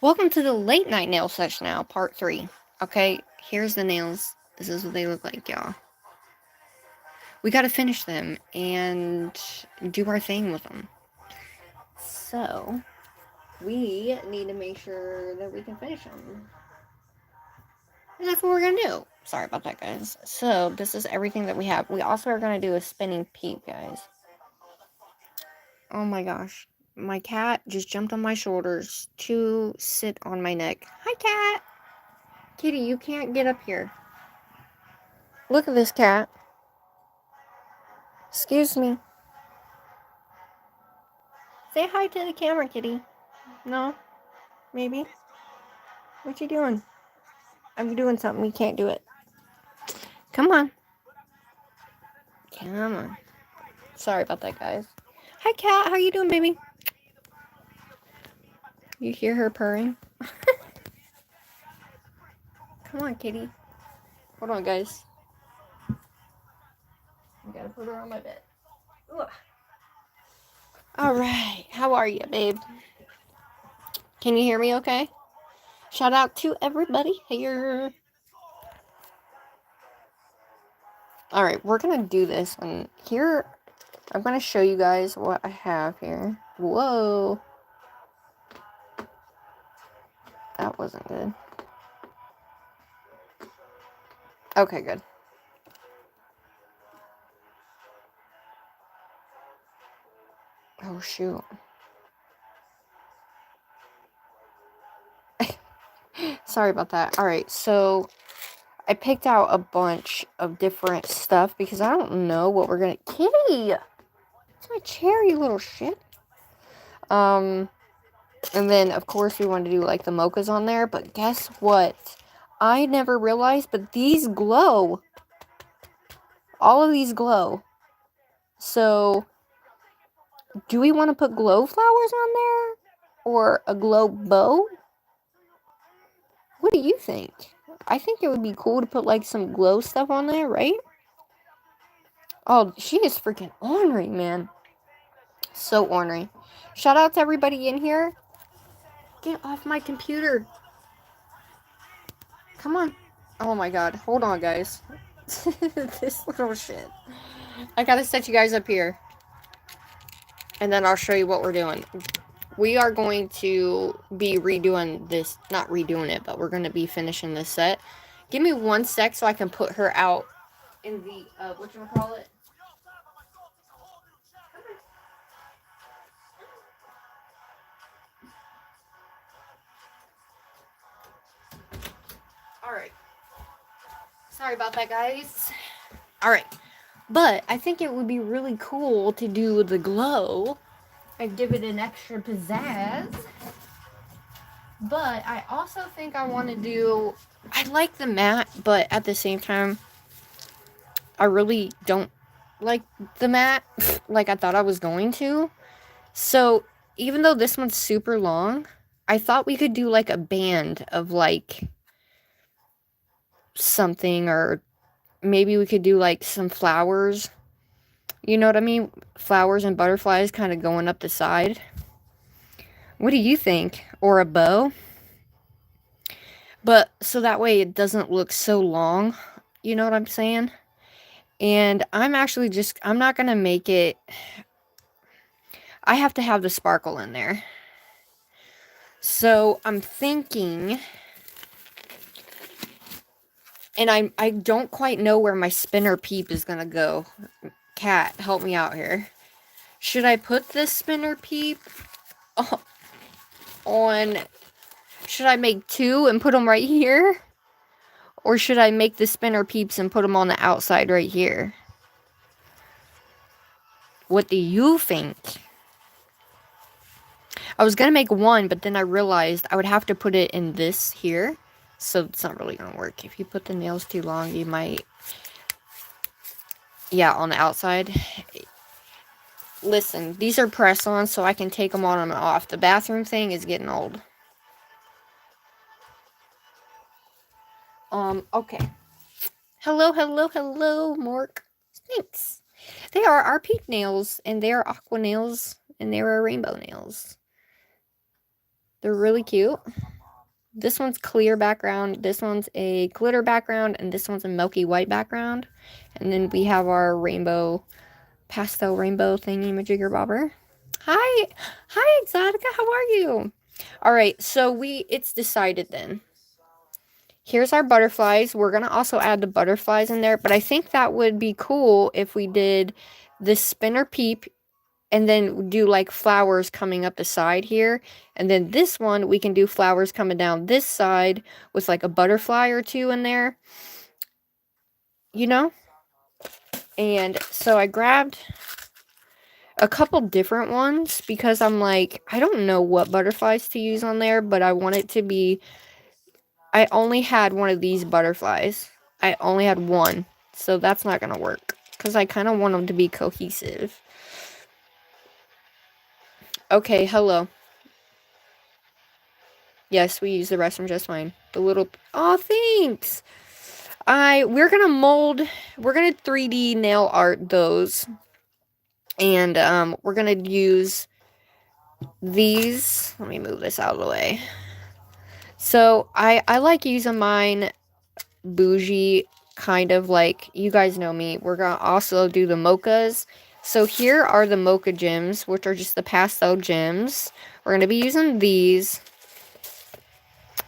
Welcome to the late night nail session now, part 3. Okay, here's the nails. This is what they look like, y'all. We gotta finish them and do our thing with them. So, we need to make sure that we can finish them. And that's what we're gonna do. Sorry about that, guys. So, this is everything that we have. We also are gonna do a spinning peep, guys. Oh my gosh. My cat just jumped on my shoulders to sit on my neck. Hi, cat! Kitty, you can't get up here. Look at this cat. Excuse me. Say hi to the camera, kitty. No? Maybe? What you doing? I'm doing something. We can't do it. Come on. Come on. Sorry about that, guys. Hi, cat. How you doing, baby? You hear her purring? Come on, kitty. Hold on, guys. I gotta put her on my bed. Alright. How are you, babe? Can you hear me okay? Shout out to everybody here. Alright, we're gonna do this. And here, I'm gonna show you guys what I have here. Whoa. That wasn't good. Okay, good. Oh, shoot. Sorry about that. Alright, so I picked out a bunch of different stuff because I don't know what we're gonna... Kitty! It's my chair, you little shit. And then, of course, we want to do, like, the mochas on there. But guess what? I never realized, but these glow. All of these glow. So, do we want to put glow flowers on there? Or a glow bow? What do you think? I think it would be cool to put, like, some glow stuff on there, right? Oh, she is freaking ornery, man. So ornery. Shout out to everybody in here. Get off my computer. Come on. Oh my god. Hold on, guys. This little shit. I gotta set you guys up here. And then I'll show you what we're doing. We are going to be redoing this. Not redoing it, but we're going to be finishing this set. Give me 1 sec so I can put her out in the, whatchamacallit? Alright. Sorry about that, guys. Alright. But I think it would be really cool to do the glow and give it an extra pizzazz. But I also think I want to do... I like the matte, but at the same time, I really don't like the matte like I thought I was going to. So, even though this one's super long, I thought we could do like a band of like something, or maybe we could do like some flowers. You know what I mean? Flowers and butterflies kind of going up the side. What do you think? Or a bow? But so that way it doesn't look so long. You know what I'm saying? And I'm actually just, I'm not going to make it, I have to have the sparkle in there. So I'm thinking, and I don't quite know where my spinner peep is going to go. Cat, help me out here. Should I put this spinner peep on, should I make 2 and put them right here? Or should I make the spinner peeps and put them on the outside right here? What do you think? I was going to make 1, but then I realized I would have to put it in this here. So it's not really going to work. If you put the nails too long, you might... Yeah, on the outside. Listen, these are press-ons, so I can take them on and off. The bathroom thing is getting old. Okay. Hello, hello, hello, Mork. Thanks. They are our peep nails, and they are aqua nails, and they are rainbow nails. They're really cute. This one's clear background, this one's a glitter background, and this one's a milky white background. And then we have our rainbow, pastel rainbow thingy-majigger bobber. Hi! Hi, Exotica, how are you? Alright, so it's decided then. Here's our butterflies. We're going to also add the butterflies in there, but I think that would be cool if we did the spinner peep and then do like flowers coming up the side here. And then this one, we can do flowers coming down this side with like a butterfly or two in there. You know? And so I grabbed a couple different ones because I'm like, I don't know what butterflies to use on there, but I want it to be... I only had one of these butterflies. I only had one. So that's not going to work. Because I kind of want them to be cohesive. Okay, hello. Yes, we use the restroom just fine. The little... Oh, thanks! We're going to mold... We're going to 3D nail art those. And, we're going to use these. Let me move this out of the way. So, I like using mine bougie, kind of like, you guys know me. We're gonna also do the mochas. So here are the mocha gems, which are just the pastel gems. We're gonna be using these.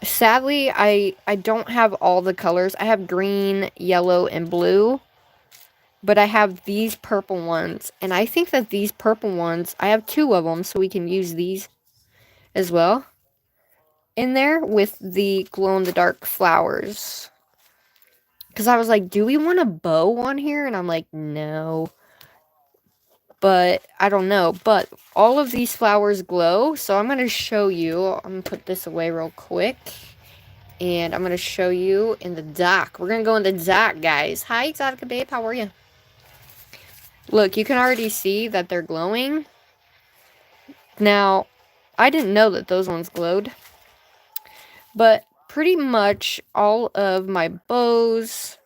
Sadly, I don't have all the colors. I have green, yellow, and blue. But I have these purple ones. And I think that these purple ones, I have 2 of them, so we can use these as well in there with the glow-in-the-dark flowers. Because I was like, do we want a bow on here? And I'm like, no. But, I don't know. But, all of these flowers glow. So, I'm going to show you. I'm going to put this away real quick. And I'm going to show you in the dock. We're going to go in the dock, guys. Hi, Exotica Babe. How are you? Look, you can already see that they're glowing. Now, I didn't know that those ones glowed. But, pretty much all of my bows...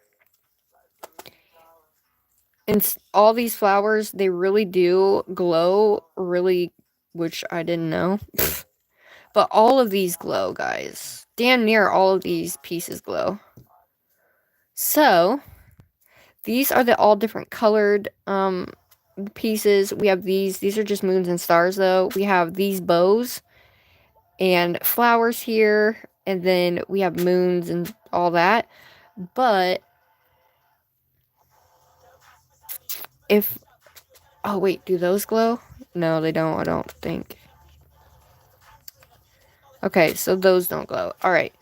And all these flowers, they really do glow, really, which I didn't know. But all of these glow, guys. Damn near all of these pieces glow. So, these are the all different colored pieces. We have these. These are just moons and stars, though. We have these bows and flowers here. And then we have moons and all that. But, if... Oh, wait, do those glow? No, they don't, I don't think. Okay, so those don't glow. Alright.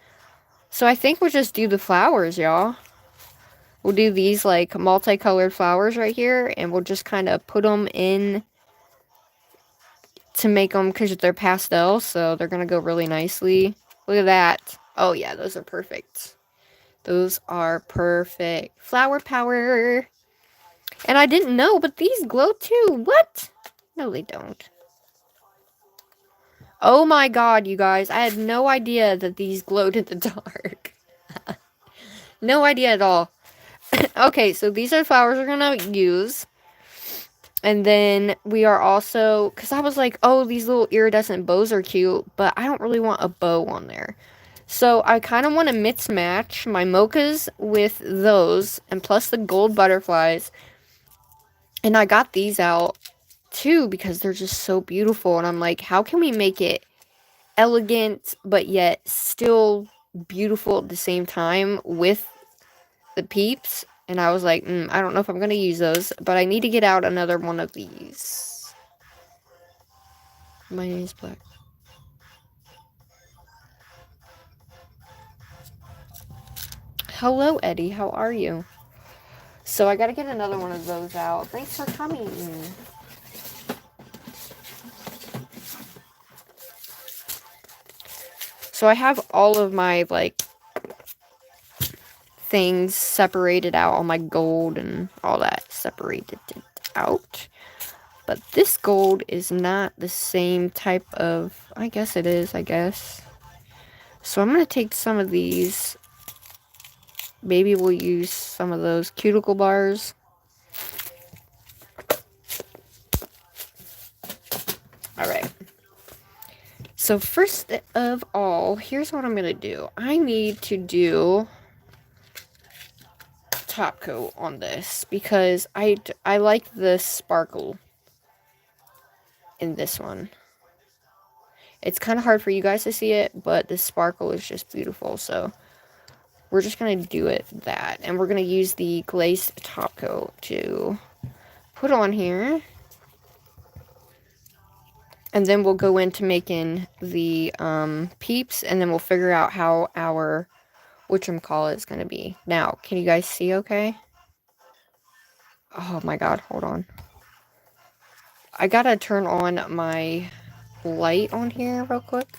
So I think we'll just do the flowers, y'all. We'll do these, like, multicolored flowers right here. And we'll just kind of put them in to make them, because they're pastel. So they're going to go really nicely. Look at that. Oh, yeah, those are perfect. Those are perfect. Flower power. And I didn't know, but these glow too. What? No, they don't. Oh my god, you guys. I had no idea that these glowed in the dark. No idea at all. Okay, so these are the flowers we're gonna use. And then we are also... Because I was like, oh, these little iridescent bows are cute. But I don't really want a bow on there. So I kind of want to mix-match my mochas with those. And plus the gold butterflies. And I got these out too because they're just so beautiful. And I'm like, how can we make it elegant but yet still beautiful at the same time with the peeps? And I was like, I don't know if I'm going to use those, but I need to get out another one of these. My name is Black. Hello, Eddie. How are you? So I got to get another one of those out. Thanks for coming. So I have all of my, like, things separated out, all my gold and all that separated out. But this gold is not the same type of... I guess it is, I guess. So I'm going to take some of these. Maybe we'll use some of those cuticle bars. Alright. So first of all, here's what I'm going to do. I need to do top coat on this because I like the sparkle in this one. It's kind of hard for you guys to see it, but the sparkle is just beautiful. So we're just going to do it that. And we're going to use the glazed top coat to put on here. And then we'll go into making the peeps, and then we'll figure out how our whatchamacallit is going to be. Now, can you guys see okay? Oh my god, hold on. I gotta turn on my light on here real quick.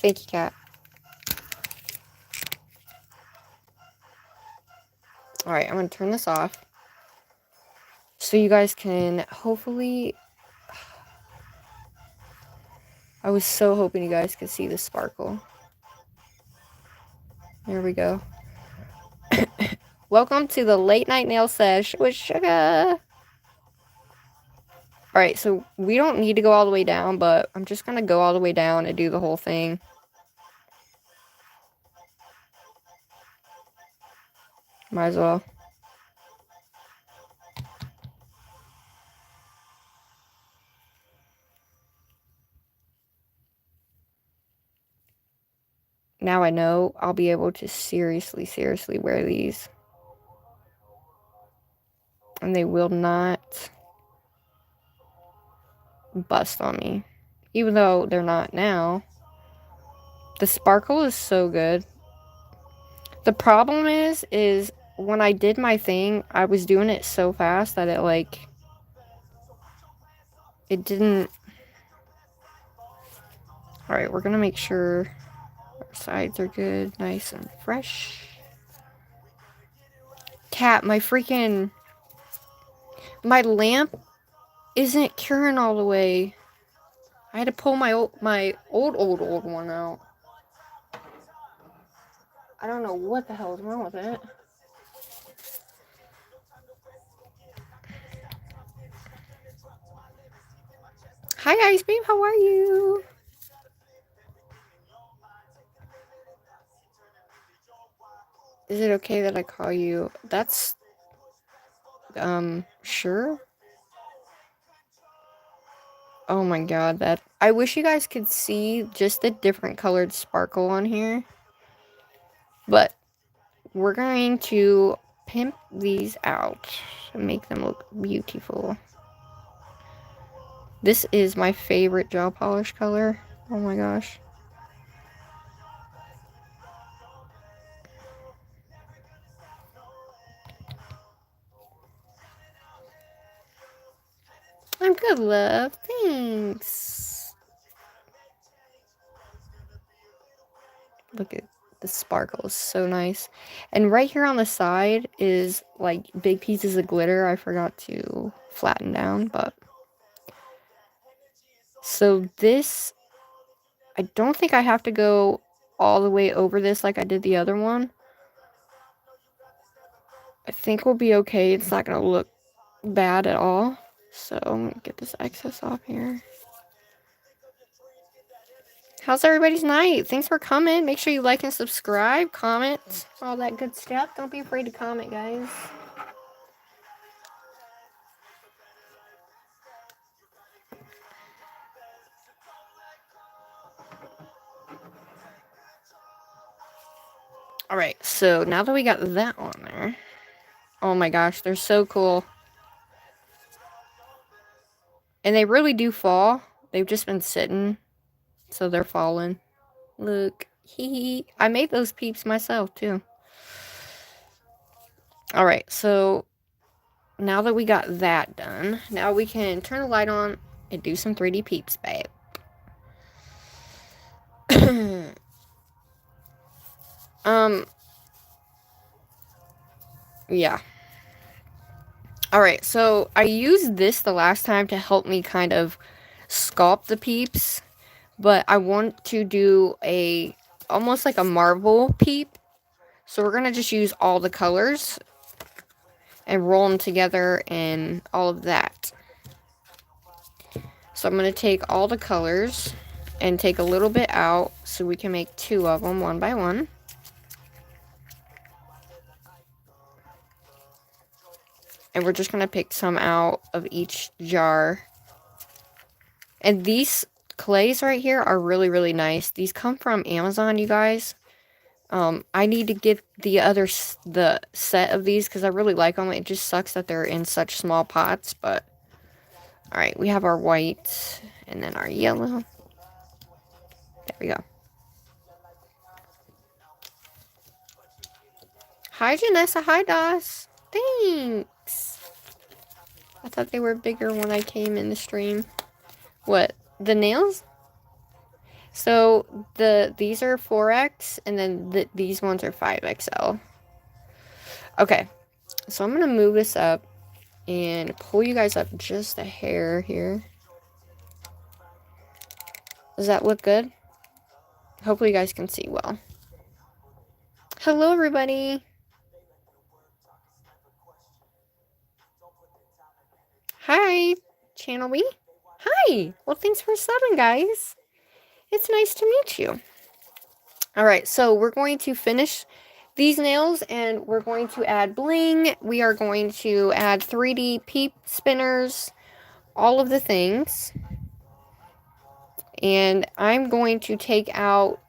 Thank you, cat. Alright, I'm gonna turn this off. So you guys can hopefully... I was so hoping you guys could see the sparkle. There we go. Welcome to the late night nail sesh with Sugar. Alright, so we don't need to go all the way down, but I'm just gonna go all the way down and do the whole thing. Might as well. Now I know I'll be able to seriously wear these. And they will not bust on me. Even though they're not now. The sparkle is so good. The problem is when I did my thing, I was doing it so fast that it didn't... Alright, we're gonna make sure our sides are good, nice and fresh. Cat, my lamp isn't curing all the way. I had to pull my old one out. I don't know what the hell is wrong with it. Hi, Ice Beam, how are you? Is it okay that I call you? That's, sure? Oh my god, I wish you guys could see just the different colored sparkle on here. But we're going to pimp these out and make them look beautiful. This is my favorite gel polish color. Oh my gosh. I'm good, love. Thanks. Look at the sparkle. Is so nice. And right here on the side is like big pieces of glitter I forgot to flatten down, but... So this... I don't think I have to go all the way over this like I did the other one. I think we'll be okay. It's not going to look bad at all. So I'm going to get this excess off here. How's everybody's night? Thanks for coming. Make sure you like and subscribe, comment, all that good stuff. Don't be afraid to comment, guys. Alright, so now that we got that on there. Oh my gosh, they're so cool. And they really do fall. They've just been sitting, so they're falling. Look, hee. I made those peeps myself, too. Alright, so now that we got that done, now we can turn the light on and do some 3D peeps, babe. Yeah. Alright, so I used this the last time to help me kind of sculpt the peeps, but I want to do almost like a marble peep. So we're going to just use all the colors and roll them together and all of that. So I'm going to take all the colors and take a little bit out so we can make 2 of them one by one. And we're just going to pick some out of each jar. And these clays right here are really, really nice. These come from Amazon, you guys. I need to get the set of these because I really like them. It just sucks that they're in such small pots, but alright, we have our white and then our yellow. There we go. Hi, Janessa. Hi, Dos. Thanks. I thought they were bigger when I came in the stream. What? The nails? So, these are 4X, and then these ones are 5XL. Okay. So, I'm going to move this up and pull you guys up just a hair here. Does that look good? Hopefully you guys can see well. Hello, everybody. Hi, Channel B. Hi. Well, thanks for subbing, guys. It's nice to meet you. All right, so we're going to finish these nails and we're going to add bling. We are going to add 3D Peep Spinners, all of the things. And I'm going to take out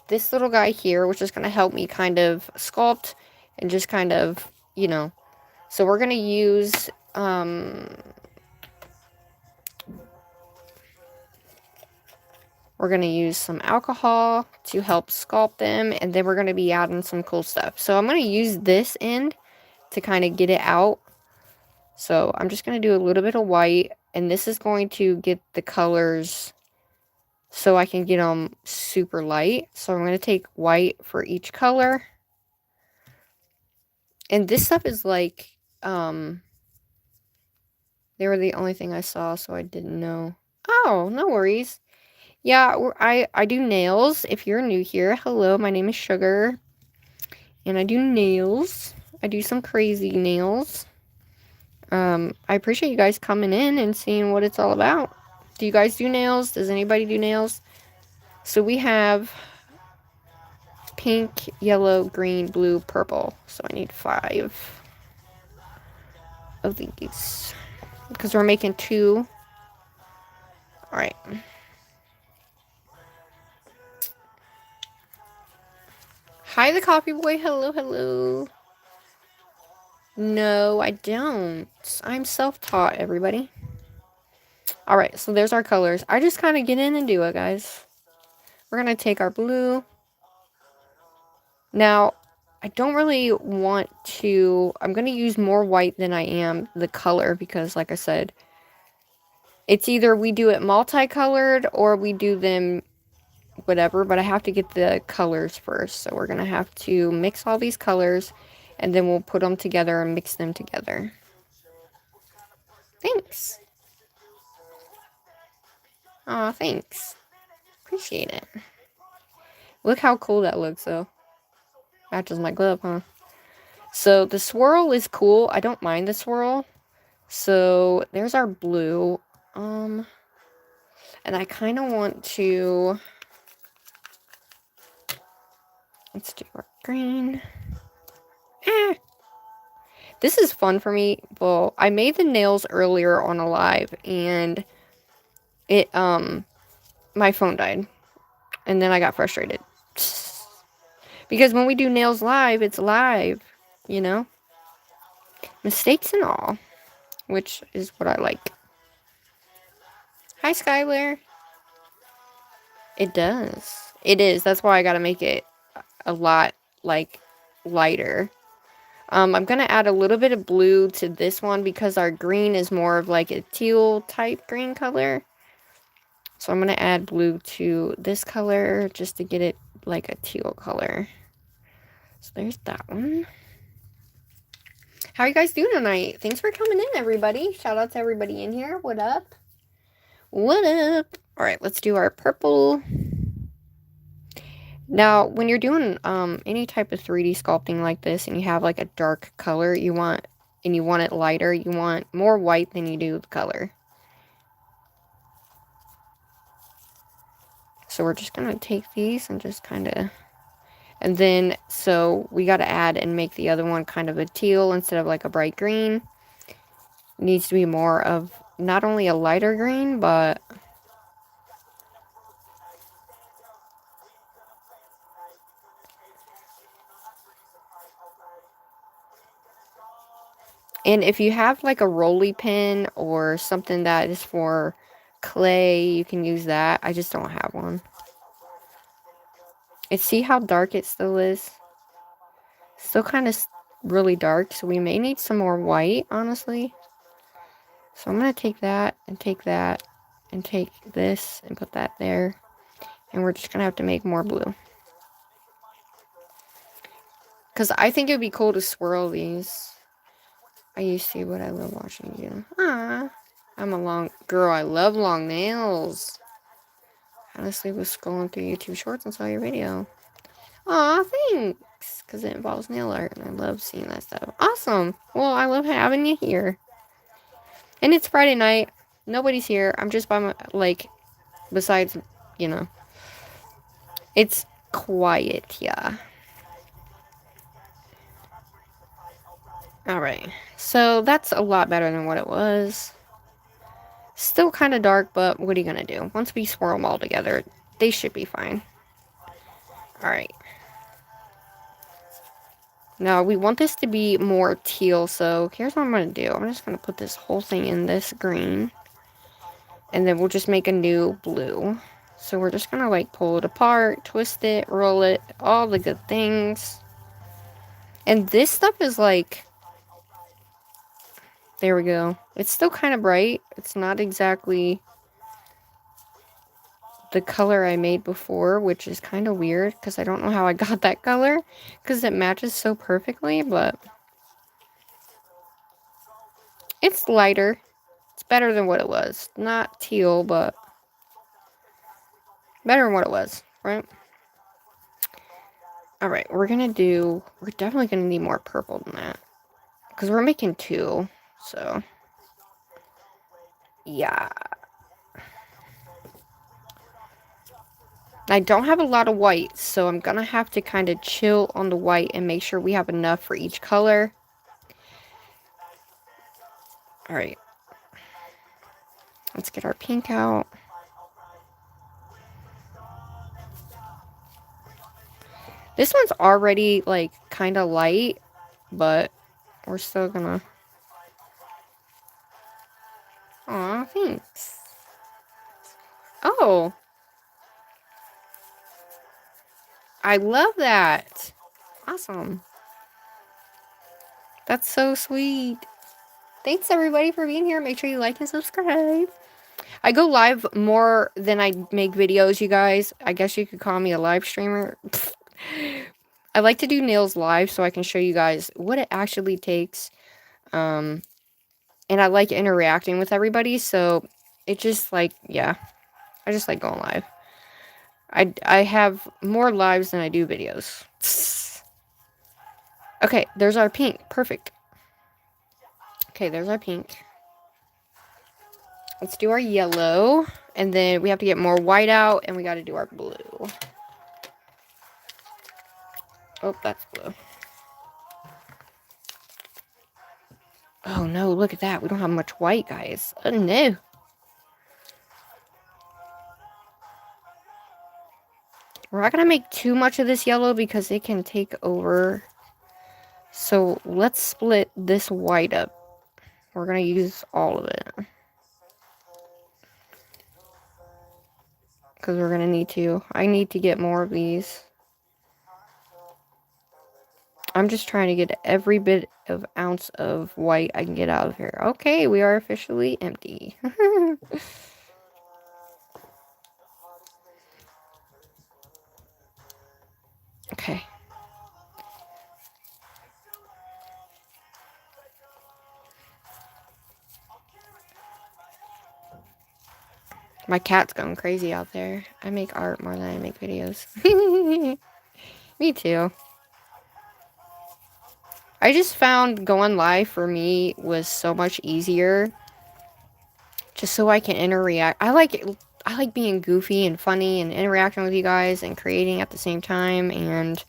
this little guy here, which is going to help me kind of sculpt and just kind of, you know. So we're going to use, some alcohol to help sculpt them, and then we're going to be adding some cool stuff. So I'm going to use this end to kind of get it out. So I'm just going to do a little bit of white, and this is going to get the colors so I can get them super light. So I'm going to take white for each color. And this stuff is like, they were the only thing I saw, so I didn't know. Oh, no worries. Yeah, I do nails. If you're new here, hello, my name is Sugar. And I do nails. I do some crazy nails. I appreciate you guys coming in and seeing what it's all about. Do you guys do nails? Does anybody do nails? So we have pink, yellow, green, blue, purple. So I need 5 of these. Because we're making 2. Alright. Hi, the coffee boy. Hello, hello. No, I don't. I'm self-taught, everybody. Alright, so there's our colors. I just kind of get in and do it, guys. We're going to take our blue. Now, I don't really want to... I'm going to use more white than I am the color because, like I said, it's either we do it multicolored or we do them whatever, but I have to get the colors first. So we're going to have to mix all these colors, and then we'll put them together and mix them together. Thanks. Aw, thanks. Appreciate it. Look how cool that looks, though. Matches my glove, huh? So the swirl is cool. I don't mind the swirl. So there's our blue. And I kind of want to... Let's do our green. This is fun for me. Well, I made the nails earlier on a live, and it, my phone died. And then I got frustrated. Because when we do nails live, it's live, you know? Mistakes and all. Which is what I like. Hi, Skylar. It does. It is. That's why I gotta make it a lot, like, lighter. I'm going to add a little bit of blue to this one because our green is more of like a teal type green color. So I'm going to add blue to this color just to get it like a teal color. So there's that one. How are you guys doing tonight? Thanks for coming in, everybody. Shout out to everybody in here. What up? What up? All right, let's do our purple. Now, when you're doing any type of 3D sculpting like this and you have like a dark color you want it lighter, you want more white than you do the color. So we're just going to take these and just kind of... And then, so we got to add and make the other one kind of a teal instead of like a bright green. It needs to be more of not only a lighter green, but... And if you have like a rolly pin or something that is for clay, you can use that. I just don't have one. And see how dark it still is? Still kind of really dark, so we may need some more white, honestly. So I'm going to take that and take that and take this and put that there. And we're just going to have to make more blue. Because I think it would be cool to swirl these. I used to, but I love watching you. Ah, I'm a long girl. I love long nails. Honestly, was scrolling through YouTube Shorts and saw your video. Aw, thanks. Because it involves nail art, and I love seeing that stuff. Awesome. Well, I love having you here. And it's Friday night. Nobody's here. I'm just by my, like, besides, you know. It's quiet, yeah. Alright. So, that's a lot better than what it was. Still kind of dark, but what are you going to do? Once we swirl them all together, they should be fine. Alright. Now, we want this to be more teal, so here's what I'm going to do. I'm just going to put this whole thing in this green. And then we'll just make a new blue. So we're just going to, like, pull it apart, twist it, roll it, all the good things. And this stuff is, like... There we go. It's still kind of bright. It's not exactly the color I made before, which is kind of weird, because I don't know how I got that color, because it matches so perfectly, but it's lighter. It's better than what it was. Not teal, but better than what it was, right? Alright, we're definitely gonna need more purple than that, because we're making 2, so yeah. I don't have a lot of white, so I'm gonna have to kind of chill on the white and make sure we have enough for each color. Alright. Let's get our pink out. This one's already, like, kind of light, but we're still gonna... Aw, thanks. Oh. I love that. Awesome. That's so sweet. Thanks, everybody, for being here. Make sure you like and subscribe. I go live more than I make videos, you guys. I guess you could call me a live streamer. I like to do nails live so I can show you guys what it actually takes. And I like interacting with everybody, so it just, like, yeah. I just like going live. I have more lives than I do videos. Okay, there's our pink. Perfect. Okay, there's our pink. Let's do our yellow. And then we have to get more white out, and we got to do our blue. Oh, that's blue. Oh, no, look at that. We don't have much white, guys. Oh, no. We're not going to make too much of this yellow because it can take over. So let's split this white up. We're going to use all of it. Because we're going to need to. I need to get more of these. I'm just trying to get every bit of ounce of white I can get out of here. Okay, we are officially empty. Okay. My cat's going crazy out there. I make art more than I make videos. Me too. I just found going live for me was so much easier. Just so I can interact. I like being goofy and funny and interacting with you guys and creating at the same time and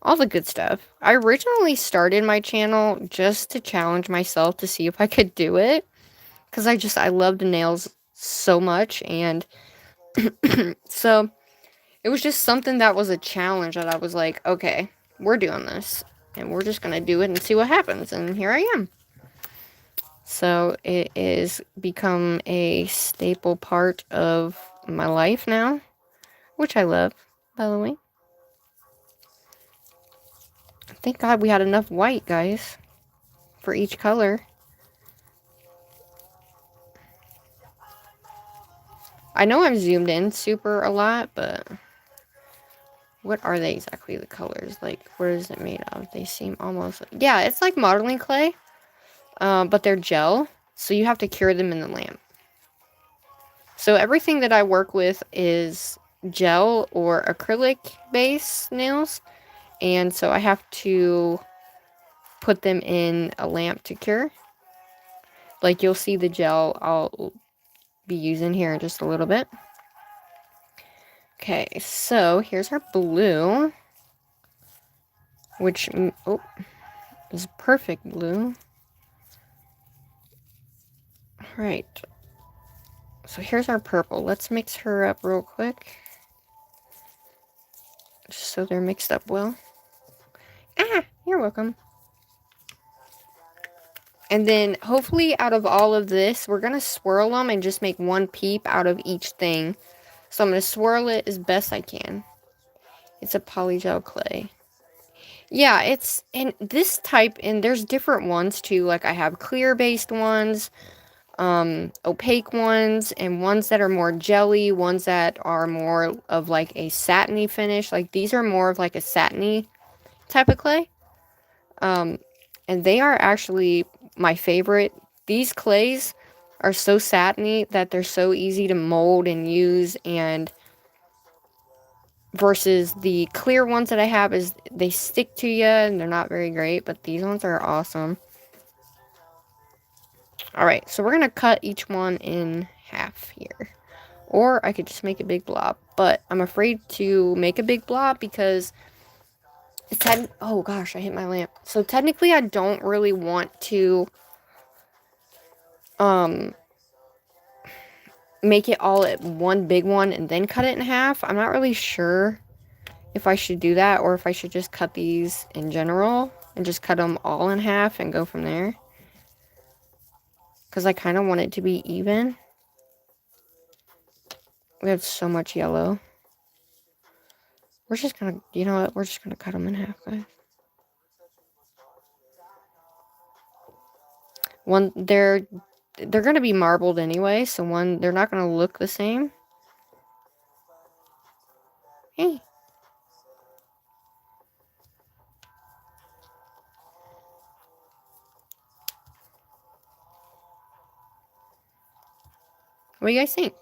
all the good stuff. I originally started my channel just to challenge myself to see if I could do it. Because I loved nails so much. And so it was just something that was a challenge that I was like, okay, we're doing this. And we're just going to do it and see what happens. And here I am. So it is become a staple part of my life now. Which I love, by the way. Thank God we had enough white, guys. For each color. I know I'm zoomed in super a lot, but what are they exactly, the colors? Like, what is it made of? They seem almost like, yeah, it's like modeling clay, but they're gel, so you have to cure them in the lamp. So everything that I work with is gel or acrylic base nails, and so I have to put them in a lamp to cure. Like, you'll see the gel I'll be using here in just a little bit. Okay, so here's our blue, which is perfect blue. Alright, so here's our purple. Let's mix her up real quick, just so they're mixed up well. Ah, you're welcome. And then hopefully out of all of this, we're going to swirl them and just make one peep out of each thing. So I'm going to swirl it as best I can. It's a polygel clay. Yeah, it's in this type, and there's different ones too. Like I have clear based ones, opaque ones, and ones that are more jelly, ones that are more of like a satiny finish. Like these are more of like a satiny type of clay. And they are actually my favorite. These clays are so satiny that they're so easy to mold and use, and versus the clear ones that I have is they stick to you and they're not very great, but these ones are awesome. Alright, so we're going to cut each one in half here. Or I could just make a big blob, but I'm afraid to make a big blob because it's oh gosh, I hit my lamp. So technically I don't really want to make it all at one big one and then cut it in half. I'm not really sure if I should do that or if I should just cut these in general and just cut them all in half and go from there. Because I kind of want it to be even. We have so much yellow. We're just gonna, you know what? We're just gonna cut them in half, guys. They're gonna be marbled anyway, so they're not gonna look the same. Hey. What do you guys think?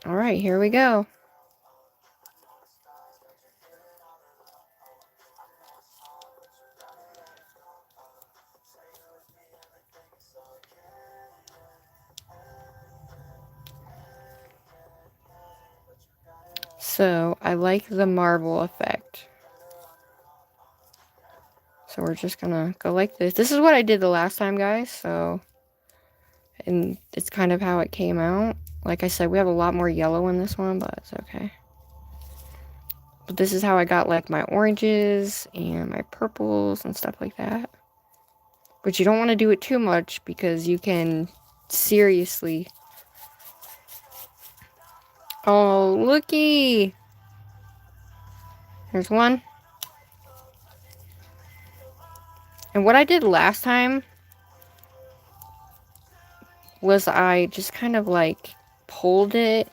Alright, here we go. So, I like the marble effect. So we're just gonna go like this. This is what I did the last time, guys, so... And it's kind of how it came out. Like I said, we have a lot more yellow in this one, but it's okay. But this is how I got, like, my oranges and my purples and stuff like that. But you don't want to do it too much because you can seriously... Oh, looky! There's one. And what I did last time was I just kind of, like, pulled it.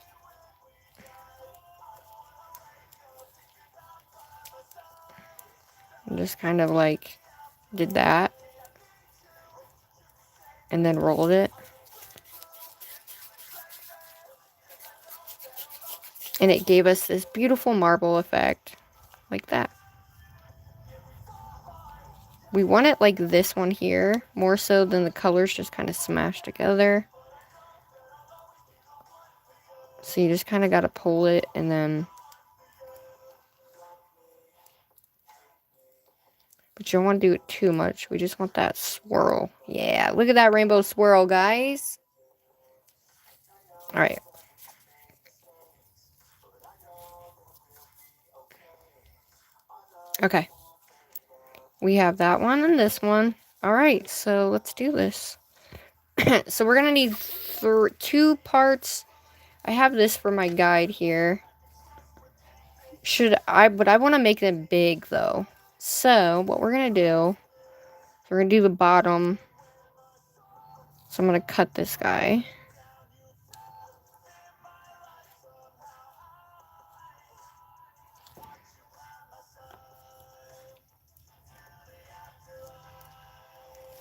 And just kind of, like, did that. And then rolled it. And it gave us this beautiful marble effect. Like that. We want it like this one here, more so than the colors just kind of smashed together. So you just kind of got to pull it and then... But you don't want to do it too much. We just want that swirl. Yeah, look at that rainbow swirl, guys. Alright. Okay. We have that one and this one. Alright, so let's do this. So we're going to need 2 parts. I have this for my guide here. But I want to make them big, though. So, what we're going to do... We're going to do the bottom. So I'm going to cut this guy.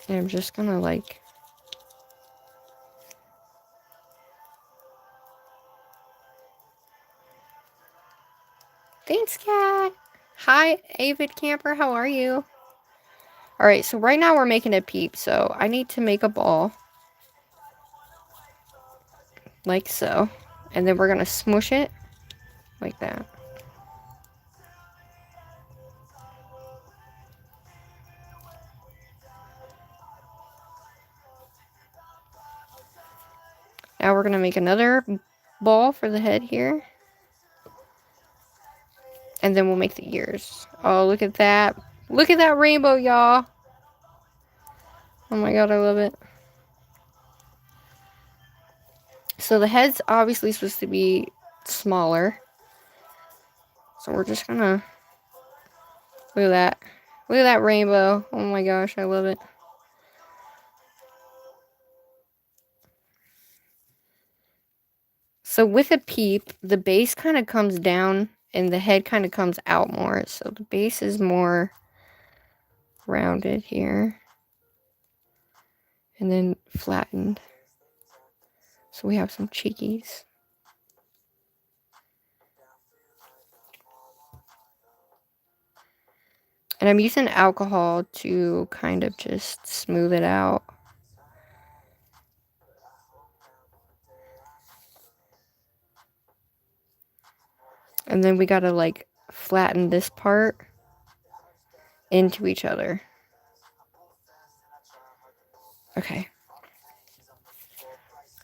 And I'm just going to like... Thanks, cat. Hi, Avid Camper. How are you? Alright, so right now we're making a peep. So I need to make a ball. Like so. And then we're going to smoosh it. Like that. Now we're going to make another ball for the head here. And then we'll make the ears. Oh, look at that. Look at that rainbow, y'all. Oh my god, I love it. So the head's obviously supposed to be smaller. So we're just gonna... Look at that. Look at that rainbow. Oh my gosh, I love it. So with a peep, the base kind of comes down and the head kind of comes out more. So the base is more rounded here. And then flattened. So we have some cheekies. And I'm using alcohol to kind of just smooth it out. And then we gotta like flatten this part into each other. Okay.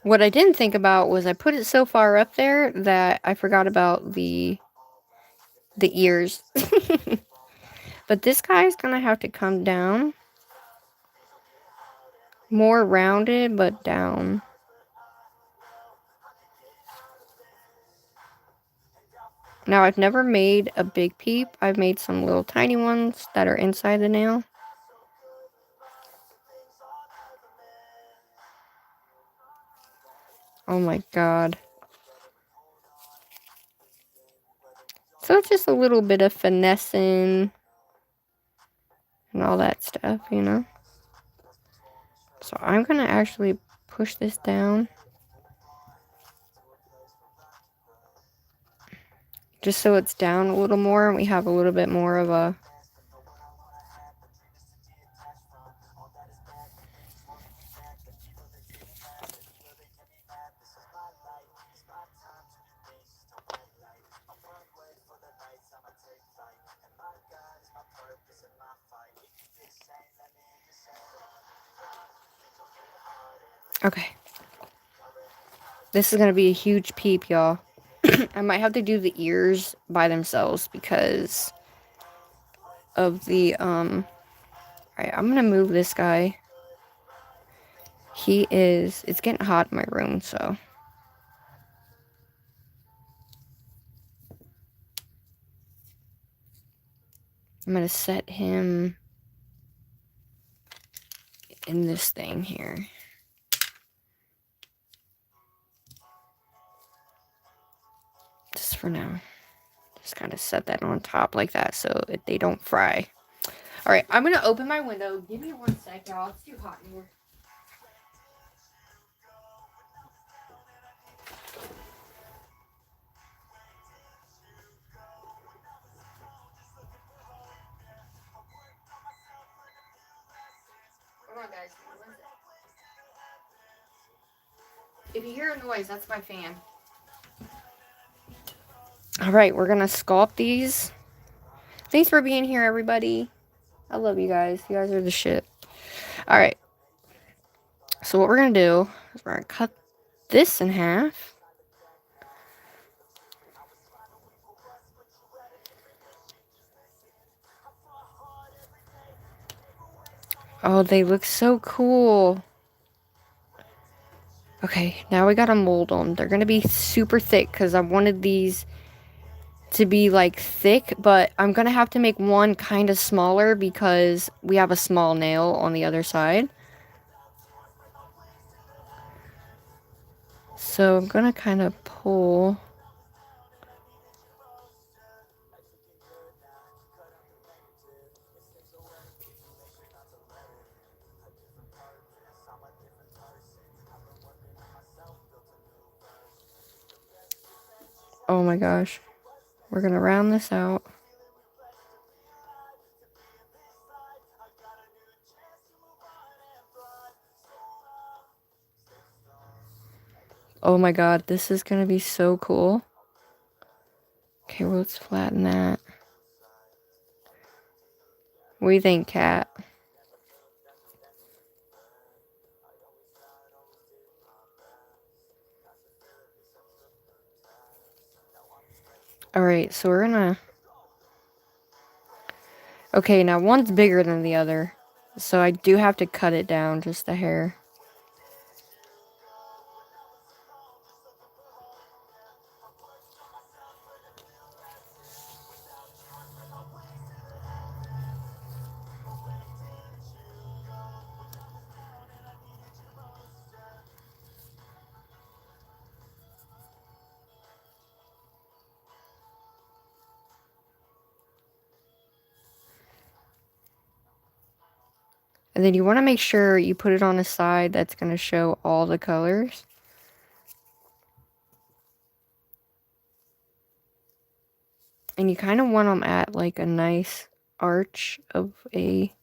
What I didn't think about was I put it so far up there that I forgot about the ears. But this guy's gonna have to come down. More rounded, but down. Now, I've never made a big peep. I've made some little tiny ones that are inside the nail. Oh my god. So it's just a little bit of finessing and all that stuff, you know? So I'm gonna actually push this down. Just so it's down a little more and we have a little bit more of a... Okay. This is gonna be a huge peep, y'all. I might have to do the ears by themselves because of the, Alright, I'm gonna move this guy. It's getting hot in my room, so. I'm gonna set him in this thing here. Just for now. Just kind of set that on top like that so they don't fry. Alright, I'm gonna open my window. Give me 1 sec, y'all. It's too hot in here. If you hear a noise, that's my fan. Alright, we're gonna sculpt these. Thanks for being here, everybody. I love you guys. You guys are the shit. Alright. So what we're gonna do is we're gonna cut this in half. Oh, they look so cool. Okay, now we gotta mold them. They're gonna be super thick because I wanted these to be like thick, but I'm gonna have to make one kind of smaller because we have a small nail on the other side. So I'm gonna kind of pull. Oh my gosh. We're gonna round this out. Oh my god, this is gonna be so cool. Okay, well, let's flatten that. What do you think, Kat? Alright, so we're gonna... Okay, now one's bigger than the other. So I do have to cut it down just a hair. And then you want to make sure you put it on a side that's going to show all the colors. And you kind of want them at like a nice arch of a...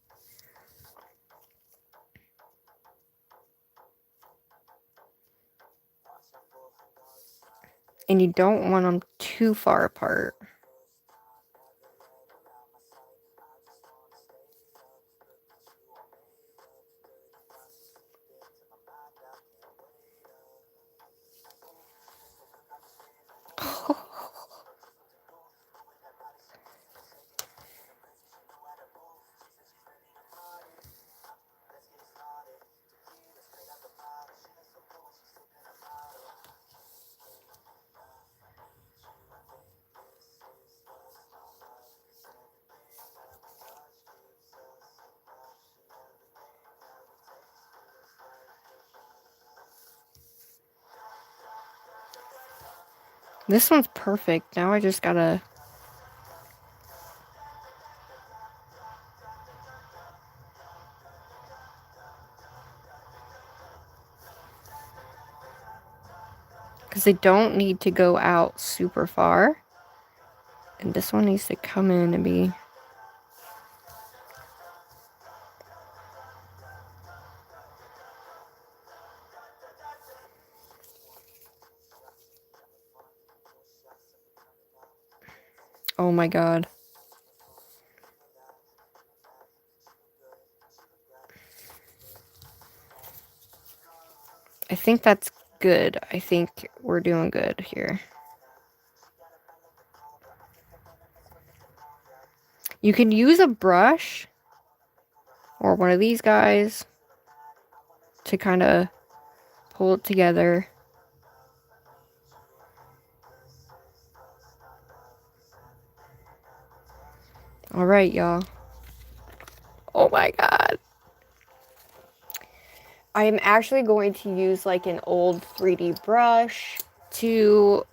And you don't want them too far apart. This one's perfect. Now I just gotta... Because they don't need to go out super far. And this one needs to come in and be... Oh my god. I think that's good. I think we're doing good here. You can use a brush or one of these guys to kind of pull it together. Alright, y'all. Oh my god. I am actually going to use like an old 3D brush to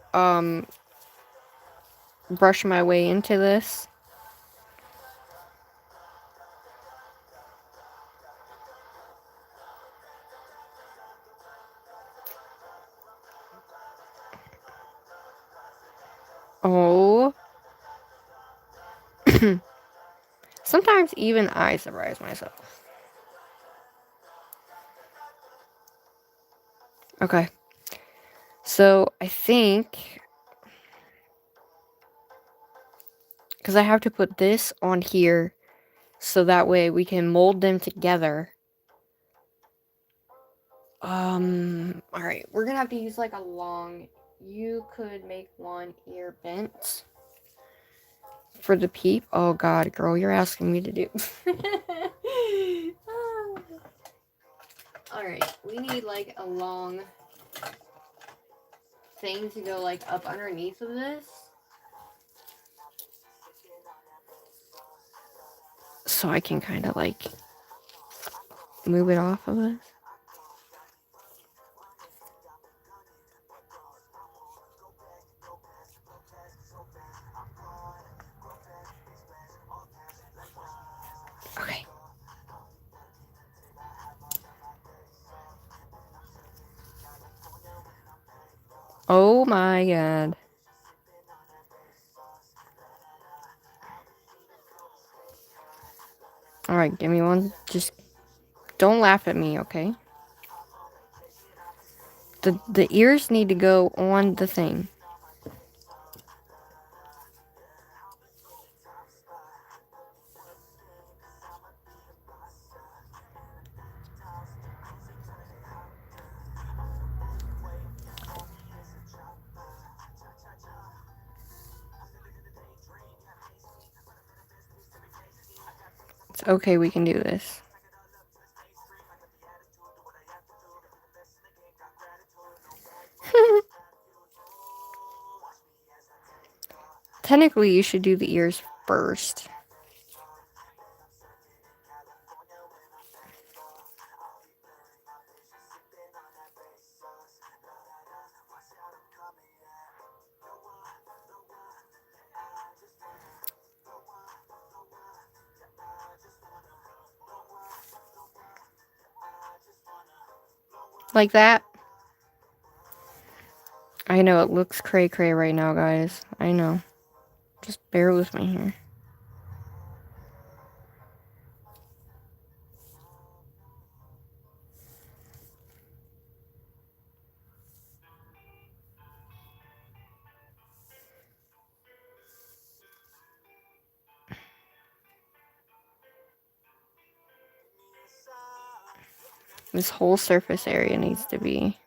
brush my way into this. Oh. Sometimes even I surprise myself. Okay. So I think, because I have to put this on here so that way we can mold them together. Alright, we're gonna have to use like a long, you could make one ear bent for the peep. Oh god, girl, you're asking me to do. Alright, we need like a long thing to go like up underneath of this. So I can kind of like move it off of this. Okay. Oh my god. Alright, give me one. Just don't laugh at me, okay? The ears need to go on the thing. It's okay, we can do this. Technically, you should do the ears first. Like that. I know it looks cray-cray right now, guys. I know. Just bear with me here. This whole surface area needs to be.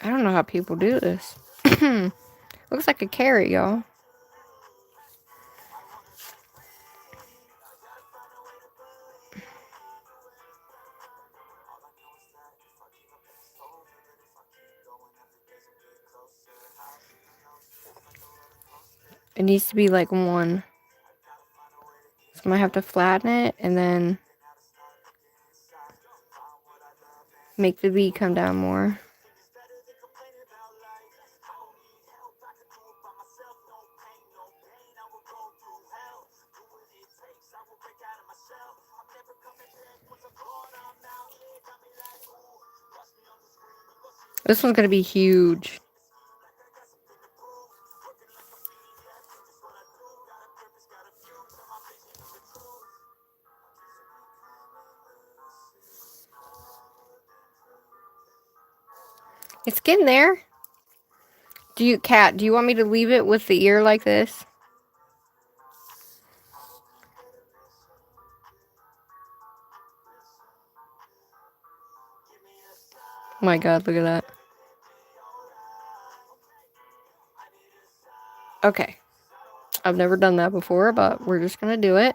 I don't know how people do this. Looks like a carrot, y'all. It needs to be like one. So I might have to flatten it and then make the V come down more. This one's gonna be huge. It's getting there. Cat, do you want me to leave it with the ear like this? Oh my god, look at that. Okay. I've never done that before, but we're just gonna do it.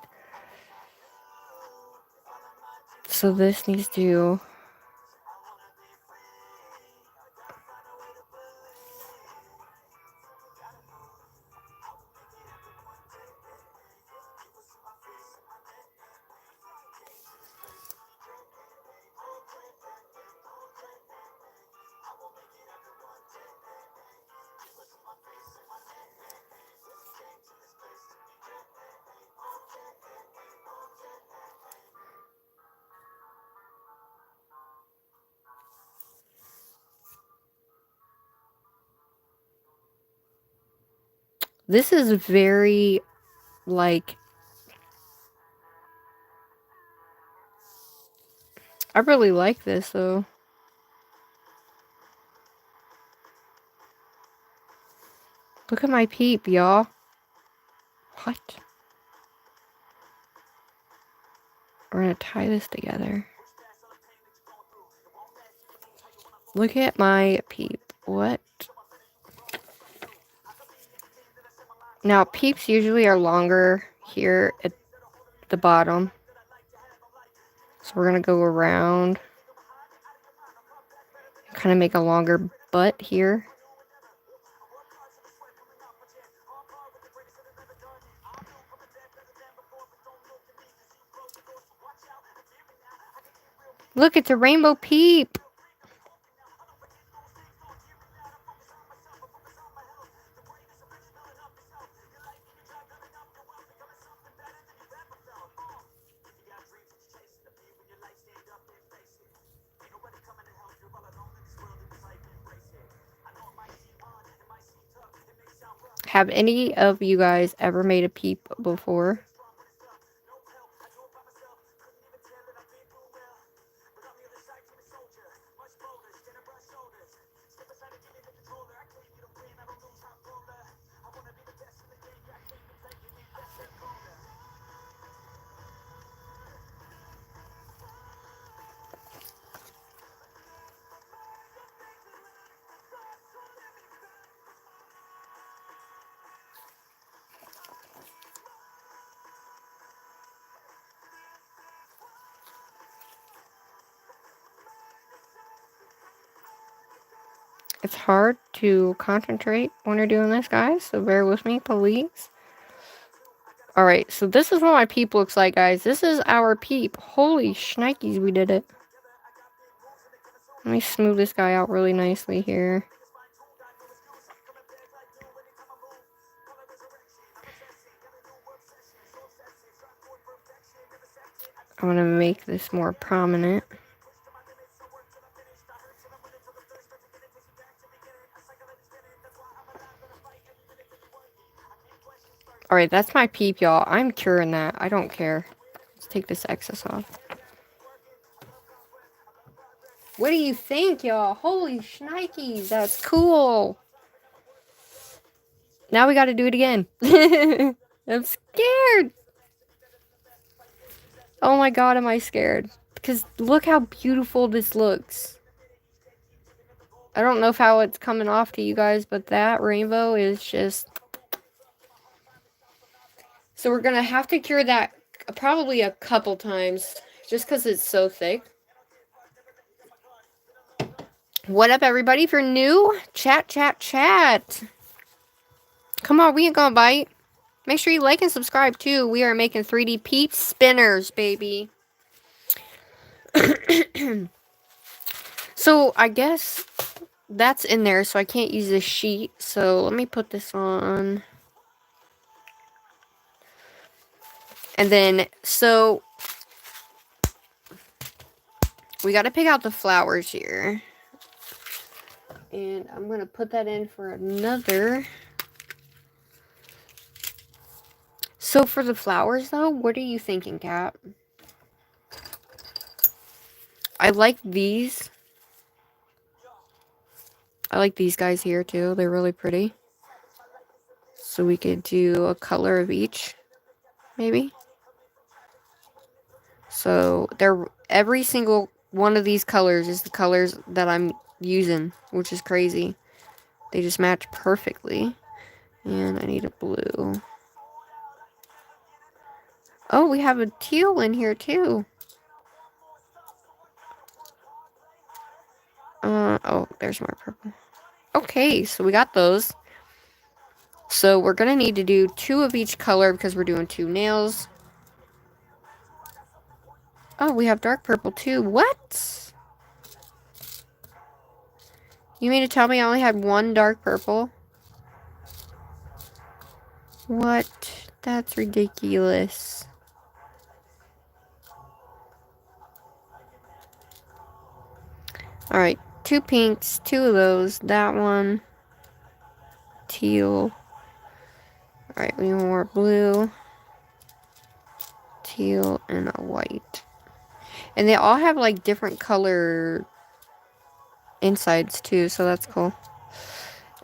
So this needs to... This is very, like, I really like this, though. Look at my peep, y'all. What? We're gonna tie this together. Look at my peep. What? Now, peeps usually are longer here at the bottom. So we're gonna go around. Kind of make a longer butt here. Look, it's a rainbow peep. Have any of you guys ever made a peep before? It's hard to concentrate when you're doing this, guys, so bear with me, please. Alright, so this is what my peep looks like, guys. This is our peep. Holy shnikes, we did it. Let me smooth this guy out really nicely here. I'm gonna make this more prominent. Alright, that's my peep, y'all. I'm curing that. I don't care. Let's take this excess off. What do you think, y'all? Holy shnikes, that's cool. Now we gotta do it again. I'm scared. Oh my god, am I scared. Because look how beautiful this looks. I don't know how it's coming off to you guys, but that rainbow is just... So we're going to have to cure that probably a couple times, just because it's so thick. What up, everybody? If you're new, chat. Come on, we ain't gonna bite. Make sure you like and subscribe, too. We are making 3D Peep Spinners, baby. So, I guess that's in there, so I can't use this sheet. So, let me put this on. And then, so, we got to pick out the flowers here. And I'm going to put that in for another. So, for the flowers, though, what are you thinking, Kat? I like these. I like these guys here, too. They're really pretty. So, we could do a color of each, maybe. So, every single one of these colors is the colors that I'm using, which is crazy. They just match perfectly. And I need a blue. Oh, we have a teal in here, too. Oh, there's more purple. Okay, so we got those. So we're going to need to do 2 of each color because we're doing 2 nails. Oh, we have dark purple, too. What? You mean to tell me I only had 1 dark purple? What? That's ridiculous. Alright, 2 pinks, 2 of those. That one. Teal. Alright, we need more blue, teal, and a white. And they all have like different color insides too, so that's cool.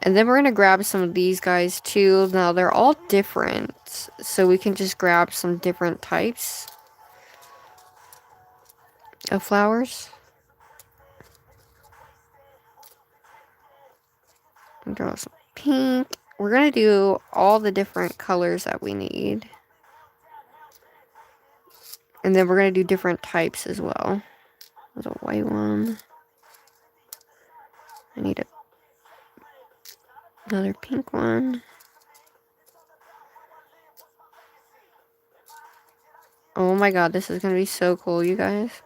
And then we're gonna grab some of these guys too. Now they're all different, so we can just grab some different types of flowers. And draw some pink. We're gonna do all the different colors that we need. And then we're gonna do different types as well. There's a white one. I need another pink one. Oh my god, this is gonna be so cool, you guys.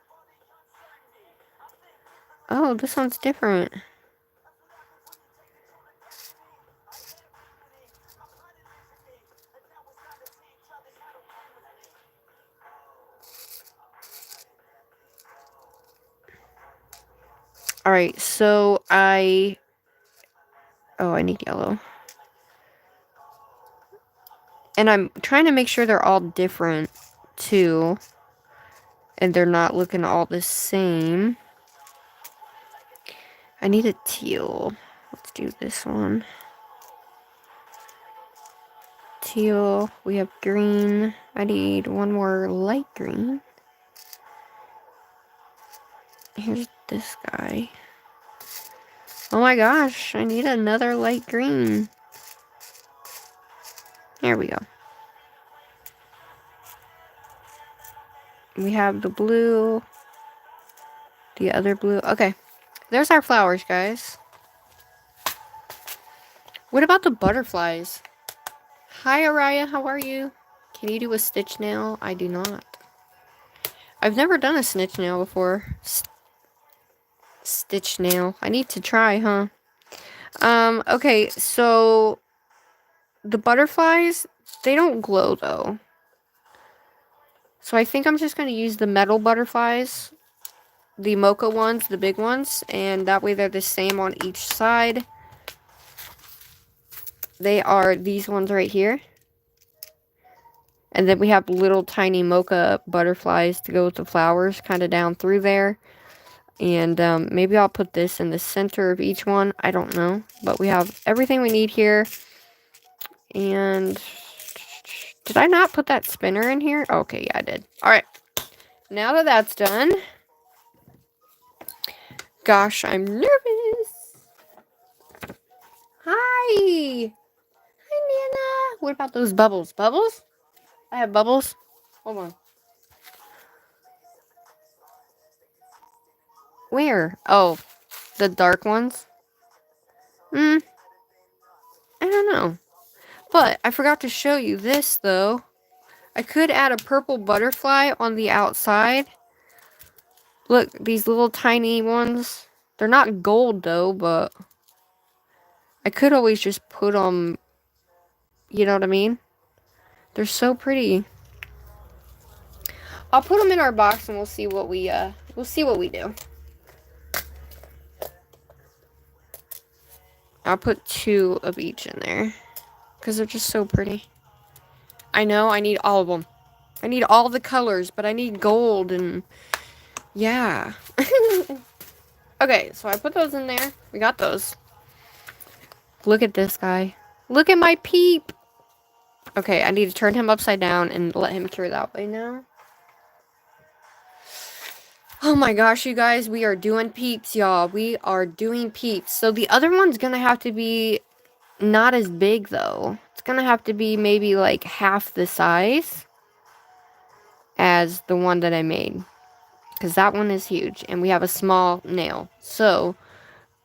Oh, this one's different. Alright, so I need yellow. And I'm trying to make sure they're all different, too. And they're not looking all the same. I need a teal. Let's do this one. Teal. We have green. I need one more light green. Here's this guy. Oh my gosh, I need another light green. There we go. We have the blue. The other blue. Okay. There's our flowers, guys. What about the butterflies? Hi, Araya. How are you? Can you do a stitch nail? I do not. I've never done a snitch nail before. Stitch nail. I need to try, huh? Okay, so the butterflies, they don't glow though. So I think I'm just going to use the metal butterflies, the mocha ones, the big ones, and that way they're the same on each side. They are these ones right here. And then we have little tiny mocha butterflies to go with the flowers kind of down through there. And maybe I'll put this in the center of each one. I don't know. But we have everything we need here. And did I not put that spinner in here? Okay, yeah, I did. Alright. Now that that's done. Gosh, I'm nervous. Hi. Hi, Nana. What about those bubbles? Bubbles? I have bubbles. Hold on. Where? Oh, the dark ones? I don't know. But I forgot to show you this, though. I could add a purple butterfly on the outside. Look, these little tiny ones. They're not gold, though, but I could always just put them, you know what I mean? They're so pretty. I'll put them in our box and we'll see what we do. I'll put 2 of each in there because they're just so pretty. I know, I need all of them. I need all the colors, but I need gold and yeah. Okay, so I put those in there. We got those. Look at this guy. Look at my Peep. Okay, I need to turn him upside down and let him cure that way now. Oh my gosh, you guys, we are doing Peeps, y'all. We are doing Peeps. So the other one's gonna have to be not as big, though. It's gonna have to be maybe like half the size as the one that I made. Because that one is huge, and we have a small nail. So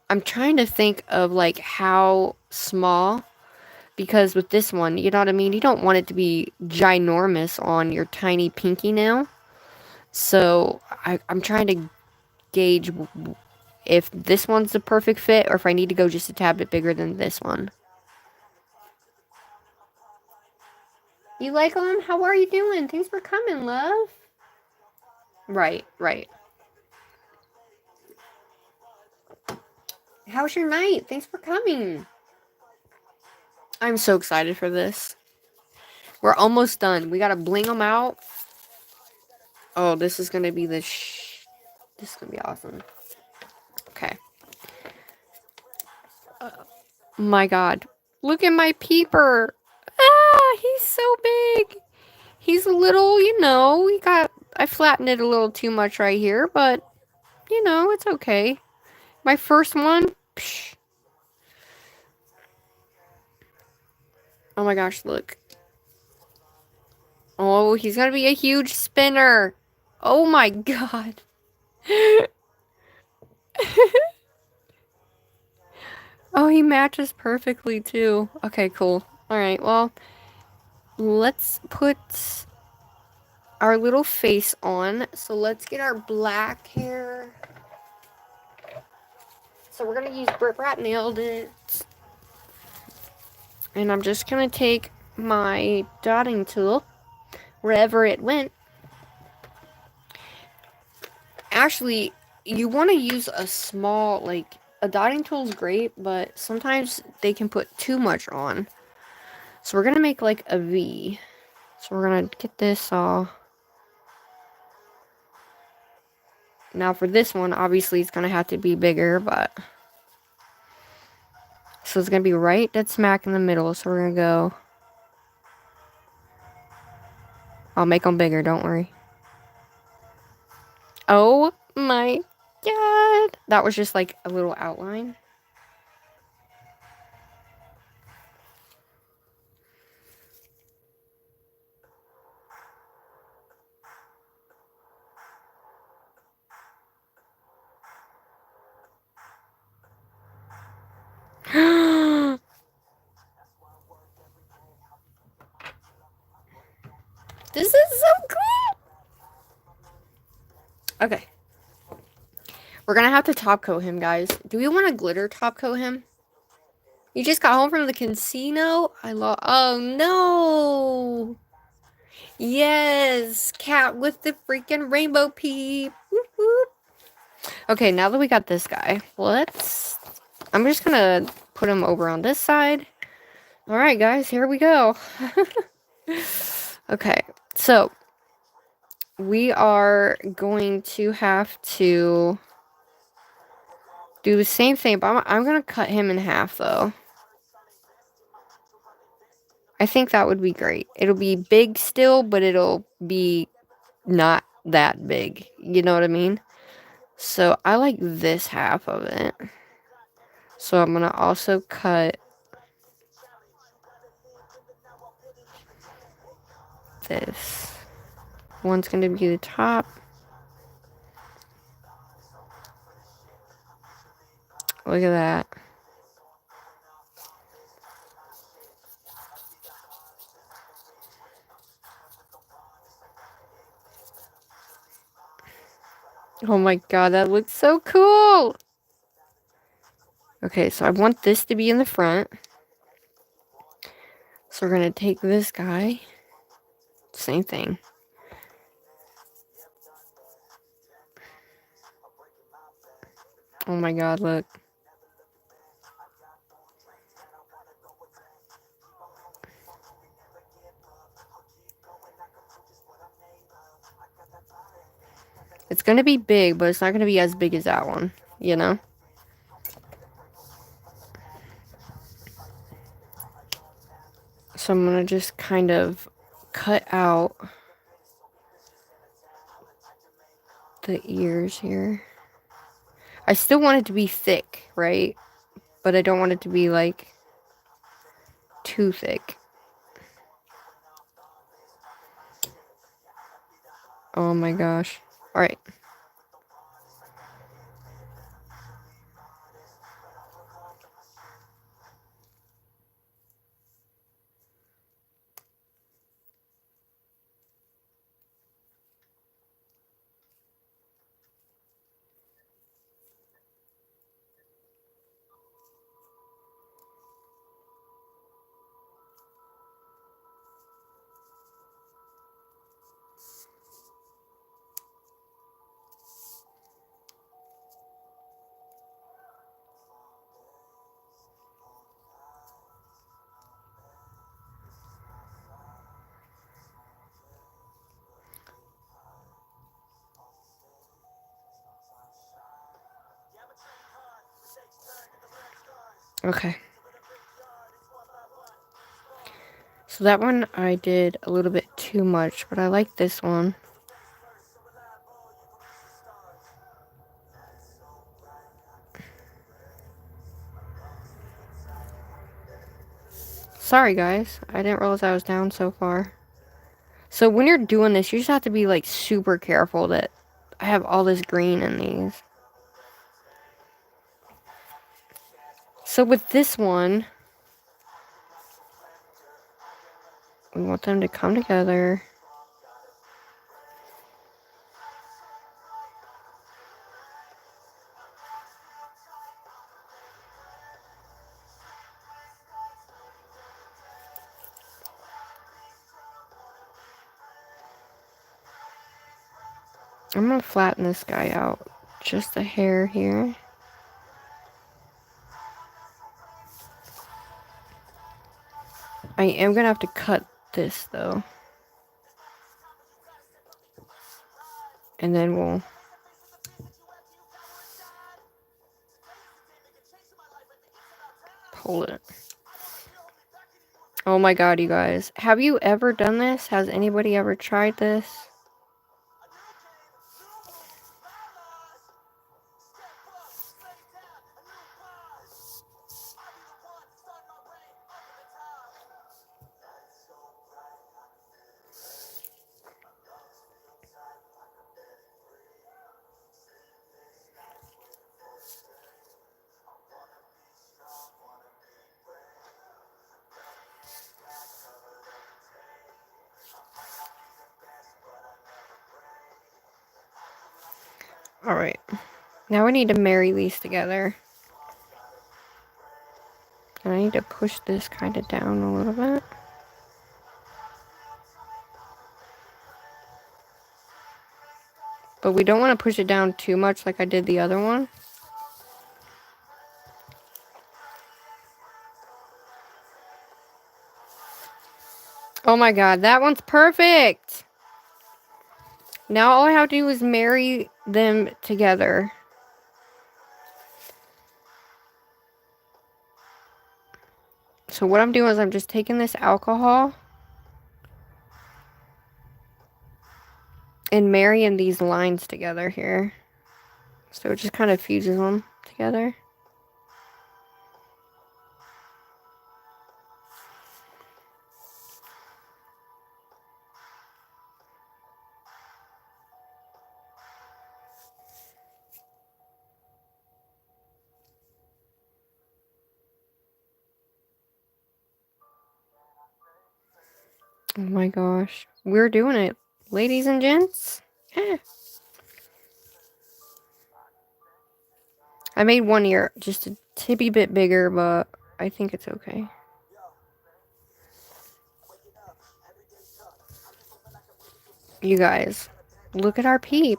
I'm trying to think of like how small, because with this one, you know what I mean? You don't want it to be ginormous on your tiny pinky nail. So I'm trying to gauge if this one's the perfect fit or if I need to go just a tad bit bigger than this one. You like them? How are you doing? Thanks for coming, love. Right. How's your night? Thanks for coming. I'm so excited for this. We're almost done. We gotta bling them out. Oh, this is gonna be this is gonna be awesome. Okay. My god. Look at my peeper. Ah, he's so big. He's a little, you know, I flattened it a little too much right here, but, you know, it's okay. My first one, psh. Oh my gosh, look. Oh, he's gonna be a huge spinner. Oh my god. Oh, he matches perfectly too. Okay, cool. Alright, well, let's put our little face on. So let's get our black hair. So we're gonna use BRITTBRATNAILDIT. And I'm just gonna take my dotting tool wherever it went. Actually, you want to use a small, like, a dotting tool is great, but sometimes they can put too much on. So we're gonna make like a V. So we're gonna get this all. Now for this one, obviously it's gonna have to be bigger, but so it's gonna be right dead smack in the middle. So we're gonna go. I'll make them bigger, don't worry. Oh my god. That was just like a little outline. This is so cool. Okay. We're gonna have to top coat him, guys. Do we want to glitter top coat him? You just got home from the casino? Oh no! Yes! Cat with the freaking rainbow peep! Whoop, whoop. Okay, now that we got this guy, I'm just gonna put him over on this side. Alright, guys, here we go. Okay, so we are going to have to do the same thing, but I'm gonna cut him in half, though. I think that would be great. It'll be big still, but it'll be not that big. You know what I mean? So I like this half of it. So I'm gonna also cut this. One's gonna be the top. Look at that. Oh my god, that looks so cool! Okay, so I want this to be in the front. So we're gonna take this guy. Same thing. Oh my god, look. It's gonna be big, but it's not gonna be as big as that one, you know? So I'm gonna just kind of cut out the ears here. I still want it to be thick, right? But I don't want it to be, like, too thick. Oh my gosh. Alright. Okay. So that one I did a little bit too much, but I like this one. Sorry guys, I didn't realize I was down so far. So when you're doing this, you just have to be like super careful that I have all this green in these. So with this one, we want them to come together. I'm gonna flatten this guy out just a hair here. I am gonna have to cut this though. And then we'll pull it. Oh my god, you guys. Have you ever done this? Has anybody ever tried this? Alright. Now I need to marry these together. And I need to push this kind of down a little bit. But we don't want to push it down too much like I did the other one. Oh my god, that one's perfect! Now all I have to do is marry them together. So what I'm doing is I'm just taking this alcohol and marrying these lines together here. So it just kind of fuses them together. Oh my gosh. We're doing it, ladies and gents. I made one ear just a tippy bit bigger, but I think it's okay. You guys, look at our peep.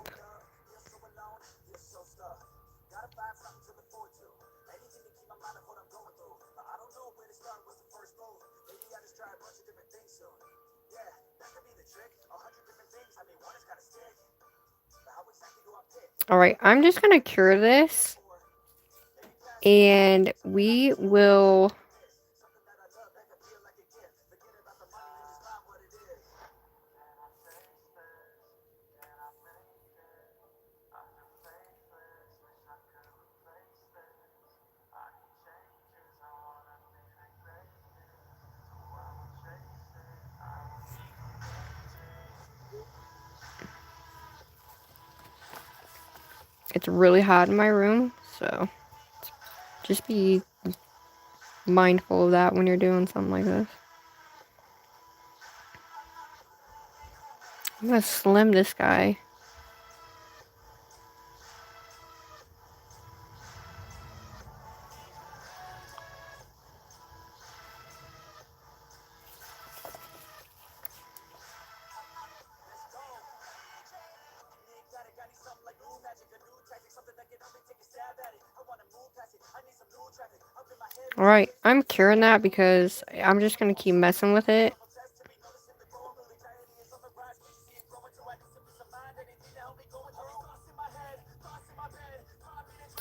Alright, I'm just going to cure this. And we will... It's really hot in my room, so just be mindful of that when you're doing something like this. I'm gonna slim this guy. Alright, I'm curing that because I'm just gonna keep messing with it.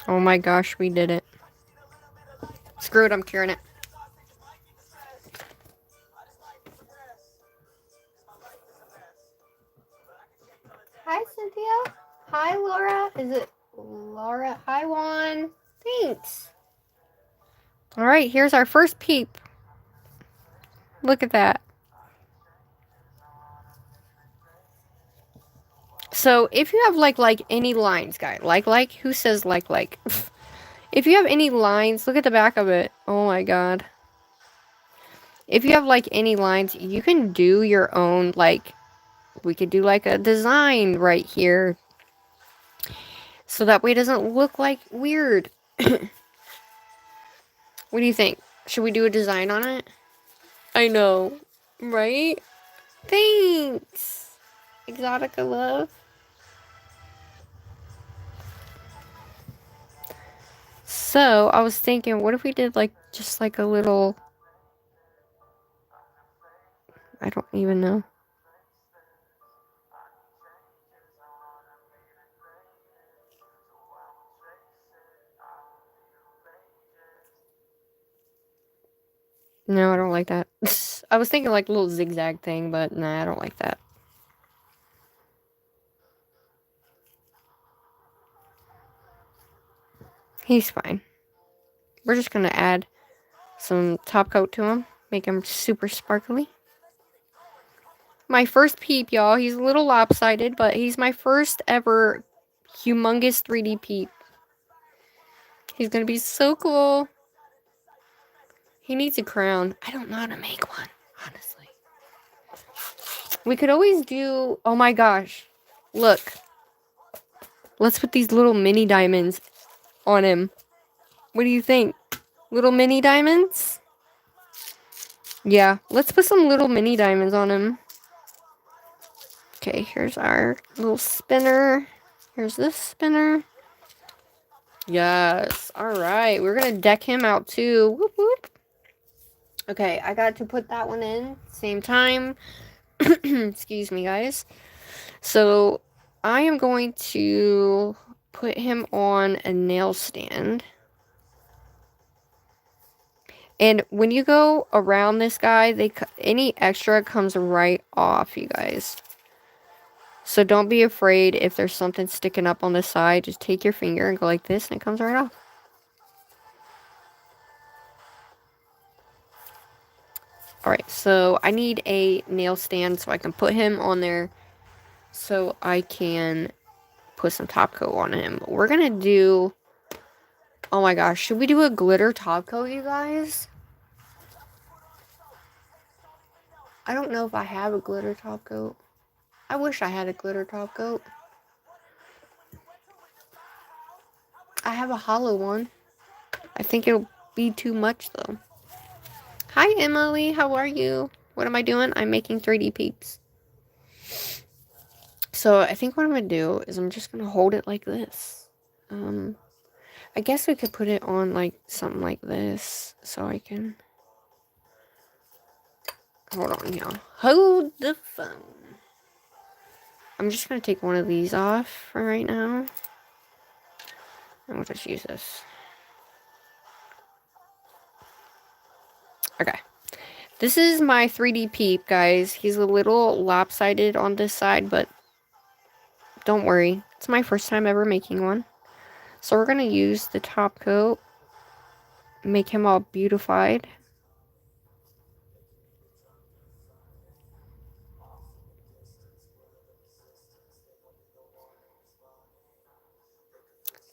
Oh my gosh, we did it. Screw it, I'm curing it. Hi, Cynthia. Hi, Laura. Is it Laura? Hi, Juan. Thanks. All right, here's our first peep. Look at that. So if you have like any lines, guys, like, who says like? If you have any lines, look at the back of it. Oh my god. If you have like any lines, you can do your own, like, we could do like a design right here. So that way it doesn't look like weird. What do you think? Should we do a design on it? I know, right? Thanks, Exotica love. So, I was thinking, what if we did like, just like a little, I don't even know. No, I don't like that. I was thinking like a little zigzag thing, but nah, I don't like that. He's fine. We're just gonna add some top coat to him, make him super sparkly. My first peep, y'all. He's a little lopsided, but he's my first ever humongous 3D peep. He's gonna be so cool. He needs a crown. I don't know how to make one, honestly. We could always do... Oh my gosh. Look. Let's put these little mini diamonds on him. What do you think? Little mini diamonds? Yeah, let's put some little mini diamonds on him. Okay, here's our little spinner. Here's this spinner. Yes. Alright, we're gonna deck him out too. Whoop whoop. Okay, I got to put that one in. Same time. Excuse me, guys. So, I am going to put him on a nail stand. And when you go around this guy, any extra comes right off, you guys. So don't be afraid if there's something sticking up on the side. Just take your finger and go like this, and it comes right off. Alright, so I need a nail stand so I can put him on there so I can put some top coat on him. We're gonna do... Oh my gosh, should we do a glitter top coat, you guys? I don't know if I have a glitter top coat. I wish I had a glitter top coat. I have a hollow one. I think it'll be too much, though. Hi, Emily. How are you? What am I doing? I'm making 3D peeps. So, I think what I'm going to do is I'm just going to hold it like this. I guess we could put it on, like, something like this. So I can... Hold on, y'all. Hold the phone. I'm just going to take one of these off for right now. And we'll just use this. Okay. This is my 3D peep, guys. He's a little lopsided on this side, but don't worry. It's my first time ever making one. So we're going to use the top coat. Make him all beautified.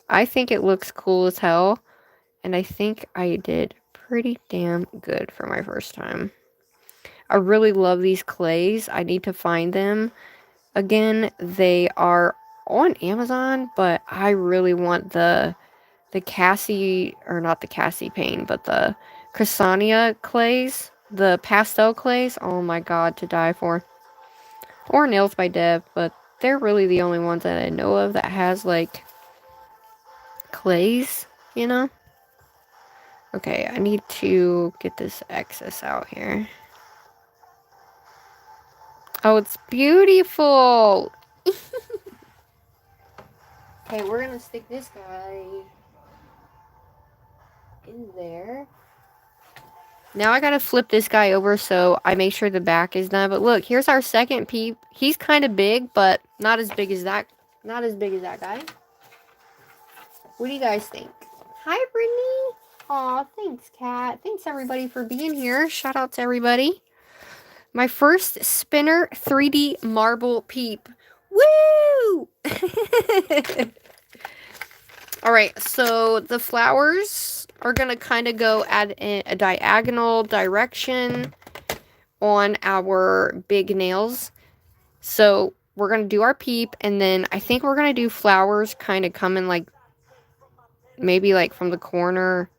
I think it looks cool as hell. And I think I did pretty damn good for my first time. I really love these clays. I need to find them. Again, they are on Amazon, but I really want the Cassie, or not the Cassie paint, but the Chrysania clays, the pastel clays. Oh my god, to die for. Or Nails by Deb, but they're really the only ones that I know of that has, like, clays, you know? Okay, I need to get this excess out here. Oh, it's beautiful! Okay, we're gonna stick this guy in there. Now I gotta flip this guy over so I make sure the back is done. But look, here's our second Peep. He's kind of big, but not as big as that. Not as big as that guy. What do you guys think? Hi, Brittany. Aw, thanks, Kat. Thanks, everybody, for being here. Shout out to everybody. My first spinner 3D marble Peep. Woo! Alright, so the flowers are going to kind of go at a diagonal direction on our big nails. So we're going to do our Peep, and then I think we're going to do flowers kind of coming like, maybe like from the corner.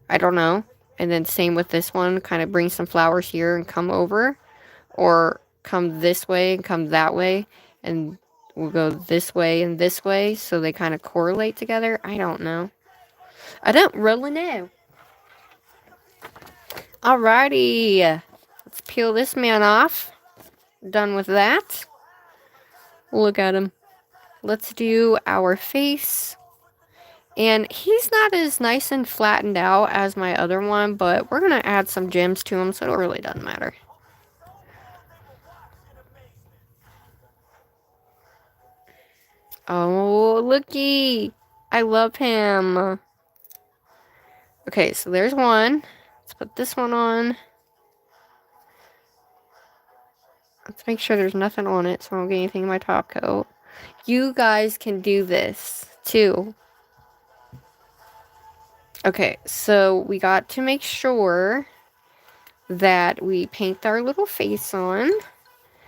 I don't know. And then same with this one, kind of bring some flowers here and come over. Or come this way and come that way. And we'll go this way and this way, so they kind of correlate together. I don't know. I don't really know. Alrighty. Let's peel this man off. Done with that. Look at him. Let's do our face. And he's not as nice and flattened out as my other one, but we're going to add some gems to him, so it really doesn't matter. Oh, looky. I love him. Okay, so there's one. Let's put this one on. Let's make sure there's nothing on it so I don't get anything in my top coat. You guys can do this too. Okay, so we got to make sure that we paint our little face on.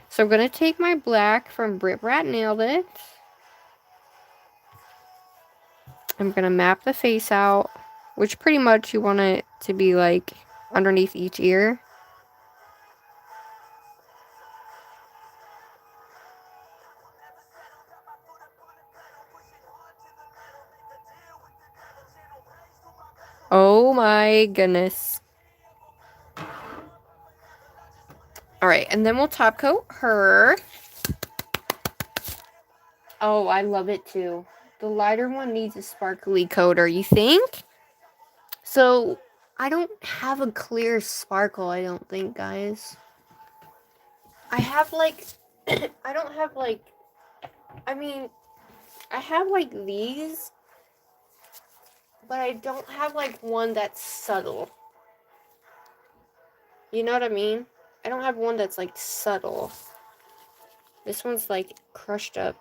So I'm going to take my black from BRITTBRATNAILDIT. I'm going to map the face out, which pretty much you want it to be like underneath each ear. Oh my goodness. Alright, and then we'll top coat her. Oh, I love it too. The lighter one needs a sparkly coater, you think? So, I don't have a clear sparkle, I don't think, guys. I have like, I don't have like, I mean, I have like these, but I don't have like one that's subtle. You know what I mean? I don't have one that's like subtle. This one's like crushed up,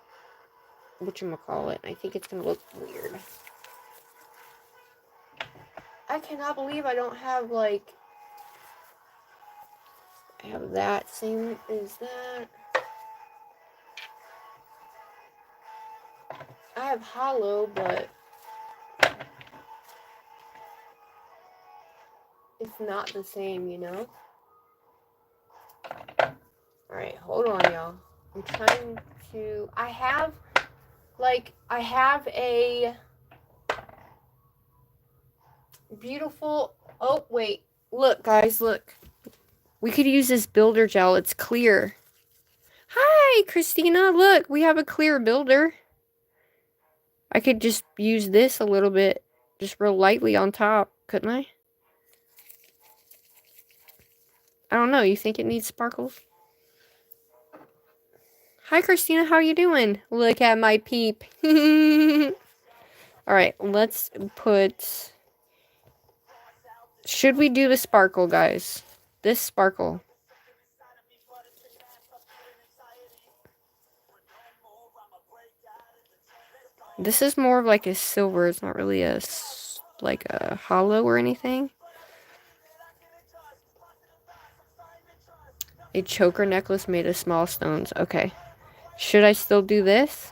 whatchamacallit. I think it's gonna look weird. I cannot believe I don't have like, I have that same as that. I have hollow, but it's not the same, you know? Alright, hold on, y'all. I'm trying to... I have a beautiful... Oh, wait. Look, guys, look. We could use this builder gel. It's clear. Hi, Christina. Look, we have a clear builder. I could just use this a little bit, just real lightly on top, couldn't I? I don't know. You think it needs sparkles? Hi, Christina. How you doing? Look at my Peep. Alright, let's put... Should we do the sparkle, guys? This sparkle. This is more of like a silver. It's not really like a hollow or anything. A choker necklace made of small stones. Okay. Should I still do this?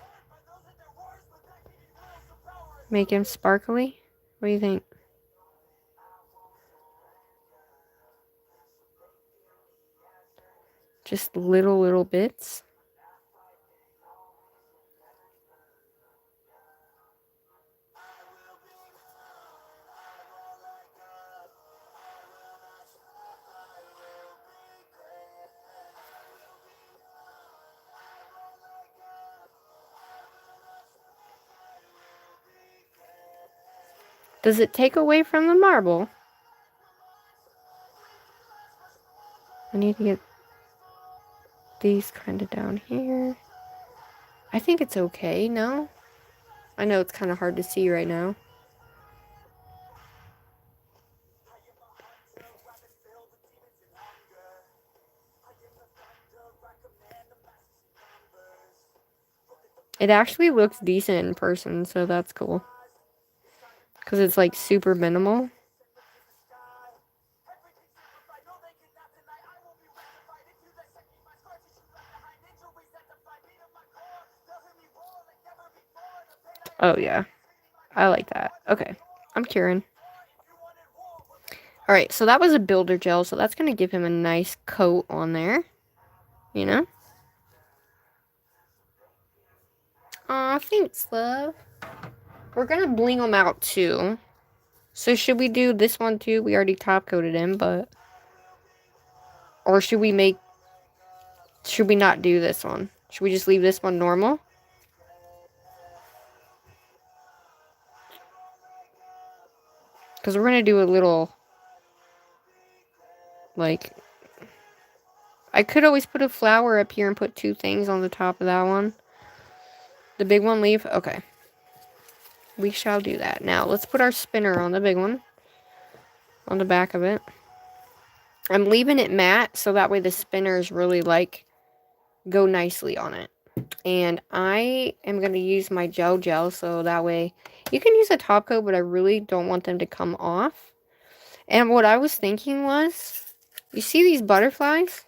Make him sparkly? What do you think? Just little bits. Does it take away from the marble? need to get these kind of down here. I think it's okay, no? I know it's kind of hard to see right now. It actually looks decent in person, so that's cool. Because it's like super minimal. Oh, yeah. I like that. Okay. I'm curing. Alright, so that was a builder gel, so that's going to give him a nice coat on there. You know? Aw, thanks, love. We're going to bling them out, too. So should we do this one, too? We already top-coated him, but... Or should we make... Should we not do this one? Should we just leave this one normal? Because we're going to do a little... Like... I could always put a flower up here and put 2 things on the top of that one. The big one leave? Okay. We shall do that. Now, let's put our spinner on the big one. On the back of it. I'm leaving it matte, so that way the spinners really, like, go nicely on it. And I am going to use my gel, so that way... You can use a top coat, but I really don't want them to come off. And what I was thinking was... You see these butterflies?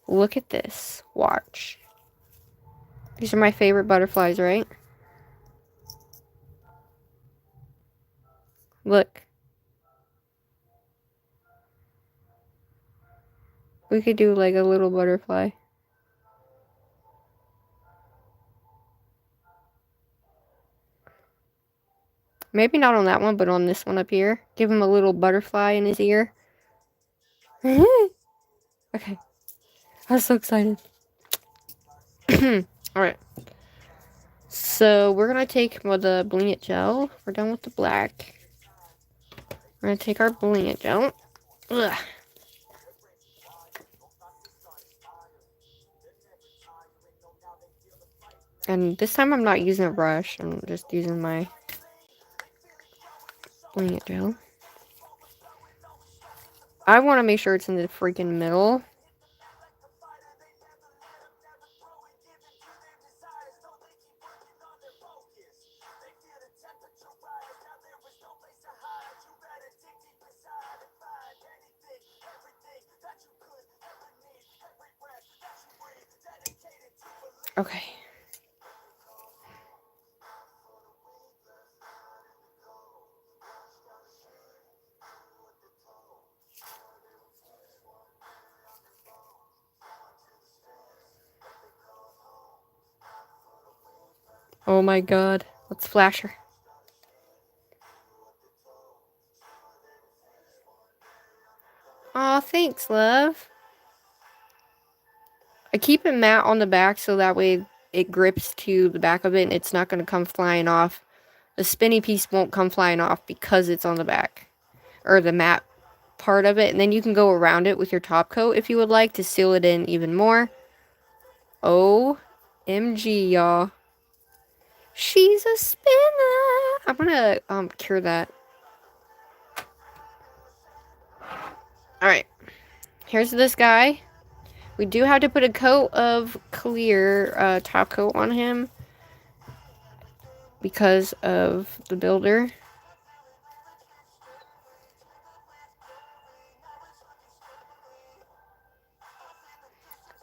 Look at this. Watch. These are my favorite butterflies, right? Look. We could do like a little butterfly. Maybe not on that one, but on this one up here. Give him a little butterfly in his ear. Okay. I'm so excited. Alright. So, we're going to take the Bling It gel. We're done with the black. We're going to take our Bling It gel. Ugh. And this time I'm not using a brush. I'm just using my Bling It gel. I want to make sure it's in the freaking middle. Okay. Oh my god. Let's flash her. Aw, thanks, love. I keep it matte on the back so that way it grips to the back of it and it's not going to come flying off. The spinny piece won't come flying off because it's on the back. Or the matte part of it. And then you can go around it with your top coat if you would like to seal it in even more. OMG, y'all. She's a spinner. I'm going to cure that. Alright. Here's this guy. We do have to put a coat of clear top coat on him because of the builder.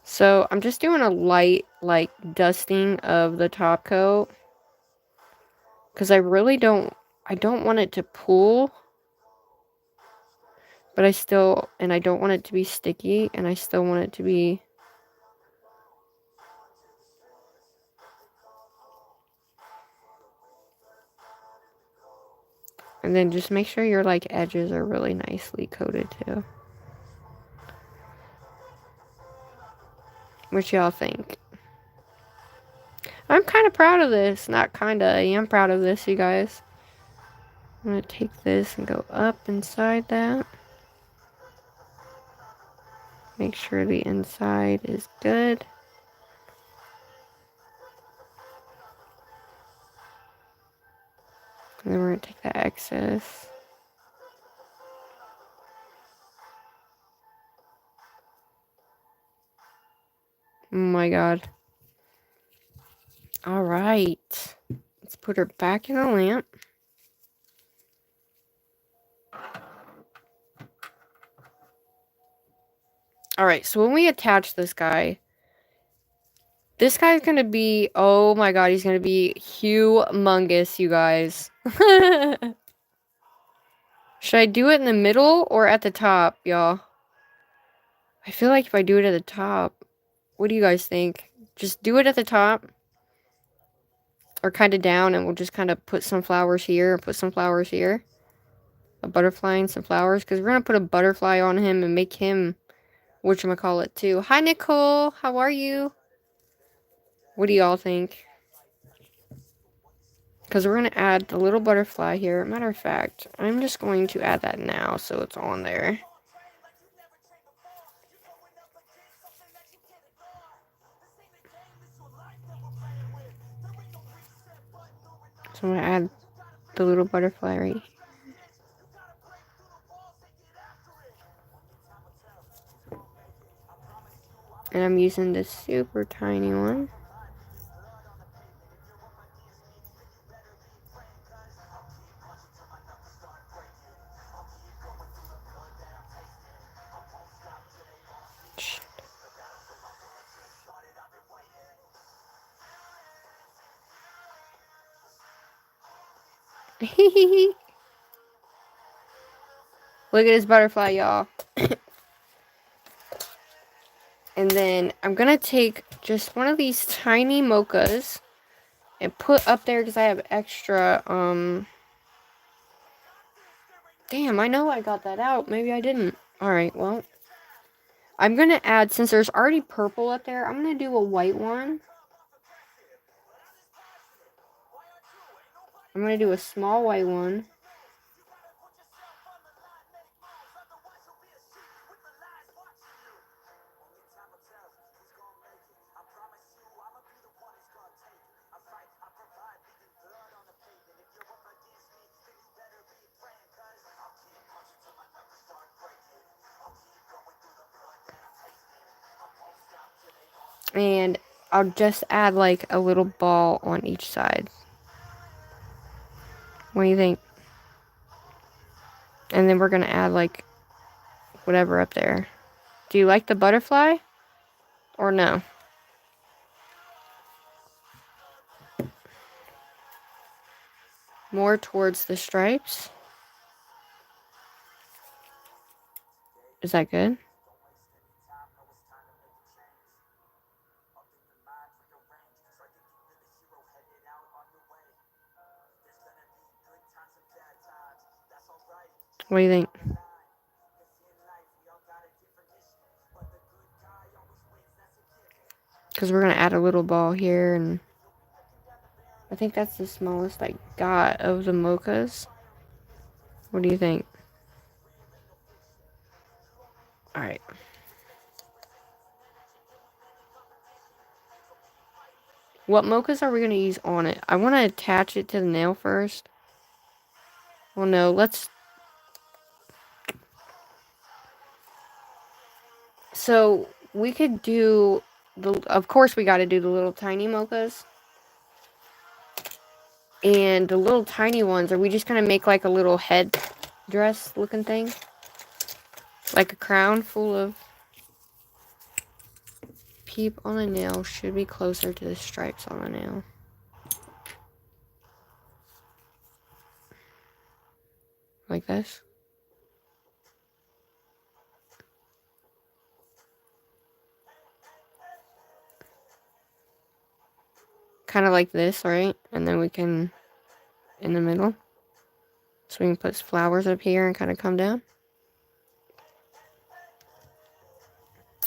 So I'm just doing a light, like, dusting of the top coat because I really don't want it to pool, but I don't want it to be sticky, and I still want it to be and then just make sure your, like, edges are really nicely coated, too. What y'all think? I'm kind of proud of this. Not kind of. I am proud of this, you guys. I'm going to take this and go up inside that. Make sure the inside is good. And then we're going to take that excess. Oh my god. Alright. Let's put her back in the lamp. Alright, so when we attach this guy's going to be, oh my god, he's going to be humongous, you guys. Should I do it in the middle or at the top, y'all? I feel like if I do it at the top, what do you guys think? Just do it at the top. Or kind of down, and we'll just kind of put some flowers here and put some flowers here. A butterfly and some flowers, because we're going to put a butterfly on him and make him whatchamacallit too. Hi, Nicole. How are you? What do y'all think? Because we're going to add the little butterfly here. Matter of fact, I'm just going to add that now so it's on there. So I'm going to add the little butterfly right here. And I'm using this super tiny one. Look at this butterfly, y'all. And then I'm going to take just one of these tiny mochas and put up there because I have extra, Damn, I know I got that out. Maybe I didn't. Alright, well. I'm going to add, since there's already purple up there, I'm going to do a white one. I'm going to do a small white one. And I'll just add like a little ball on each side. What do you think? And then we're going to add like whatever up there. Do you like the butterfly? Or no? More towards the stripes. Is that good? What do you think? Because we're going to add a little ball here, and I think that's the smallest I got of the mochas. What do you think? Alright. What mochas are we going to use on it? I want to attach it to the nail first. Well, no, let's... So, we could do... Of course, we got to do the little tiny mochas. And the little tiny ones, are we just going to make like a little head dress looking thing? Like a crown full of... Peep on the nail should be closer to the stripes on the nail. Like this. Kind of like this, right? And then we can, in the middle. So we can put flowers up here and kind of come down.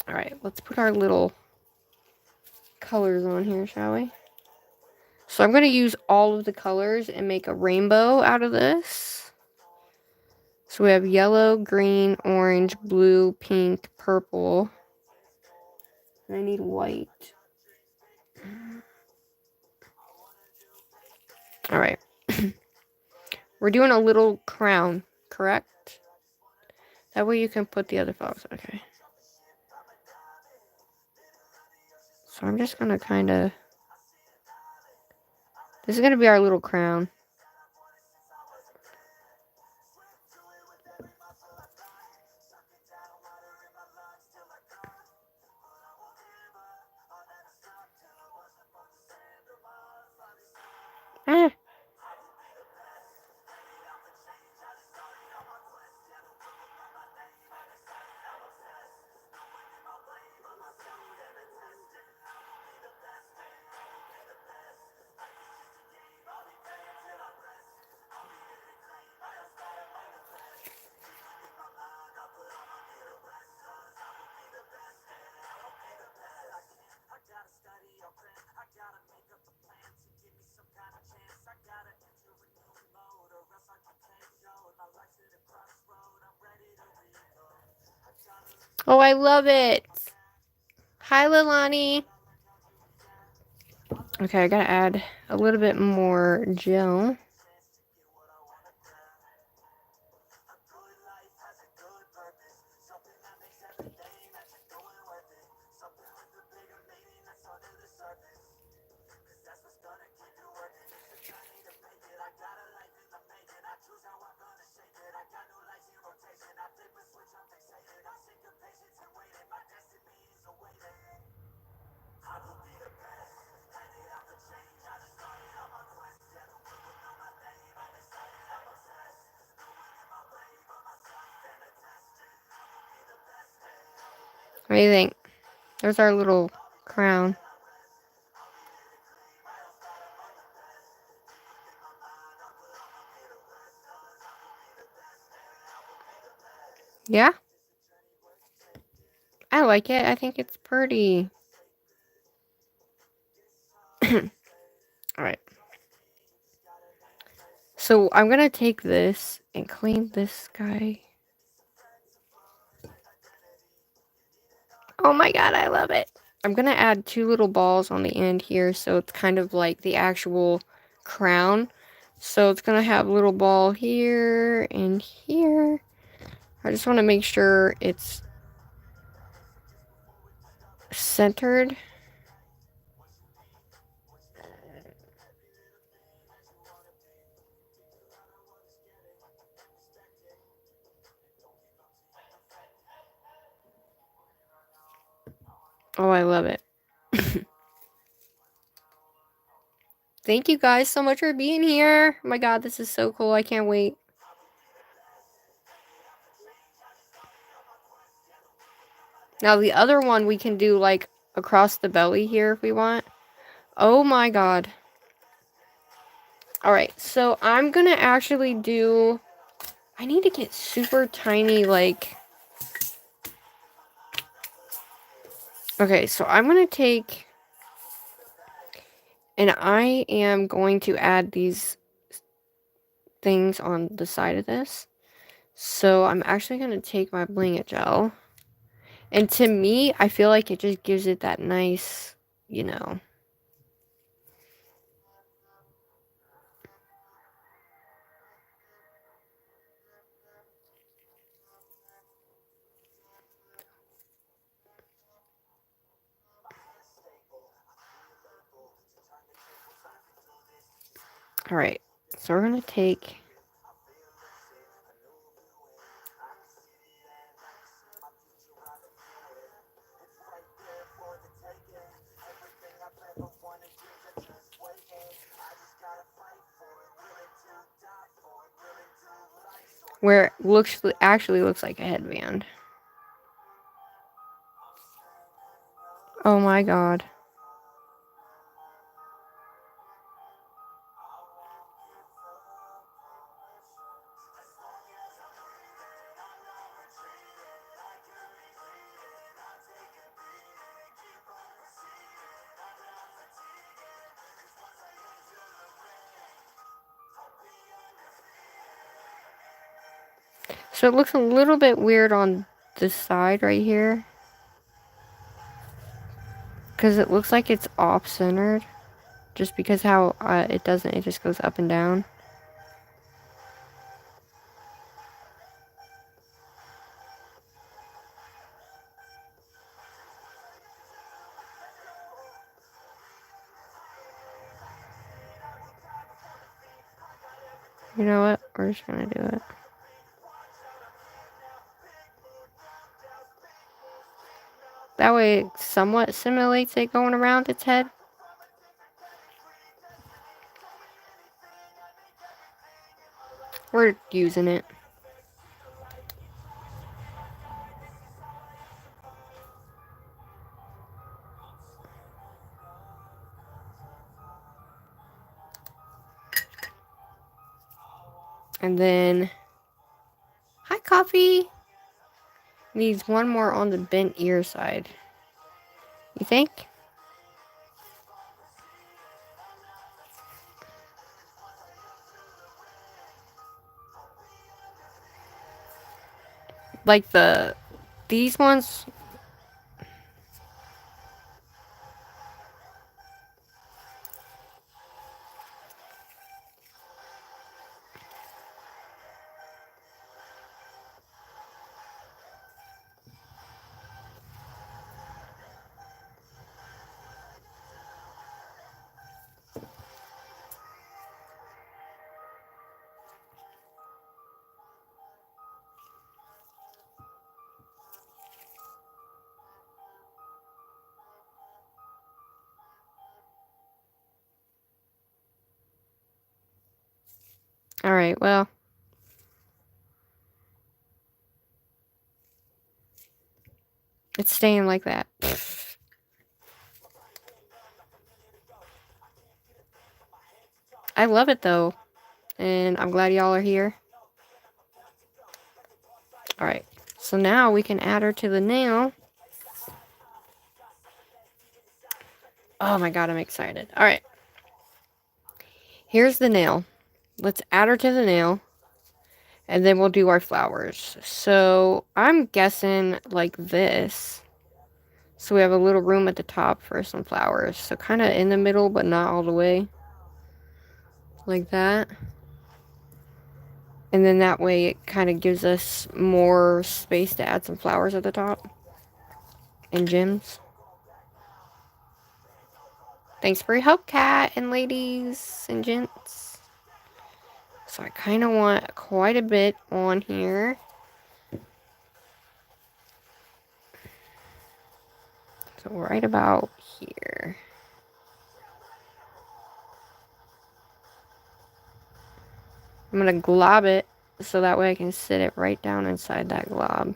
Alright, let's put our little colors on here, shall we? So I'm going to use all of the colors and make a rainbow out of this. So we have yellow, green, orange, blue, pink, purple. And I need white. Alright. We're doing a little crown, correct? That way you can put the other flowers. Okay. So I'm just gonna kind of... This is gonna be our little crown. Ah. Oh, I love it. Hi, Lilani. Okay, I gotta add a little bit more gel. What do you think? There's our little crown. Yeah? I like it. I think it's pretty. Alright. So I'm gonna take this and clean this guy. Oh my god, I love it. I'm gonna add 2 little balls on the end here, so it's kind of like the actual crown. So it's gonna have a little ball here and here. I just want to make sure it's centered. Oh, I love it. Thank you guys so much for being here. Oh my god, this is so cool. I can't wait. Now the other one we can do like across the belly here if we want. Oh my god. Alright, so I'm gonna actually do... I need to get super tiny like... Okay, so I'm gonna take... And I am going to add these things on the side of this. So I'm actually gonna take my bling gel. And to me, I feel like it just gives it that nice, you know. Alright, so we're gonna take... Where it actually looks like a headband. Oh my god. So it looks a little bit weird on this side right here. because it looks like it's off-centered. Just because how it doesn't, it just goes up and down. You know what? We're just gonna do it. That way it somewhat simulates it going around its head. We're using it. And then, hi Coffee! Needs one more on the bent ear side. You think? Like these ones. Alright, well. It's staying like that. I love it though. And I'm glad y'all are here. Alright. So now we can add her to the nail. Oh my god, I'm excited. Alright. Here's the nail. Let's add her to the nail. And then we'll do our flowers. So I'm guessing like this. So we have a little room at the top for some flowers. So kind of in the middle, but not all the way. Like that. And then that way it kind of gives us more space to add some flowers at the top. And gems. Thanks for your help, cat and ladies and gents. So I kind of want quite a bit on here. So right about here. I'm going to glob it so that way I can sit it right down inside that glob.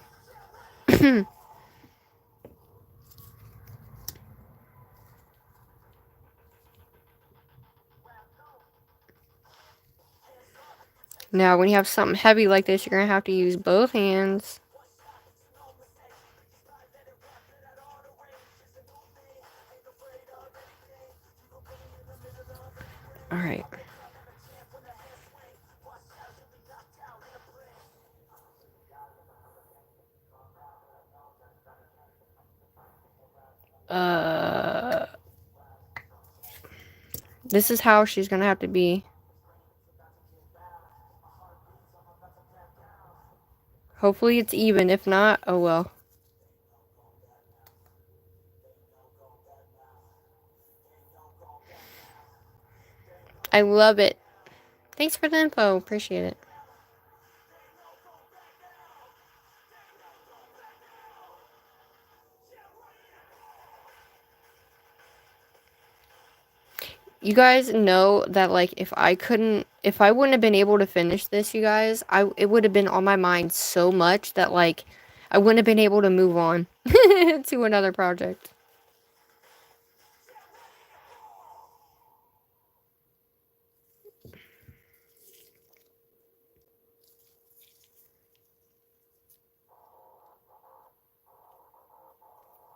Now, when you have something heavy like this, you're going to have to use both hands. Alright. This is how she's going to have to be. Hopefully it's even. If not, oh well. I love it. Thanks for the info. Appreciate it. You guys know that, like, if I wouldn't have been able to finish this, you guys, it would have been on my mind so much that, like, I wouldn't have been able to move on to another project.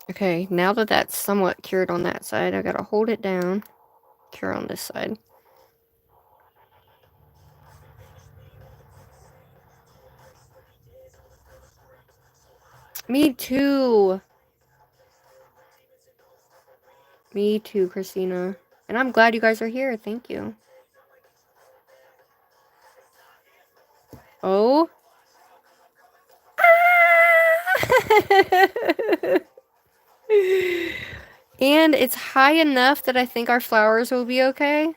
Okay, now that that's somewhat cured on that side, I gotta hold it down, cure on this side. Me too. Me too, Christina. And I'm glad you guys are here. Thank you. Oh. And it's high enough that I think our flowers will be okay.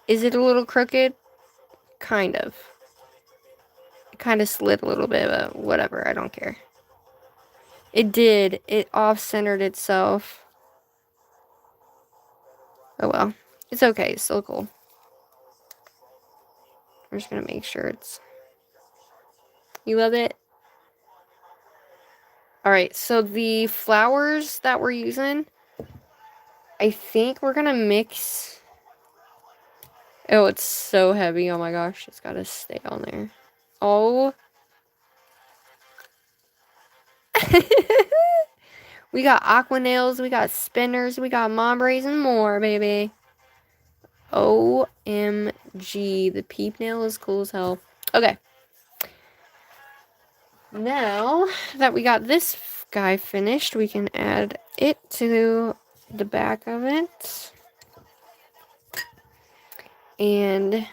Is it a little crooked? Kind of. It kind of slid a little bit, but whatever. I don't care. It did. It off-centered itself. Oh well. It's okay. It's still cool. I'm just gonna make sure it's... You love it? Alright, so the flowers that we're using, I think we're gonna mix... Oh, it's so heavy. Oh my gosh. It's gotta stay on there. Oh. We got aqua nails, we got spinners, we got mombrays, and more, baby. OMG. The peep nail is cool as hell. Okay. Now that we got this guy finished, we can add it to the back of it. And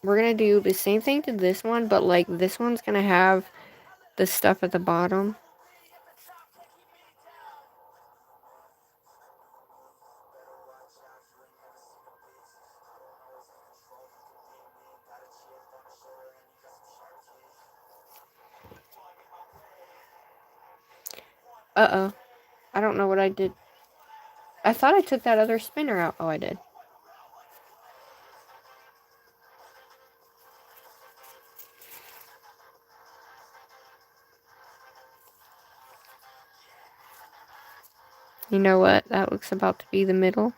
we're going to do the same thing to this one, but like this one's going to have the stuff at the bottom. Uh-oh. I don't know what I did. I thought I took that other spinner out. Oh, I did. You know what? That looks about to be the middle.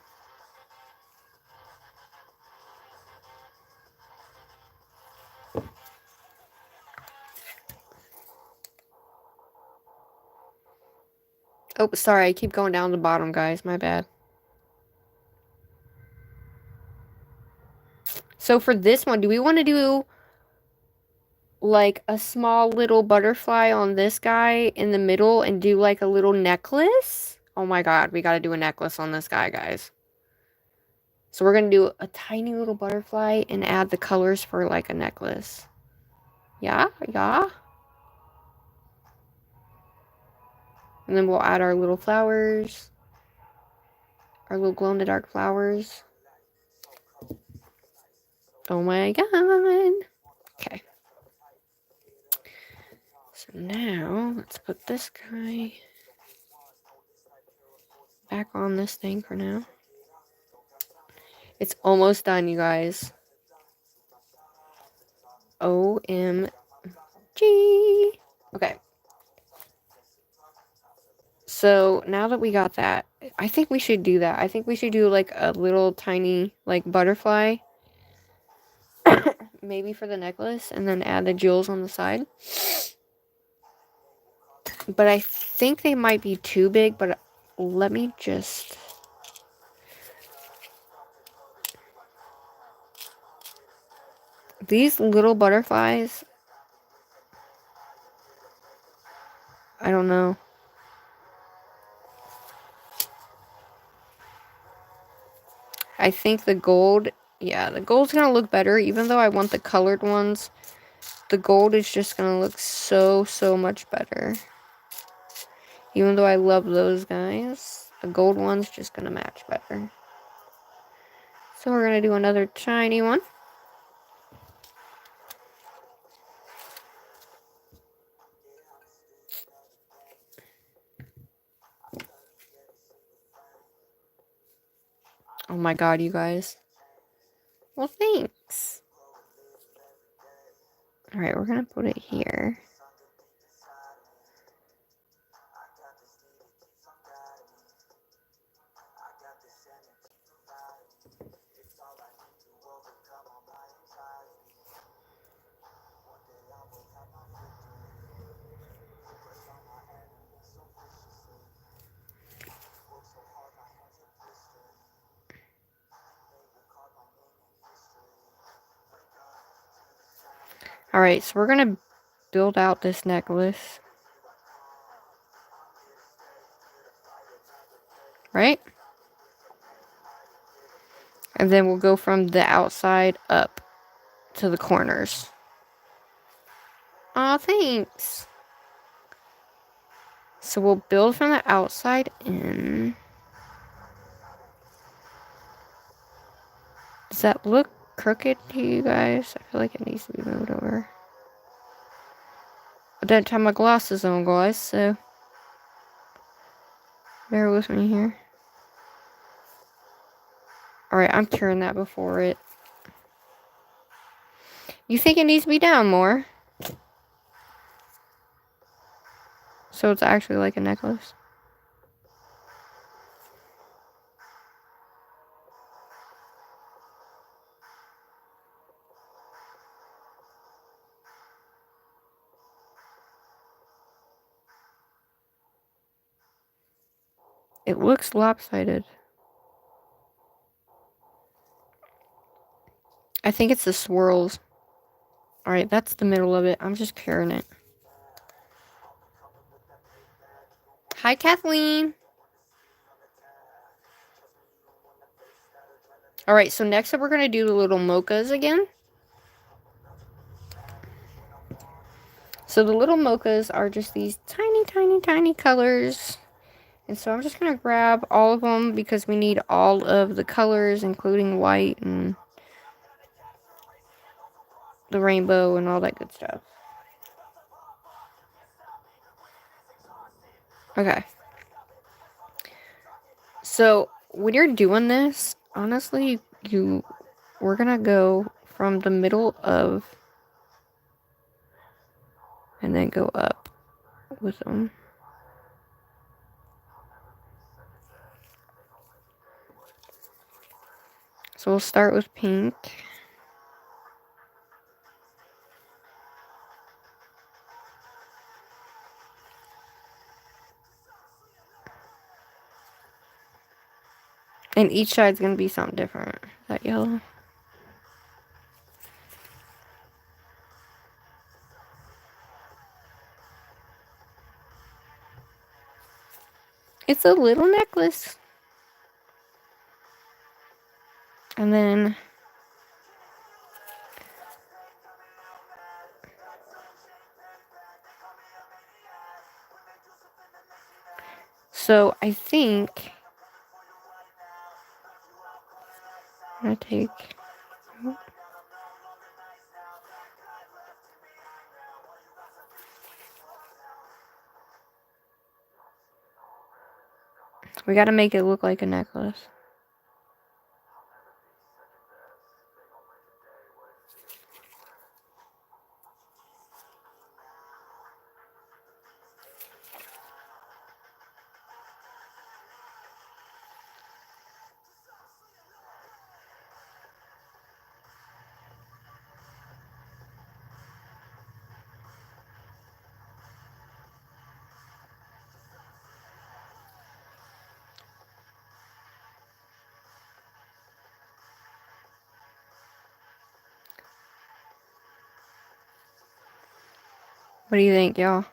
Oh, sorry. I keep going down the bottom, guys. My bad. So for this one, do we want to do like a small little butterfly on this guy in the middle and do like a little necklace? Oh my god, we gotta do a necklace on this guy, guys. So we're gonna do a tiny little butterfly and add the colors for like a necklace. Yeah, yeah. And then we'll add our little flowers. Our little glow-in-the-dark flowers. Oh my god. Okay. So now, let's put this guy back on this thing for now. It's almost done, you guys. OMG. Okay. So now that we got that, I think we should do that. I think we should do like a little tiny like butterfly. Maybe for the necklace, and then add the jewels on the side. But I think they might be too big, but let me just... These little butterflies, I don't know. I think the gold, yeah, the gold's gonna look better, even though I want the colored ones. The gold is just gonna look so, so much better. Even though I love those guys, the gold one's just gonna match better. So we're gonna do another tiny one. Oh my god, you guys. Well, thanks. Alright, we're gonna put it here. Alright, so we're gonna build out this necklace. right? And then we'll go from the outside up to the corners. Aw, thanks. So we'll build from the outside in. Does that look crooked to you guys? I feel like it needs to be moved over. I don't have my glasses on, guys, so bear with me here. Alright, I'm curing that before it. You think it needs to be down more? So it's actually like a necklace? It looks lopsided. I think it's the swirls. Alright, that's the middle of it. I'm just curing it. Hi, Kathleen. Alright, so next up we're going to do the little mochas again. So the little mochas are just these tiny, tiny, tiny colors. And so I'm just going to grab all of them because we need all of the colors, including white and the rainbow and all that good stuff. Okay. So when you're doing this, honestly, we're going to go from the middle of and then go up with them. So we'll start with pink. And each side's going to be something different. That yellow. It's a little necklace. And then so I think I'm going to take we got to make it look like a necklace. What do you think, y'all?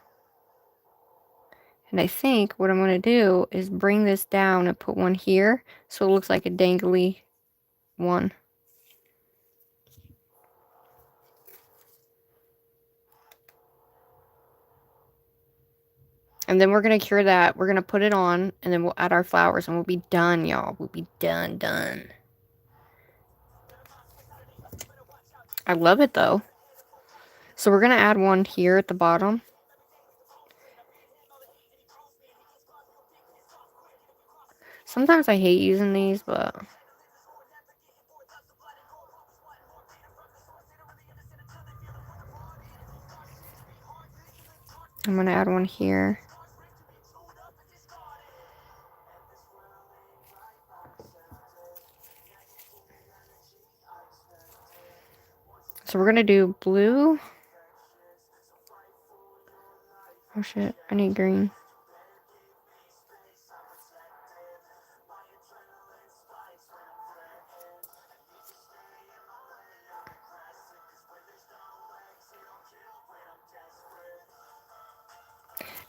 And I think what I'm going to do is bring this down and put one here so it looks like a dangly one. And then we're going to cure that. We're going to put it on and then we'll add our flowers and we'll be done, y'all. We'll be done. I love it though. So we're going to add one here at the bottom. Sometimes I hate using these, but I'm going to add one here. So we're going to do blue. Oh shit, I need green.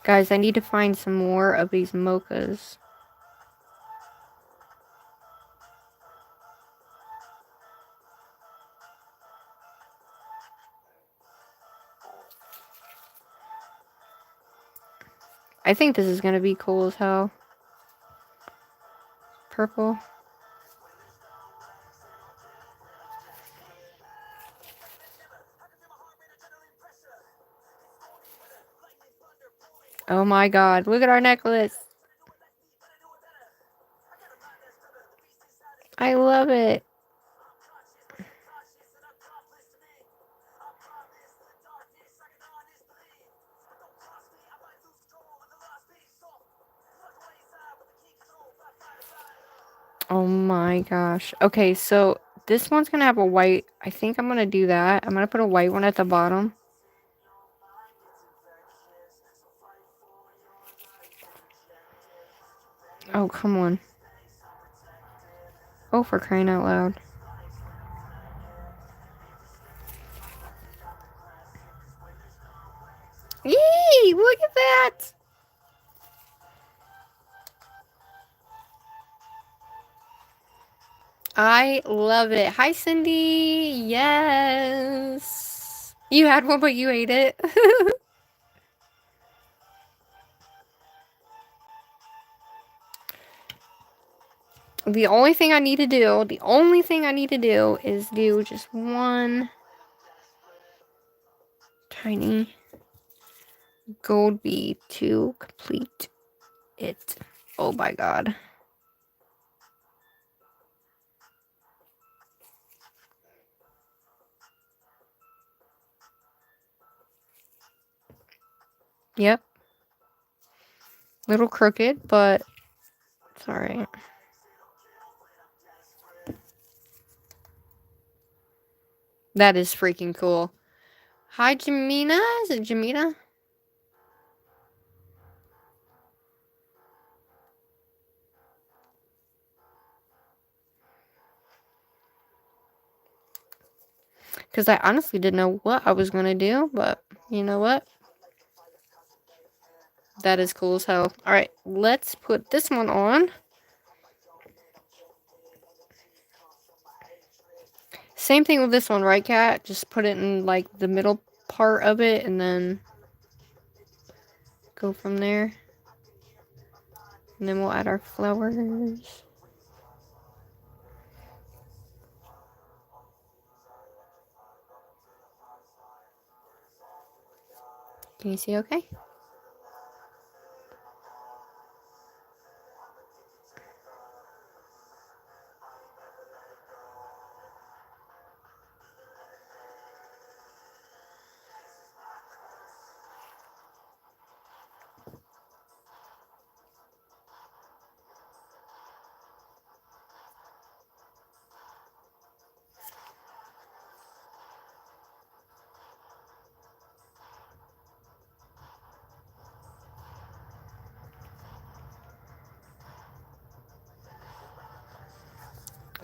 Guys, I need to find some more of these mochas. I think this is gonna be cool as hell. Purple. Oh my god, look at our necklace. I love it. Oh my gosh. Okay, so this one's gonna have a white. I think I'm gonna do that. I'm gonna put a white one at the bottom. Oh, come on. Oh, for crying out loud. Yee! Look at that! I love it. Hi, Cindy. Yes. You had one, but you ate it. The only thing I need to do, is do just one tiny gold bead to complete it. Oh my god. Yep. Little crooked, but it's alright. That is freaking cool. Hi, Jamina. Is it Jamina? Because I honestly didn't know what I was going to do, but you know what? That is cool as hell. Alright, let's put this one on. Same thing with this one, right, Kat? Just put it in, like, the middle part of it, and then go from there. And then we'll add our flowers. Can you see okay?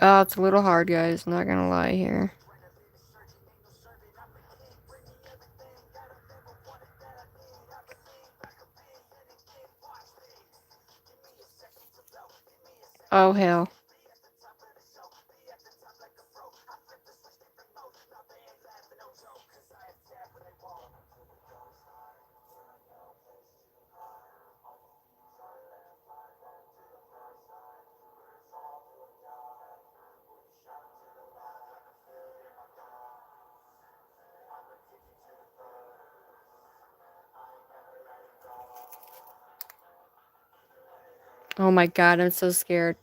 Oh, it's a little hard, guys. Not gonna lie here. Oh, hell. Oh my god, I'm so scared.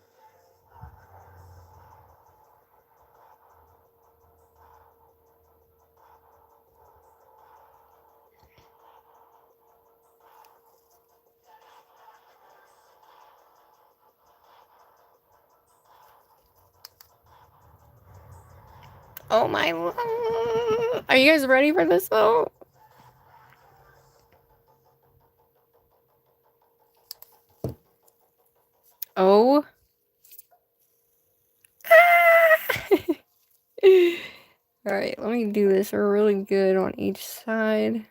Oh my... Are you guys ready for this, though? Oh. Alright, let me do this really good on each side.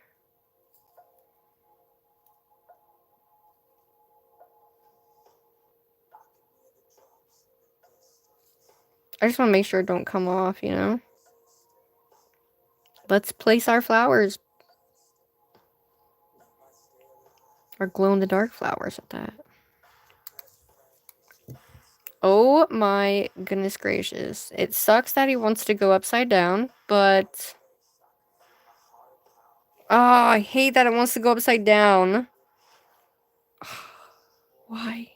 I just want to make sure it don't come off, you know? Let's place our flowers. Or glow-in-the-dark flowers at that. Oh my goodness gracious. It sucks that he wants to go upside down, but... Ah, I hate that it wants to go upside down. Why?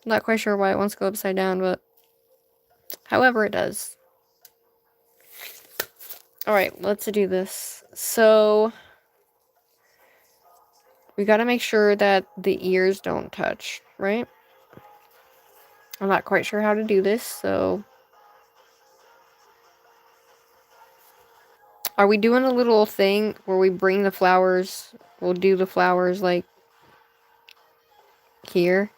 I'm not quite sure why it wants to go upside down, but... However, it does. Alright, let's do this. So... We gotta make sure that the ears don't touch, right? I'm not quite sure how to do this, so... Are we doing a little thing where we bring the flowers? We'll do the flowers, like, here.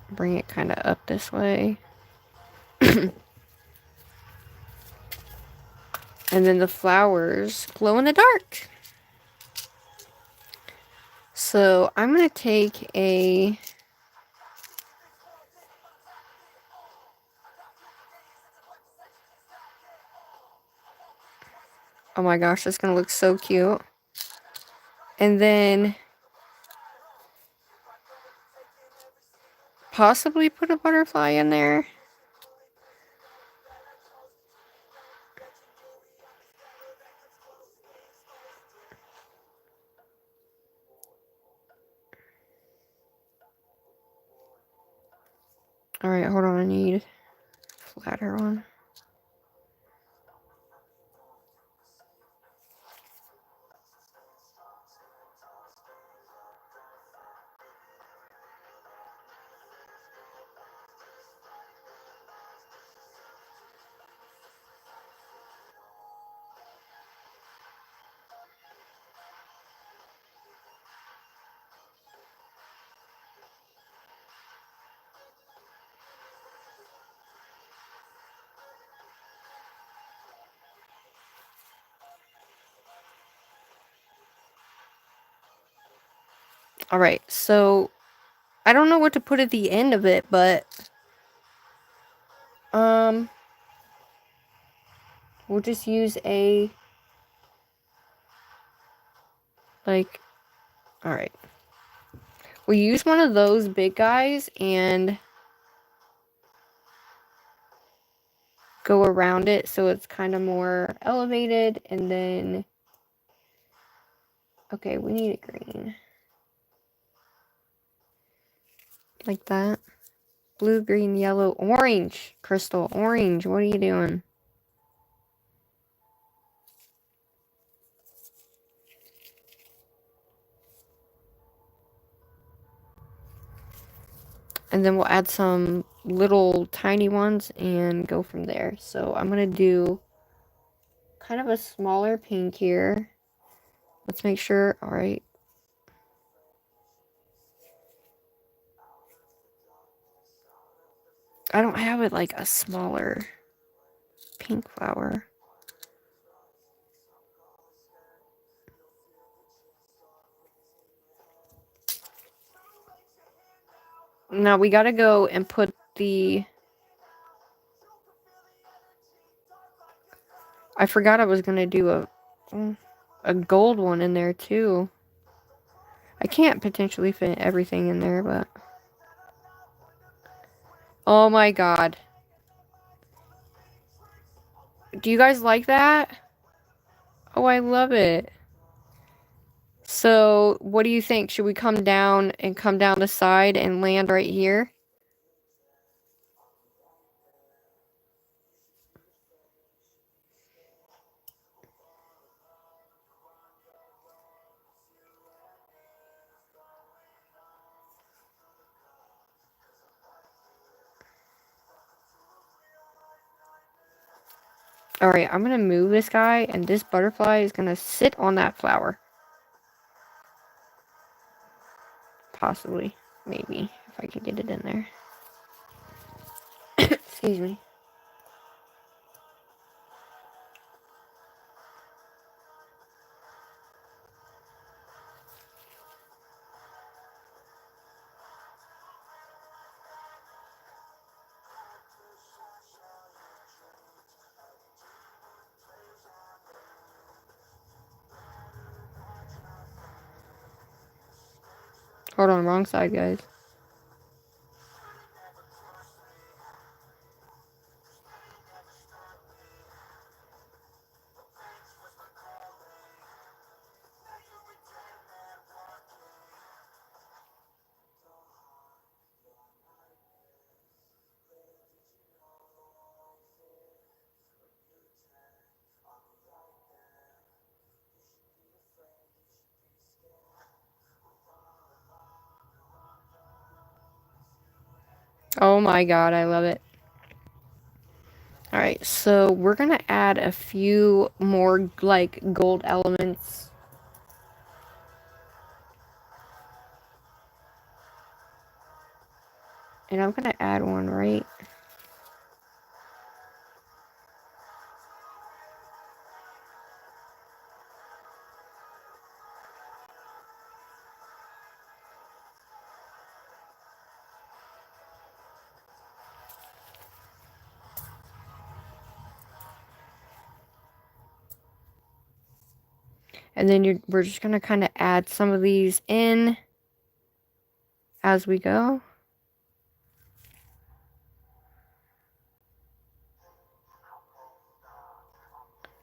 Bring it kind of up this way. And then the flowers glow in the dark. So I'm going to take a... Oh my gosh, that's going to look so cute. And then... possibly put a butterfly in there. Alright, hold on, I need a flatter one. Alright, so I don't know what to put at the end of it, but we'll just use a, like, alright. We use one of those big guys and go around it so it's kind of more elevated, and then, okay, we need it green. Like that. Blue, green, yellow, orange. Crystal, orange. What are you doing? And then we'll add some little tiny ones and go from there. So I'm going to do kind of a smaller pink here. Let's make sure, alright. I don't have it like a smaller pink flower. Now we gotta go and put the... I forgot I was gonna do a gold one in there too. I can't potentially fit everything in there, but... Oh my god. Do you guys like that? Oh, I love it. So, what do you think? Should we come down and come down the side and land right here? Alright, I'm gonna move this guy, and this butterfly is gonna sit on that flower. Possibly. Maybe. If I can get it in there. Excuse me. Hold on, wrong side, guys. Oh my god, I love it. Alright, so we're gonna add a few more, like, gold elements. And I'm gonna add one right. And then we're just gonna kind of add some of these in as we go.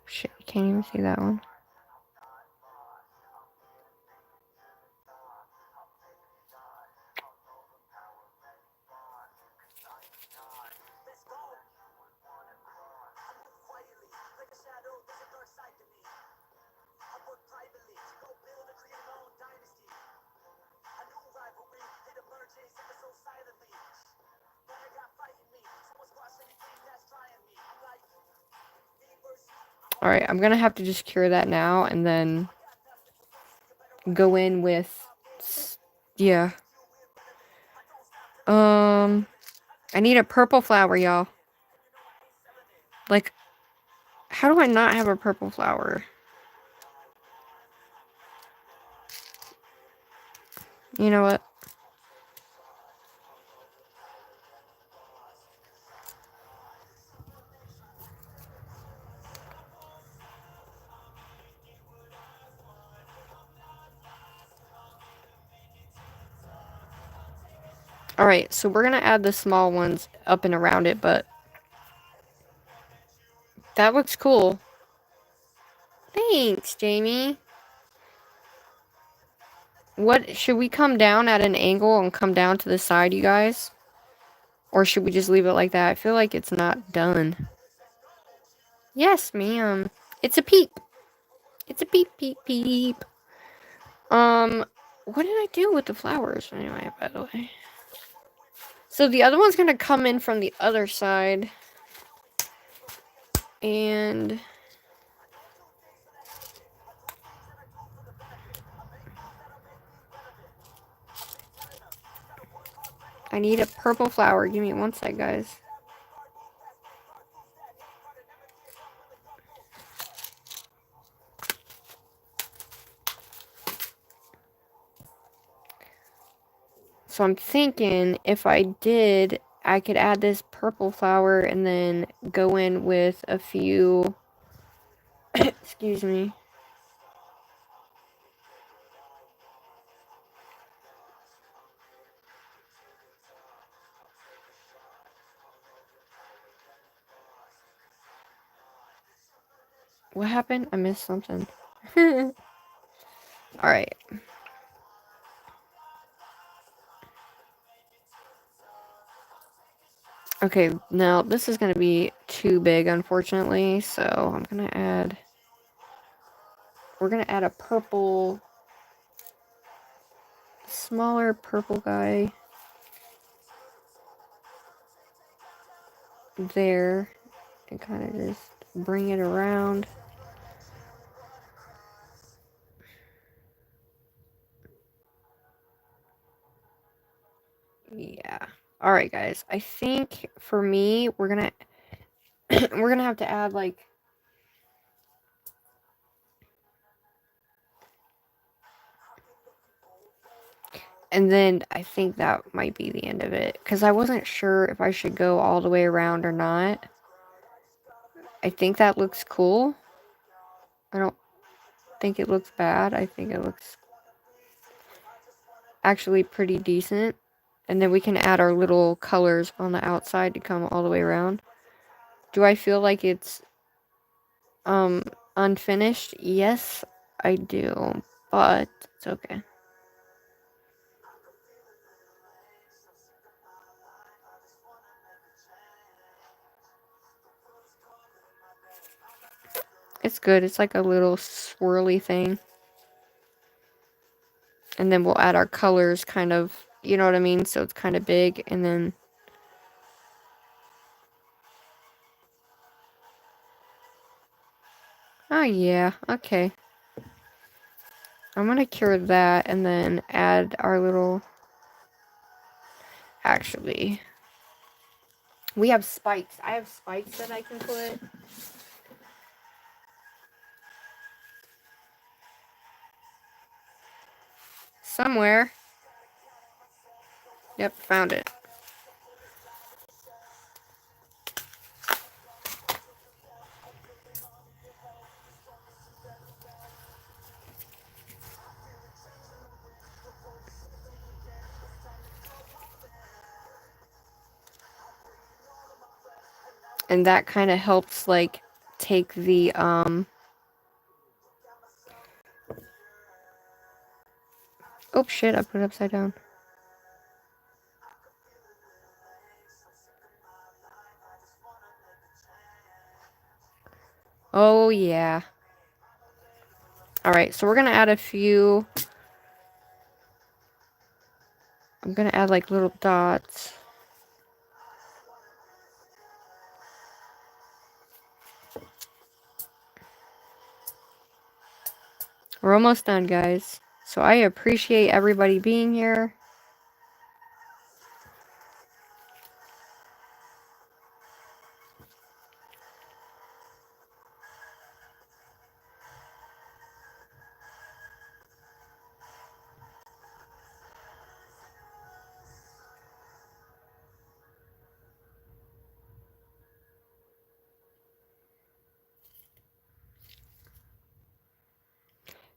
Shit, you can't even see that one. Alright, I'm gonna have to just cure that now and then go in with, yeah. I need a purple flower, y'all. Like, how do I not have a purple flower? You know what? Alright, so we're gonna add the small ones up and around it, but that looks cool. Thanks, Jamie. What, should we come down at an angle and come down to the side, you guys? Or should we just leave it like that? I feel like it's not done. Yes, ma'am. It's a peep. It's a peep, peep, peep. What did I do with the flowers anyway, by the way? So the other one's gonna come in from the other side. And I need a purple flower. Give me one sec, guys. So I'm thinking if I did, I could add this purple flower and then go in with a few, excuse me. What happened? I missed something. Alright. Okay, now this is going to be too big, unfortunately, so I'm going to add... We're going to add a purple... Smaller purple guy. There. And kind of just bring it around. Yeah. Alright, guys. I think, for me, we're going to... we're going to have to add, like... And then I think that might be the end of it. Because I wasn't sure if I should go all the way around or not. I think that looks cool. I don't think it looks bad. I think it looks... actually pretty decent. And then we can add our little colors on the outside to come all the way around. Do I feel like it's unfinished? Yes, I do, but it's okay. It's good. It's like a little swirly thing. And then we'll add our colors kind of, you know what I mean? So it's kind of big, and then oh yeah, okay. I'm gonna cure that and then add our little, actually, we have spikes. I have spikes that I can put. Somewhere. Yep, found it. And that kind of helps, like, take the, oh shit, I put it upside down. Oh, yeah. Alright, so we're gonna add a few. I'm gonna add, like, little dots. We're almost done, guys. So I appreciate everybody being here.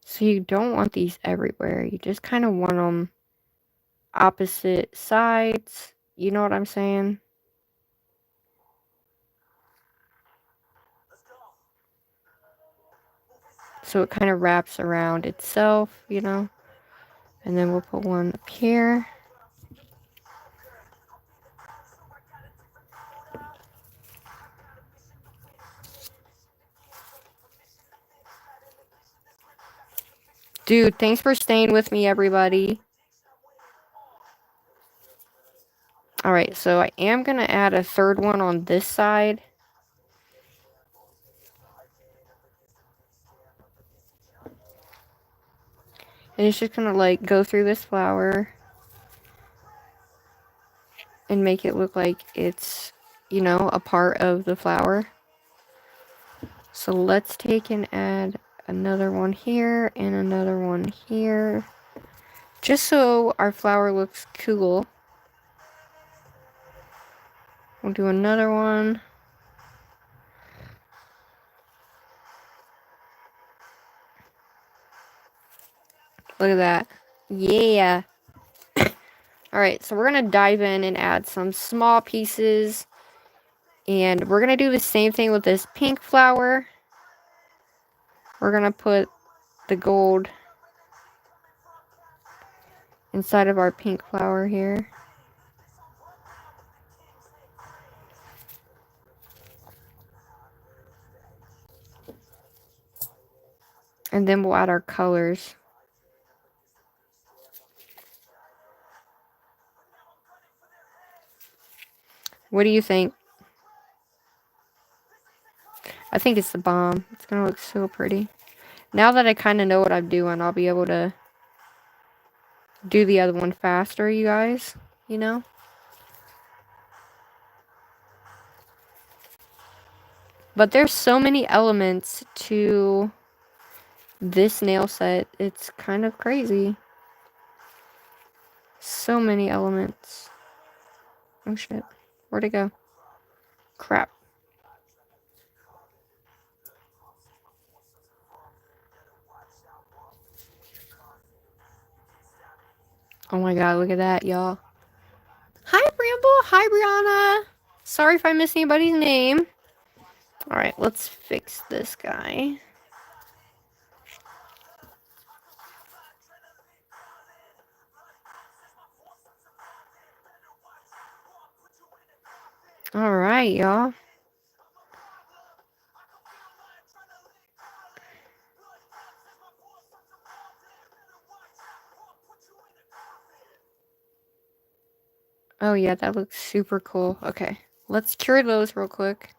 So you don't want these everywhere. You just kind of want them opposite sides. You know what I'm saying? So it kind of wraps around itself, you know? And then we'll put one up here. Dude, thanks for staying with me, everybody. Alright, so I am going to add a third one on this side. And it's just going to, like, go through this flower. And make it look like it's, you know, a part of the flower. So let's take and add another one here and another one here. Just so our flower looks cool. We'll do another one. Look at that. Yeah. Alright, so we're going to dive in and add some small pieces. And we're going to do the same thing with this pink flower. We're going to put the gold inside of our pink flower here. And then we'll add our colors. What do you think? I think it's the bomb. It's gonna look so pretty. Now that I kind of know what I'm doing, I'll be able to do the other one faster, you guys. You know? But there's so many elements to this nail set. It's kind of crazy. So many elements. Oh shit. Where'd it go? Crap. Oh my god, look at that, y'all. Hi, Bramble. Hi, Brianna. Sorry if I missed anybody's name. Alright, let's fix this guy. Alright, y'all. Oh yeah, that looks super cool. Okay, let's cure those real quick.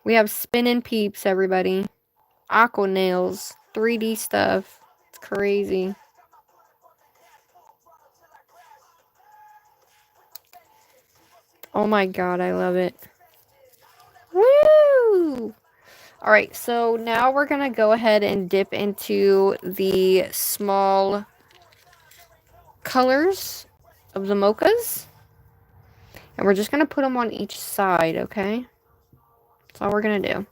We have spinning peeps, everybody. Aqua nails, 3D stuff. It's crazy. Oh my god, I love it. Woo! Alright, so now we're gonna go ahead and dip into the small colors of the mochas. And we're just gonna put them on each side, okay? That's all we're gonna do.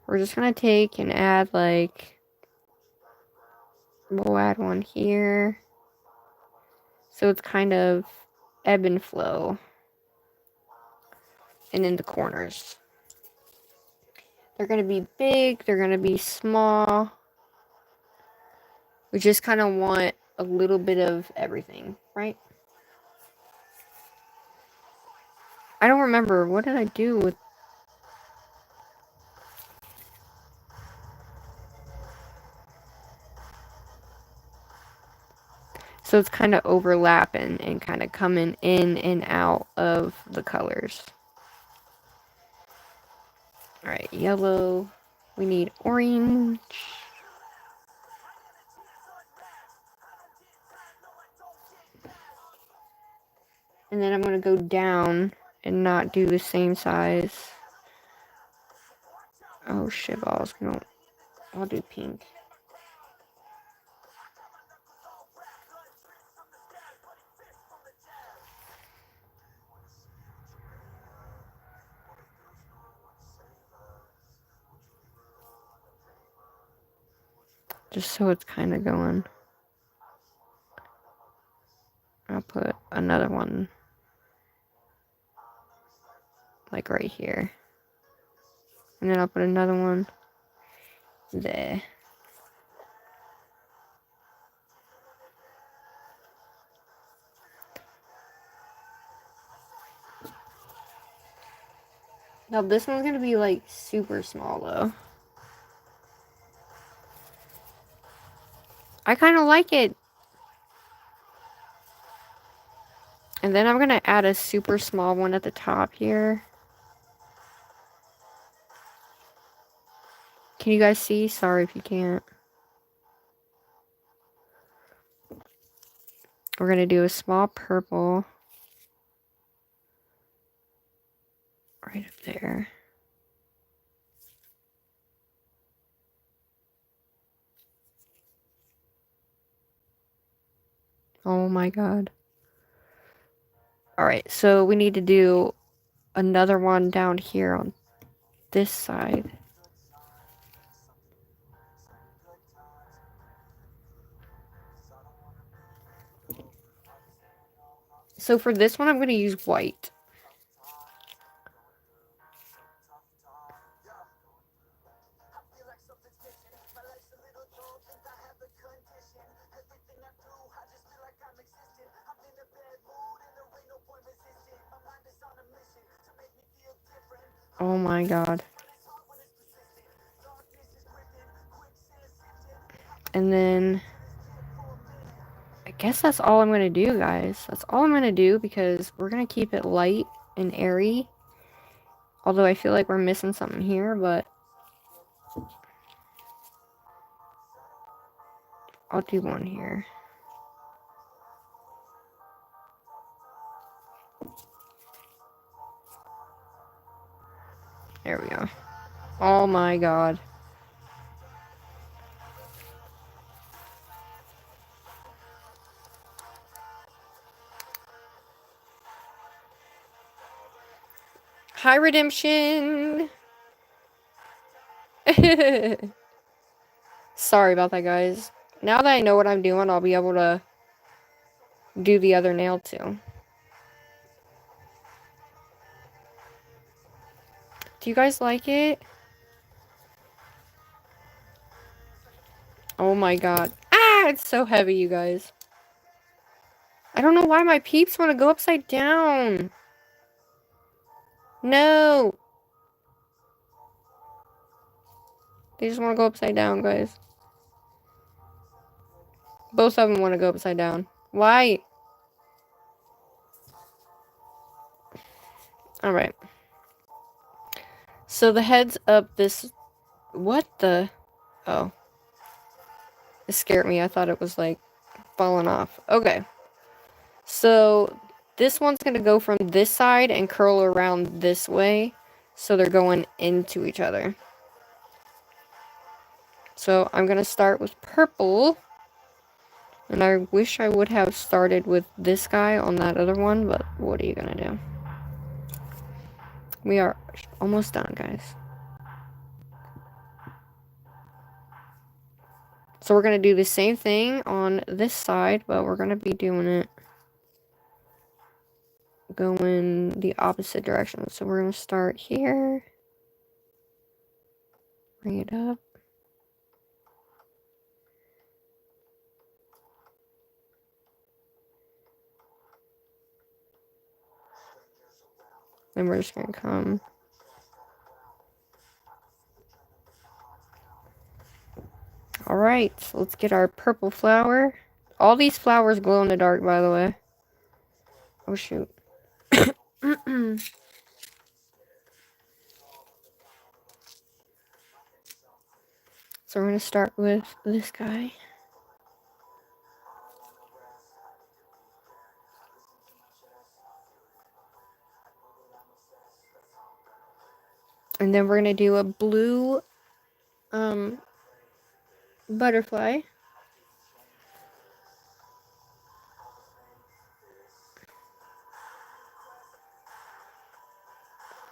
We're just gonna take and add, like, we'll add one here. So it's kind of ebb and flow. And in the corners. They're gonna be big, they're gonna be small. We just kind of want a little bit of everything, right? I don't remember. What did I do with... So it's kind of overlapping and kind of coming in and out of the colors. Alright, yellow. We need orange. And then I'm going to go down and not do the same size. Oh shit balls. No. I'll do pink. Just so it's kind of going. I'll put another one like right here. And then I'll put another one there. Now this one's gonna be like super small though. I kind of like it. And then I'm gonna add a super small one at the top here. Can you guys see? Sorry if you can't. We're gonna do a small purple. Right up there. Oh my god. Alright, so we need to do another one down here on this side. So for this one, I'm going to use white. Oh my god. And then I guess that's all I'm going to do, guys. That's all I'm going to do because we're going to keep it light and airy. Although I feel like we're missing something here, but I'll do one here. There we go. Oh my god. Hi, Redemption! Sorry about that, guys. Now that I know what I'm doing, I'll be able to do the other nail too. Do you guys like it? Oh my god. Ah, it's so heavy, you guys. I don't know why my peeps want to go upside down. No. They just want to go upside down, guys. Both of them want to go upside down. Why? Alright. So the head's up this... What the... Oh. It scared me. I thought it was, like, falling off. Okay. So this one's going to go from this side and curl around this way. So they're going into each other. So I'm going to start with purple. And I wish I would have started with this guy on that other one, but what are you going to do? We are almost done, guys. So we're going to do the same thing on this side, but we're going to be doing it going the opposite direction. So we're going to start here. Bring it up. Then we're just going to come. Alright, so let's get our purple flower. All these flowers glow in the dark, by the way. Oh, shoot. So we're going to start with this guy. And then we're going to do a blue butterfly.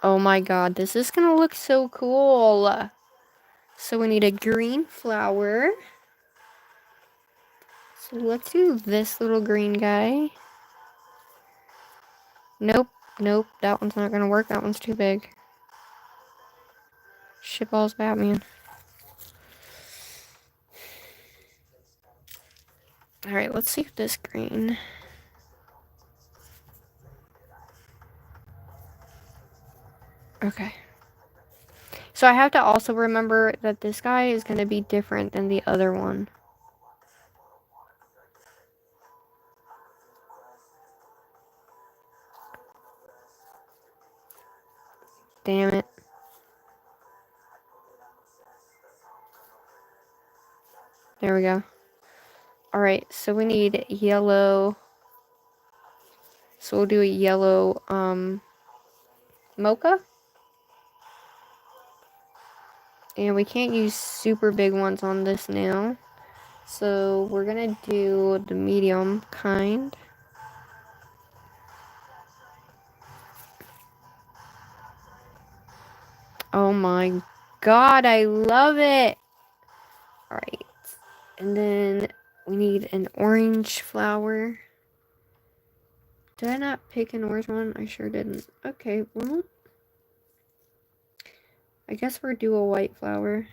Oh my god, this is going to look so cool. So we need a green flower. So let's do this little green guy. Nope, nope, that one's not going to work. That one's too big. Shitballs Batman. Alright, let's see if this green... Okay. So I have to also remember that this guy is going to be different than the other one. Damn it. There we go. Alright, so we need yellow. So we'll do a yellow, mocha. And we can't use super big ones on this nail. So we're gonna do the medium kind. Oh my god, I love it! Alright. And then we need an orange flower. Did I not pick an orange one? I sure didn't. Okay, well, I guess we'll do a white flower.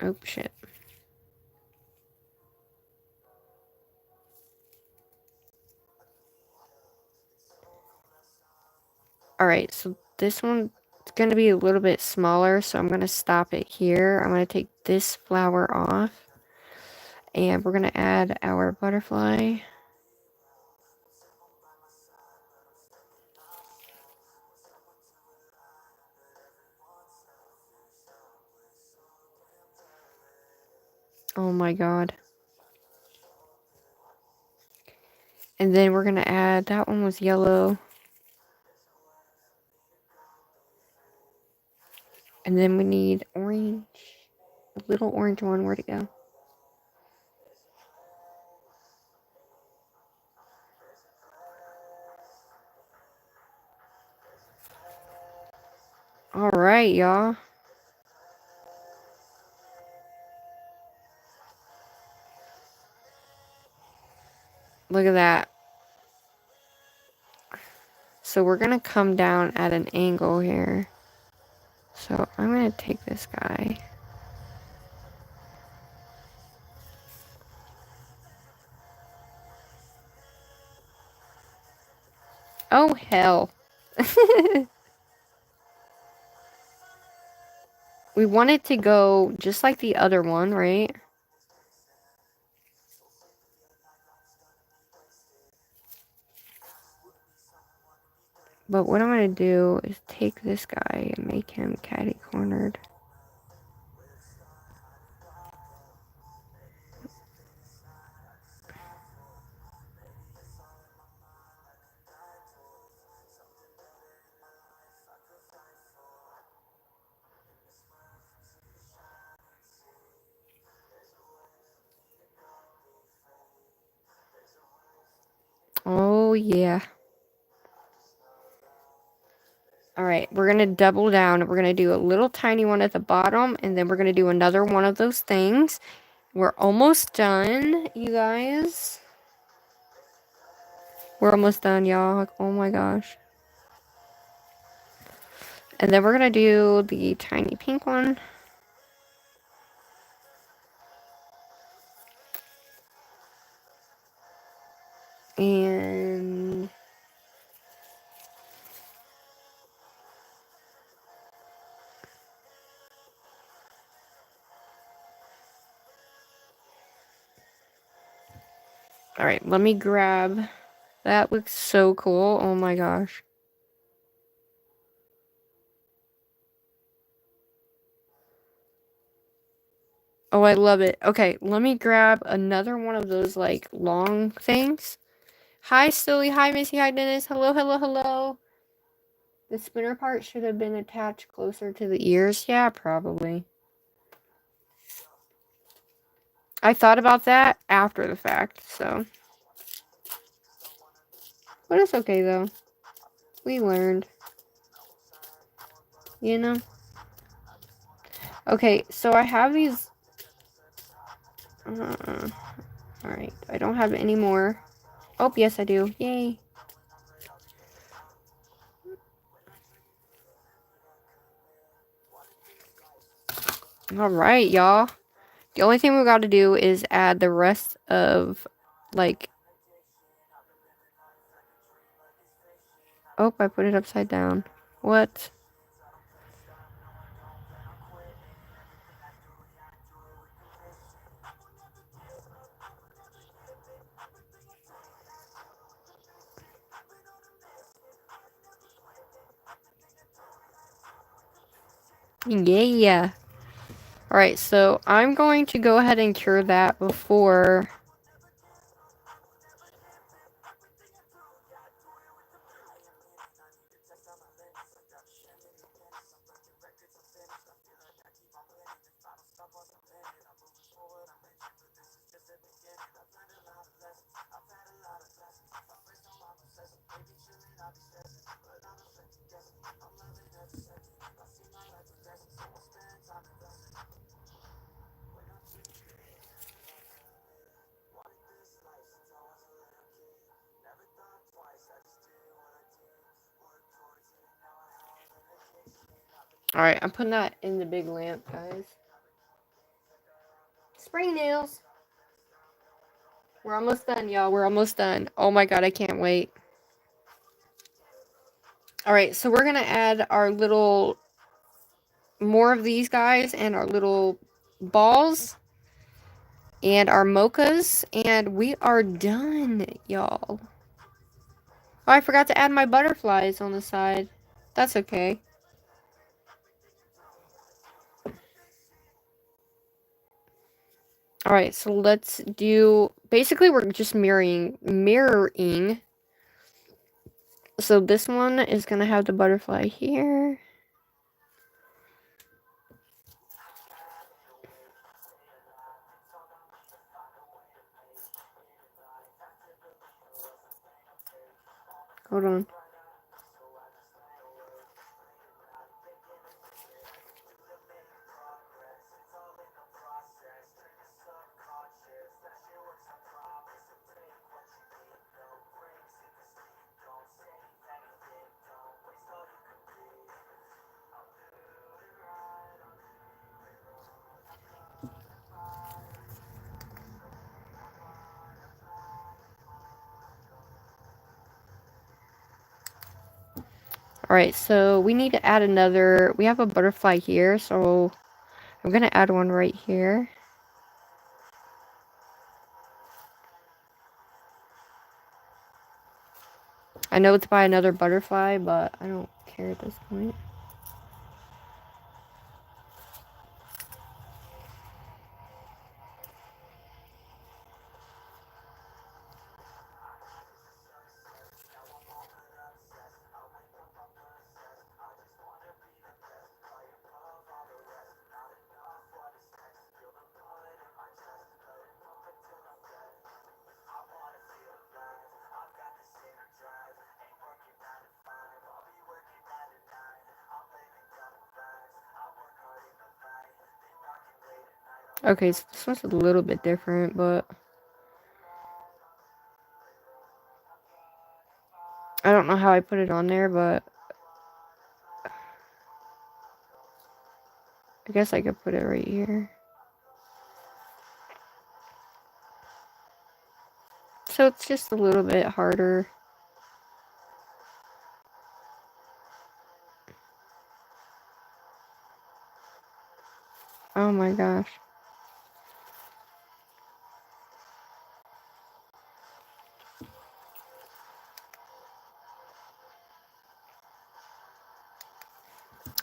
Oh, shit. Alright, so this one's going to be a little bit smaller, so I'm going to stop it here. I'm going to take this flower off. And we're going to add our butterfly. Oh my god. And then we're going to add, that one was yellow. And then we need orange. A little orange one, where'd it go? Alright, y'all. Look at that. So we're gonna come down at an angle here. So I'm gonna take this guy. Oh, hell. We want it to go just like the other one, right? But what I'm gonna do is take this guy and make him catty-cornered. Oh, yeah. Alright, we're gonna double down. We're gonna do a little tiny one at the bottom, and then we're gonna do another one of those things. We're almost done, you guys. We're almost done, y'all. Like, oh my gosh. And then we're gonna do the tiny pink one. And alright, let me grab. That looks so cool. Oh my gosh. Oh, I love it. Okay, let me grab another one of those, like, long things. Hi, Silly. Hi, Missy. Hi, Dennis. Hello, hello, hello. The spinner part should have been attached closer to the ears. Yeah, probably. I thought about that after the fact, so. But it's okay, though. We learned. You know? Okay, so I have these... Alright, I don't have any more. Oh, yes, I do. Yay. Alright, y'all. The only thing we gotta do is add the rest of, like... Oh, I put it upside down. What? Yeah. Alright, so I'm going to go ahead and cure that before... Alright, I'm putting that in the big lamp, guys. Spring nails. We're almost done, y'all. We're almost done. Oh my god, I can't wait. Alright, so we're gonna add our little... more of these guys and our little balls. And our mochas. And we are done, y'all. Oh, I forgot to add my butterflies on the side. That's okay. Alright, so let's do... basically, we're just mirroring. So this one is going to have the butterfly here. Hold on. Alright, so we need to add another. We have a butterfly here, so I'm going to add one right here. I know it's by another butterfly, but I don't care at this point. Okay, so this one's a little bit different, but I don't know how I put it on there, but I guess I could put it right here. So it's just a little bit harder. Oh my gosh.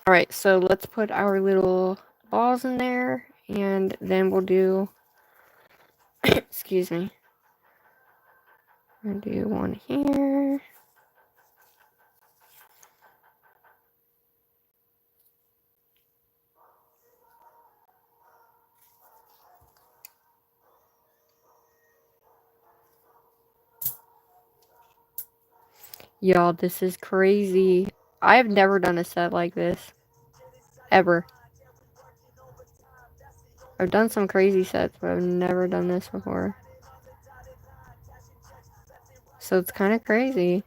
Alright, so let's put our little balls in there, and then we'll do, excuse me, I'm gonna do one here. Y'all, this is crazy. I've never done a set like this. Ever. I've done some crazy sets, but I've never done this before. So it's kind of crazy.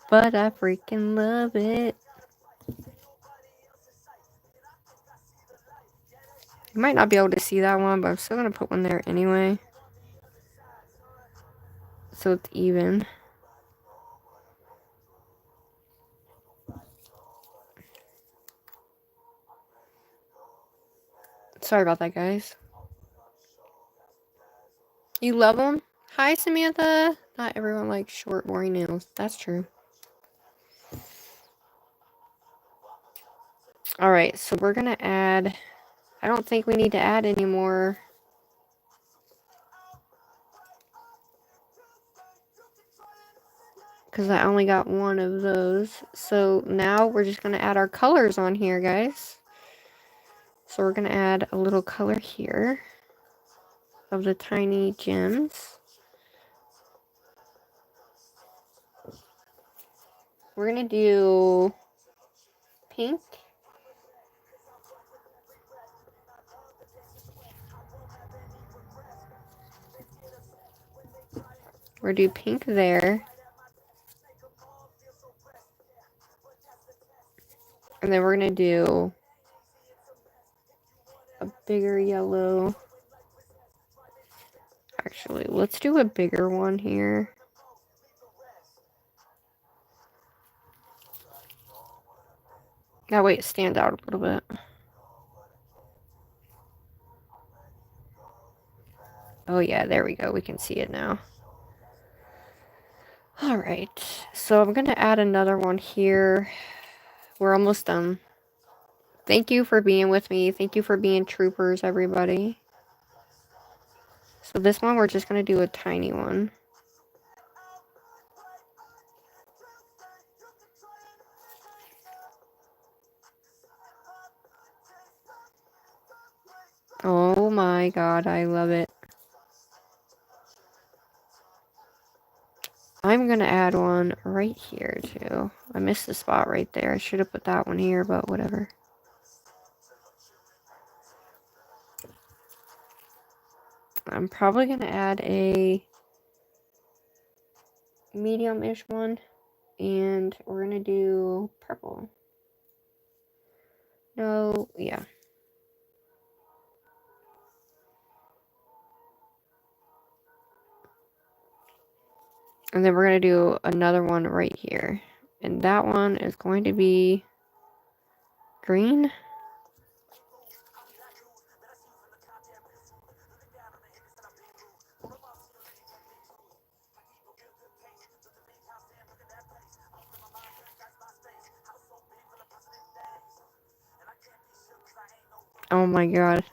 But I freaking love it. You might not be able to see that one, but I'm still going to put one there anyway. So it's even. Sorry about that, guys. You love them? Hi, Samantha. Not everyone likes short, boring nails. That's true. Alright, so we're going to add... I don't think we need to add any more. Because I only got one of those. So now we're just going to add our colors on here, guys. So we're going to add a little color here of the tiny gems. We're going to do pink. We're going to do pink there. And then we're going to do a bigger yellow. Actually, let's do a bigger one here. That way it stands out a little bit. Oh yeah, there we go. We can see it now. Alright, so I'm going to add another one here. We're almost done. Thank you for being with me. Thank you for being troopers, everybody. So this one, we're just going to do a tiny one. Oh my god, I love it. I'm going to add one right here, too. I missed the spot right there. I should have put that one here, but whatever. I'm probably going to add a medium-ish one. And we're going to do purple. No, yeah. And then we're going to do another one right here. And that one is going to be green. Oh my god.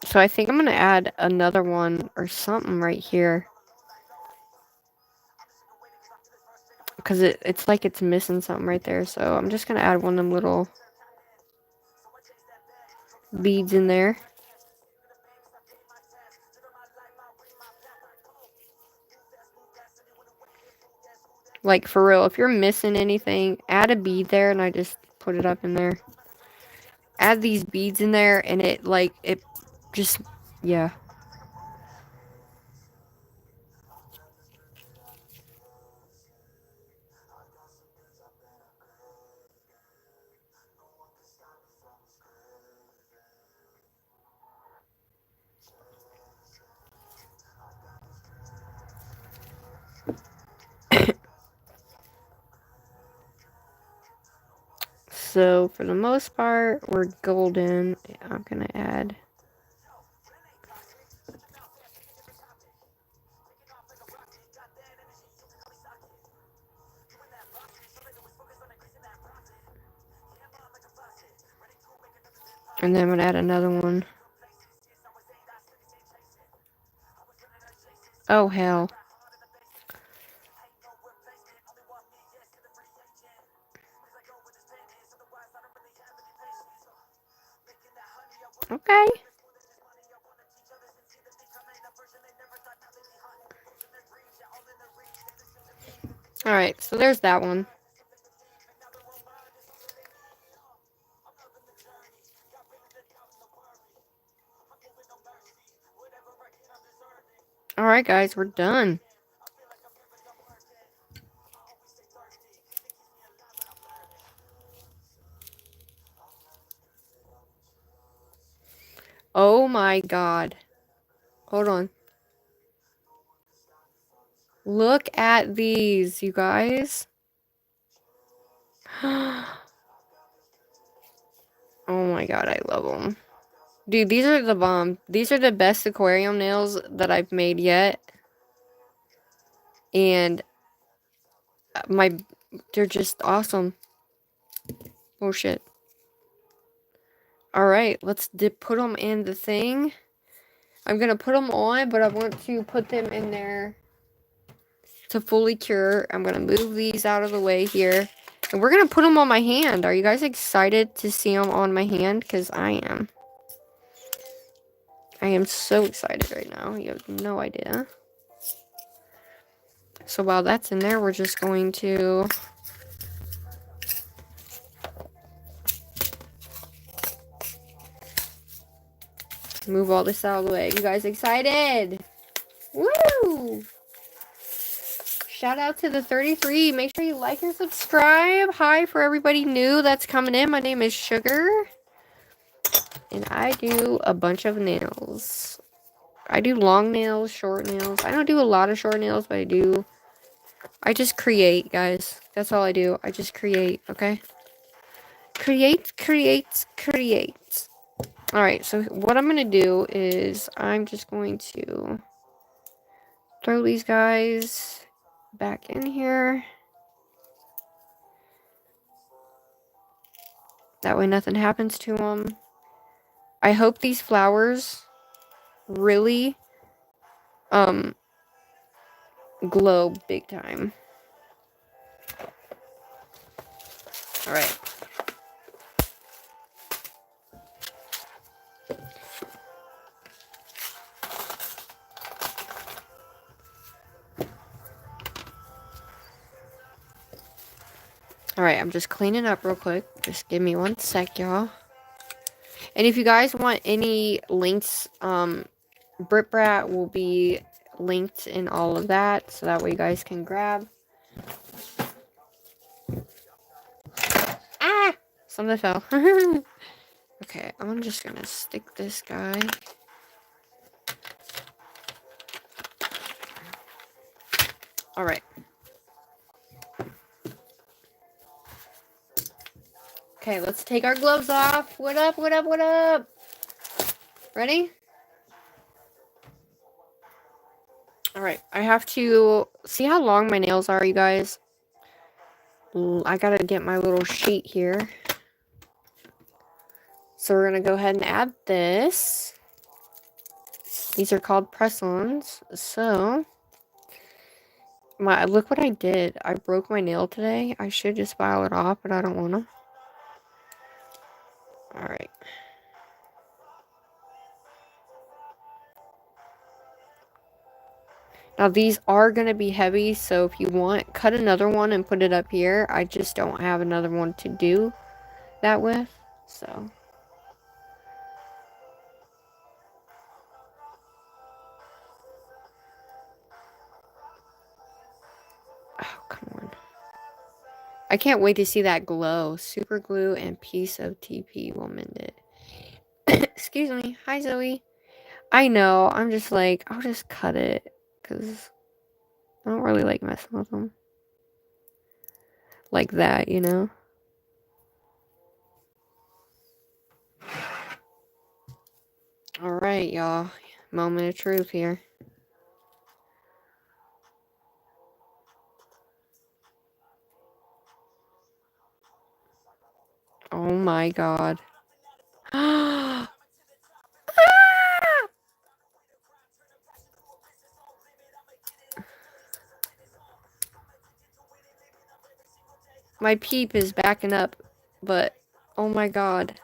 So I think I'm going to add another one or something right here. Because it's like it's missing something right there. So I'm just going to add one of them little beads in there. Like, for real, if you're missing anything, add a bead there, and I just put it up in there. Add these beads in there, and it just, yeah. So, for the most part, we're golden. I'm gonna add... And then I'm gonna add another one. Oh, hell. Okay. Alright, so there's that one. Alright, guys, we're done. Oh my god. Hold on. Look at these, you guys. Oh my god, I love them. Dude, these are the bomb. These are the best aquarium nails that I've made yet. And they're just awesome. Oh shit. Alright, let's put them in the thing. I'm gonna put them on, but I want to put them in there to fully cure. I'm gonna move these out of the way here. And we're gonna put them on my hand. Are you guys excited to see them on my hand? Because I am. I am so excited right now. You have no idea. So while that's in there, we're just going to... move all this out of the way. You guys excited? Woo! Shout out to the 33. Make sure you like and subscribe. Hi for everybody new that's coming in. My name is Sugar. And I do a bunch of nails. I do long nails, short nails. I don't do a lot of short nails, but I just create, guys. That's all I do. I just create, okay? Create, create, create. Alright, so what I'm going to do is I'm just going to throw these guys back in here. That way nothing happens to them. I hope these flowers really glow big time. Alright. Alright, I'm just cleaning up real quick. Just give me 1 sec, y'all. And if you guys want any links, BRITTBRAT will be linked in all of that, so that way you guys can grab. Something fell. Okay, I'm just gonna stick this guy All right. Okay, let's take our gloves off. What up, what up, what up? Ready? All right, I have to see how long my nails are, you guys. I gotta get my little sheet here. So we're gonna go ahead and add this. These are called press-ons. So, look what I did. I broke my nail today. I should just file it off, but I don't wanna. All right. Now these are going to be heavy, so if you want, cut another one and put it up here. I just don't have another one to do that with, so. Oh, come on. I can't wait to see that glow. Super glue and piece of TP will mend it. Excuse me. Hi, Zoe. I know. I'm just like, I'll just cut it, because I don't really like messing with them. Like that, you know? Alright, y'all. Moment of truth here. Oh my god. My Peep is backing up, but oh my god.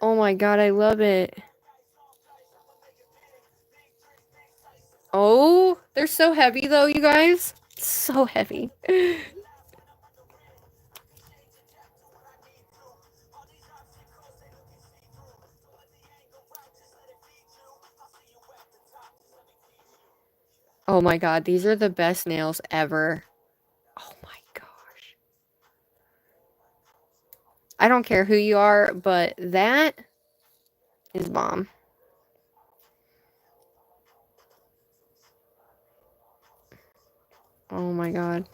Oh my god, I love it. Oh, they're so heavy though, you guys. So heavy. Oh my god, these are the best nails ever. Oh my gosh. I don't care who you are, but that is bomb. Oh my god.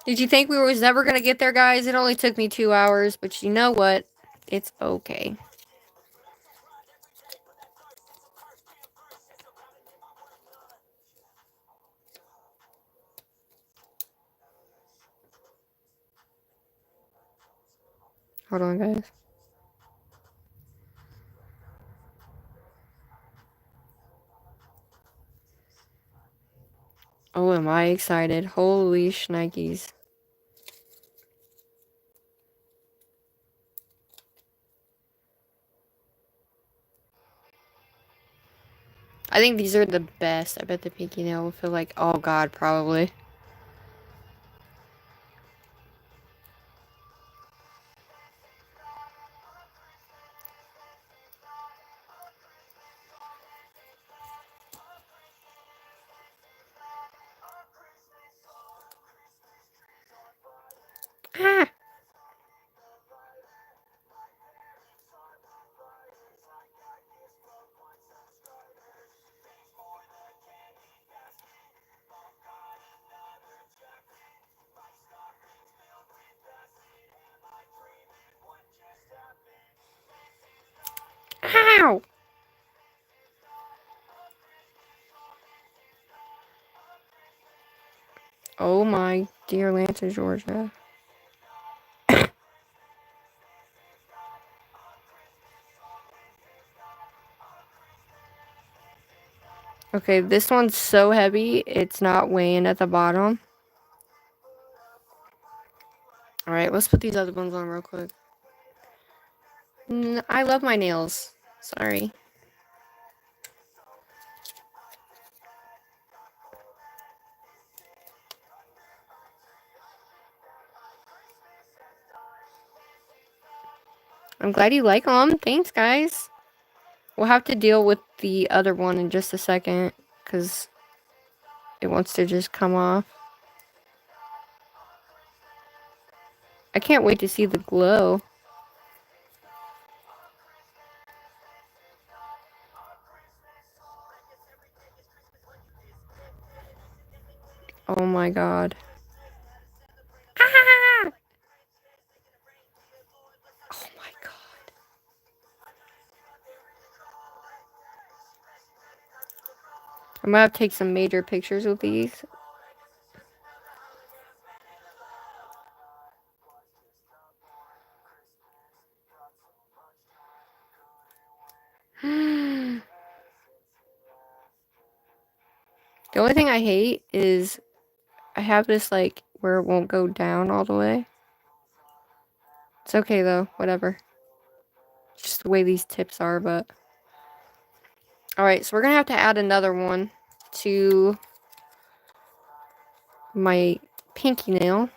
Did you think we was never gonna get there, guys? It only took me 2 hours, but you know what? It's okay. Hold on, guys. Oh, am I excited. Holy shnikes. I think these are the best. I bet the pinky nail will feel like, oh god, probably. Ah! Ow! Oh my dear Atlanta, Georgia. Okay, this one's so heavy, it's not weighing at the bottom. Alright, let's put these other ones on real quick. I love my nails. Sorry. I'm glad you like them. Thanks, guys. We'll have to deal with the other one in just a second, because it wants to just come off. I can't wait to see the glow. Oh my god. Ah! Oh my god. I'm gonna have to take some major pictures with these. The only thing I hate is I have this, like, where it won't go down all the way. It's okay, though. Whatever. It's just the way these tips are, but... Alright, so we're gonna have to add another one to my pinky nail.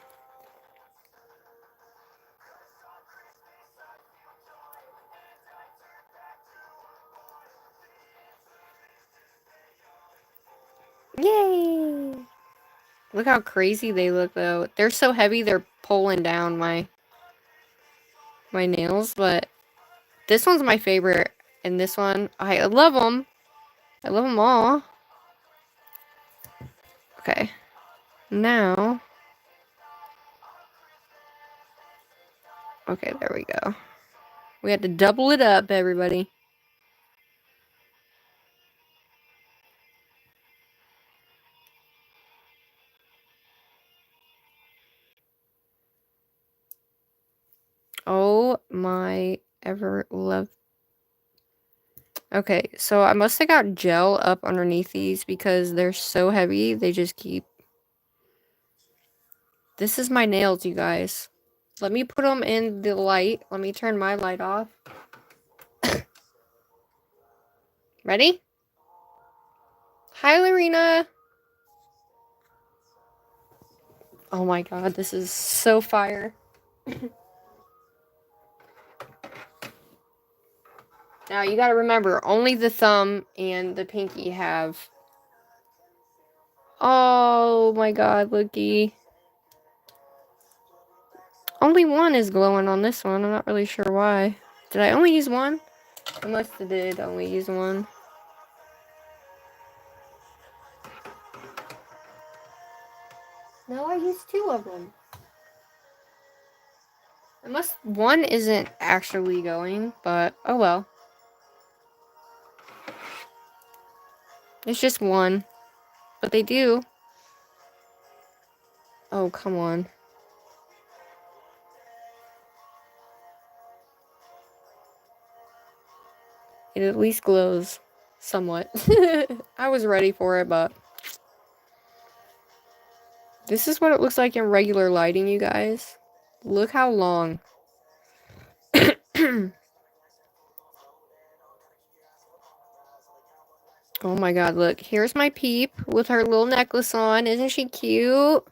Yay! Look how crazy they look, though. They're so heavy, they're pulling down my nails, but this one's my favorite, and this one, I love them. I love them all. Okay. Now... Okay, there we go. We had to double it up, everybody. Oh my ever love. Okay, so I must have got gel up underneath these because they're so heavy, they just keep... This is my nails, you guys. Let me put them in the light. Let me turn my light off. Ready? Hi, Lorena. Oh my god, this is so fire. Now, you gotta remember, only the thumb and the pinky have... Oh my god, looky. Only one is glowing on this one. I'm not really sure why. Did I only use one? I must have did only use one. No, I used two of them. Unless one isn't actually going, but oh well. It's just one. But they do. Oh, come on. It at least glows somewhat. I was ready for it, but... This is what it looks like in regular lighting, you guys. Look how long. Oh my god, look. Here's my Peep with her little necklace on. Isn't she cute?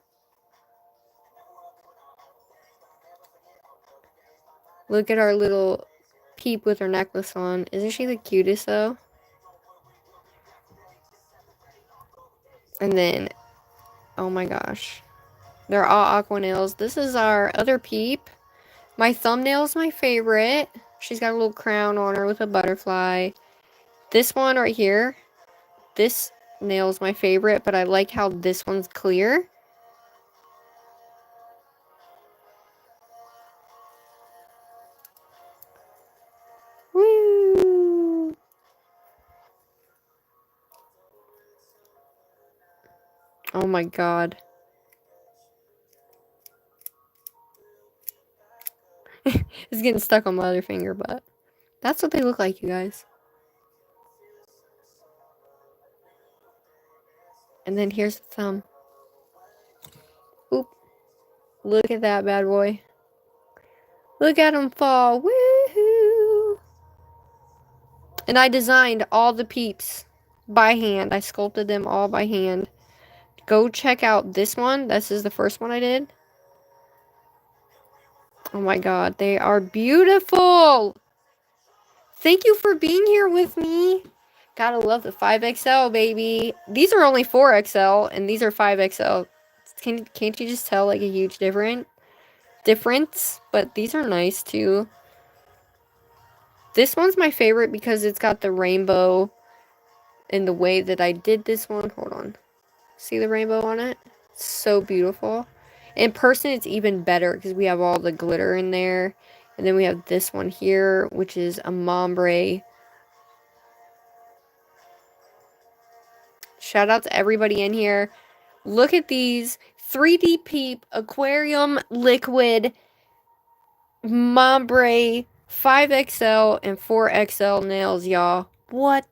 Look at our little Peep with her necklace on. Isn't she the cutest, though? And then, oh my gosh. They're all aqua nails. This is our other Peep. My thumbnail's my favorite. She's got a little crown on her with a butterfly. This one right here. This nail's my favorite, but I like how this one's clear. Woo! Oh my god. It's getting stuck on my other finger, but that's what they look like, you guys. And then here's the thumb. Oop. Look at that bad boy. Look at him fall. Woohoo! And I designed all the Peeps by hand. I sculpted them all by hand. Go check out this one. This is the first one I did. Oh my god, they are beautiful! Thank you for being here with me. Gotta love the 5XL, baby. These are only 4XL, and these are 5XL. Can't you just tell, like, a huge difference? But these are nice, too. This one's my favorite because it's got the rainbow in the way that I did this one. Hold on. See the rainbow on it? It's so beautiful. In person, it's even better because we have all the glitter in there. And then we have this one here, which is a ombre. Shout out to everybody in here. Look at these 3D Peep Aquarium Liquid Ombre 5XL and 4XL nails, y'all. What?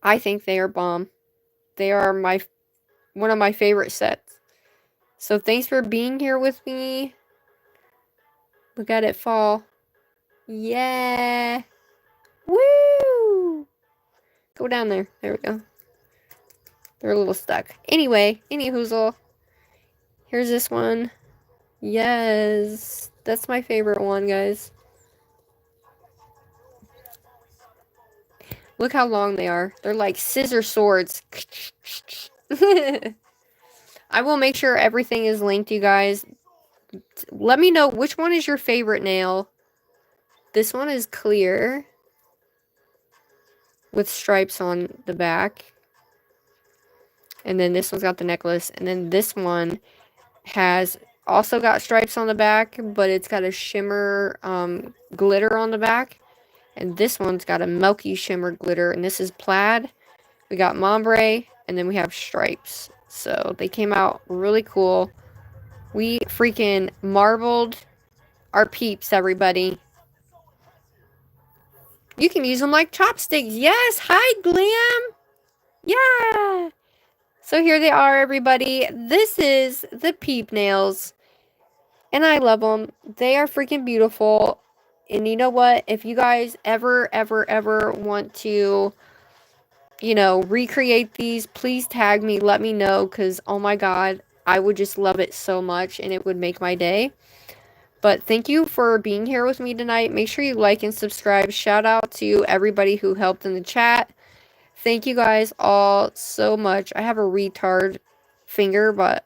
I think they are bomb. They are one of my favorite sets. So thanks for being here with me. Look at it fall. Yeah. Woo! Go down there. There we go. They're a little stuck. Anyway, anyhoozle. Here's this one. Yes. That's my favorite one, guys. Look how long they are. They're like scissor swords. I will make sure everything is linked, you guys. Let me know which one is your favorite nail. This one is clear with stripes on the back. And then this one's got the necklace. And then this one has also got stripes on the back, but it's got a shimmer glitter on the back. And this one's got a milky shimmer glitter. And this is plaid. We got ombre. And then we have stripes. So they came out really cool. We freaking marbled our peeps, everybody. You can use them like chopsticks. Yes. Hi, GLAM. Yeah. So here they are, everybody. This is the Peep nails. And I love them. They are freaking beautiful. And you know what? If you guys ever want to, you know, recreate these, please tag me. Let me know. Because, oh my god, I would just love it so much. And it would make my day. But thank you for being here with me tonight. Make sure you like and subscribe. Shout out to everybody who helped in the chat. Thank you guys all so much. I have a retard finger, but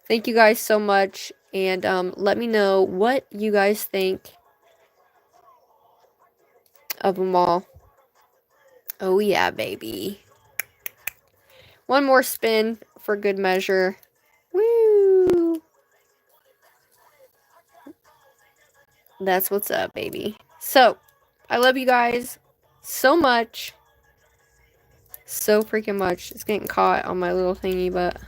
thank you guys so much. And let me know what you guys think of them all. Oh yeah, baby. One more spin for good measure. Woo! That's what's up, baby. So, I love you guys so much. So freaking much. It's getting caught on my little thingy, but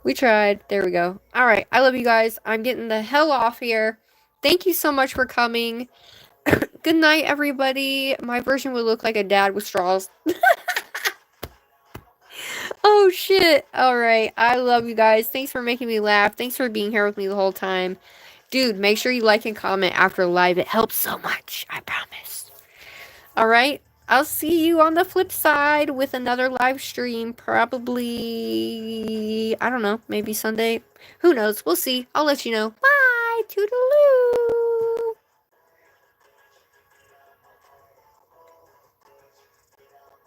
we tried. There we go. Alright, I love you guys. I'm getting the hell off here. Thank you so much for coming. Good night, everybody. My version would look like a dad with straws. Oh, shit. Alright, I love you guys. Thanks for making me laugh. Thanks for being here with me the whole time. Dude, make sure you like and comment after live. It helps so much. I promise. Alright, I'll see you on the flip side with another live stream. Probably, I don't know, maybe Sunday. Who knows? We'll see. I'll let you know. Bye. Toodaloo.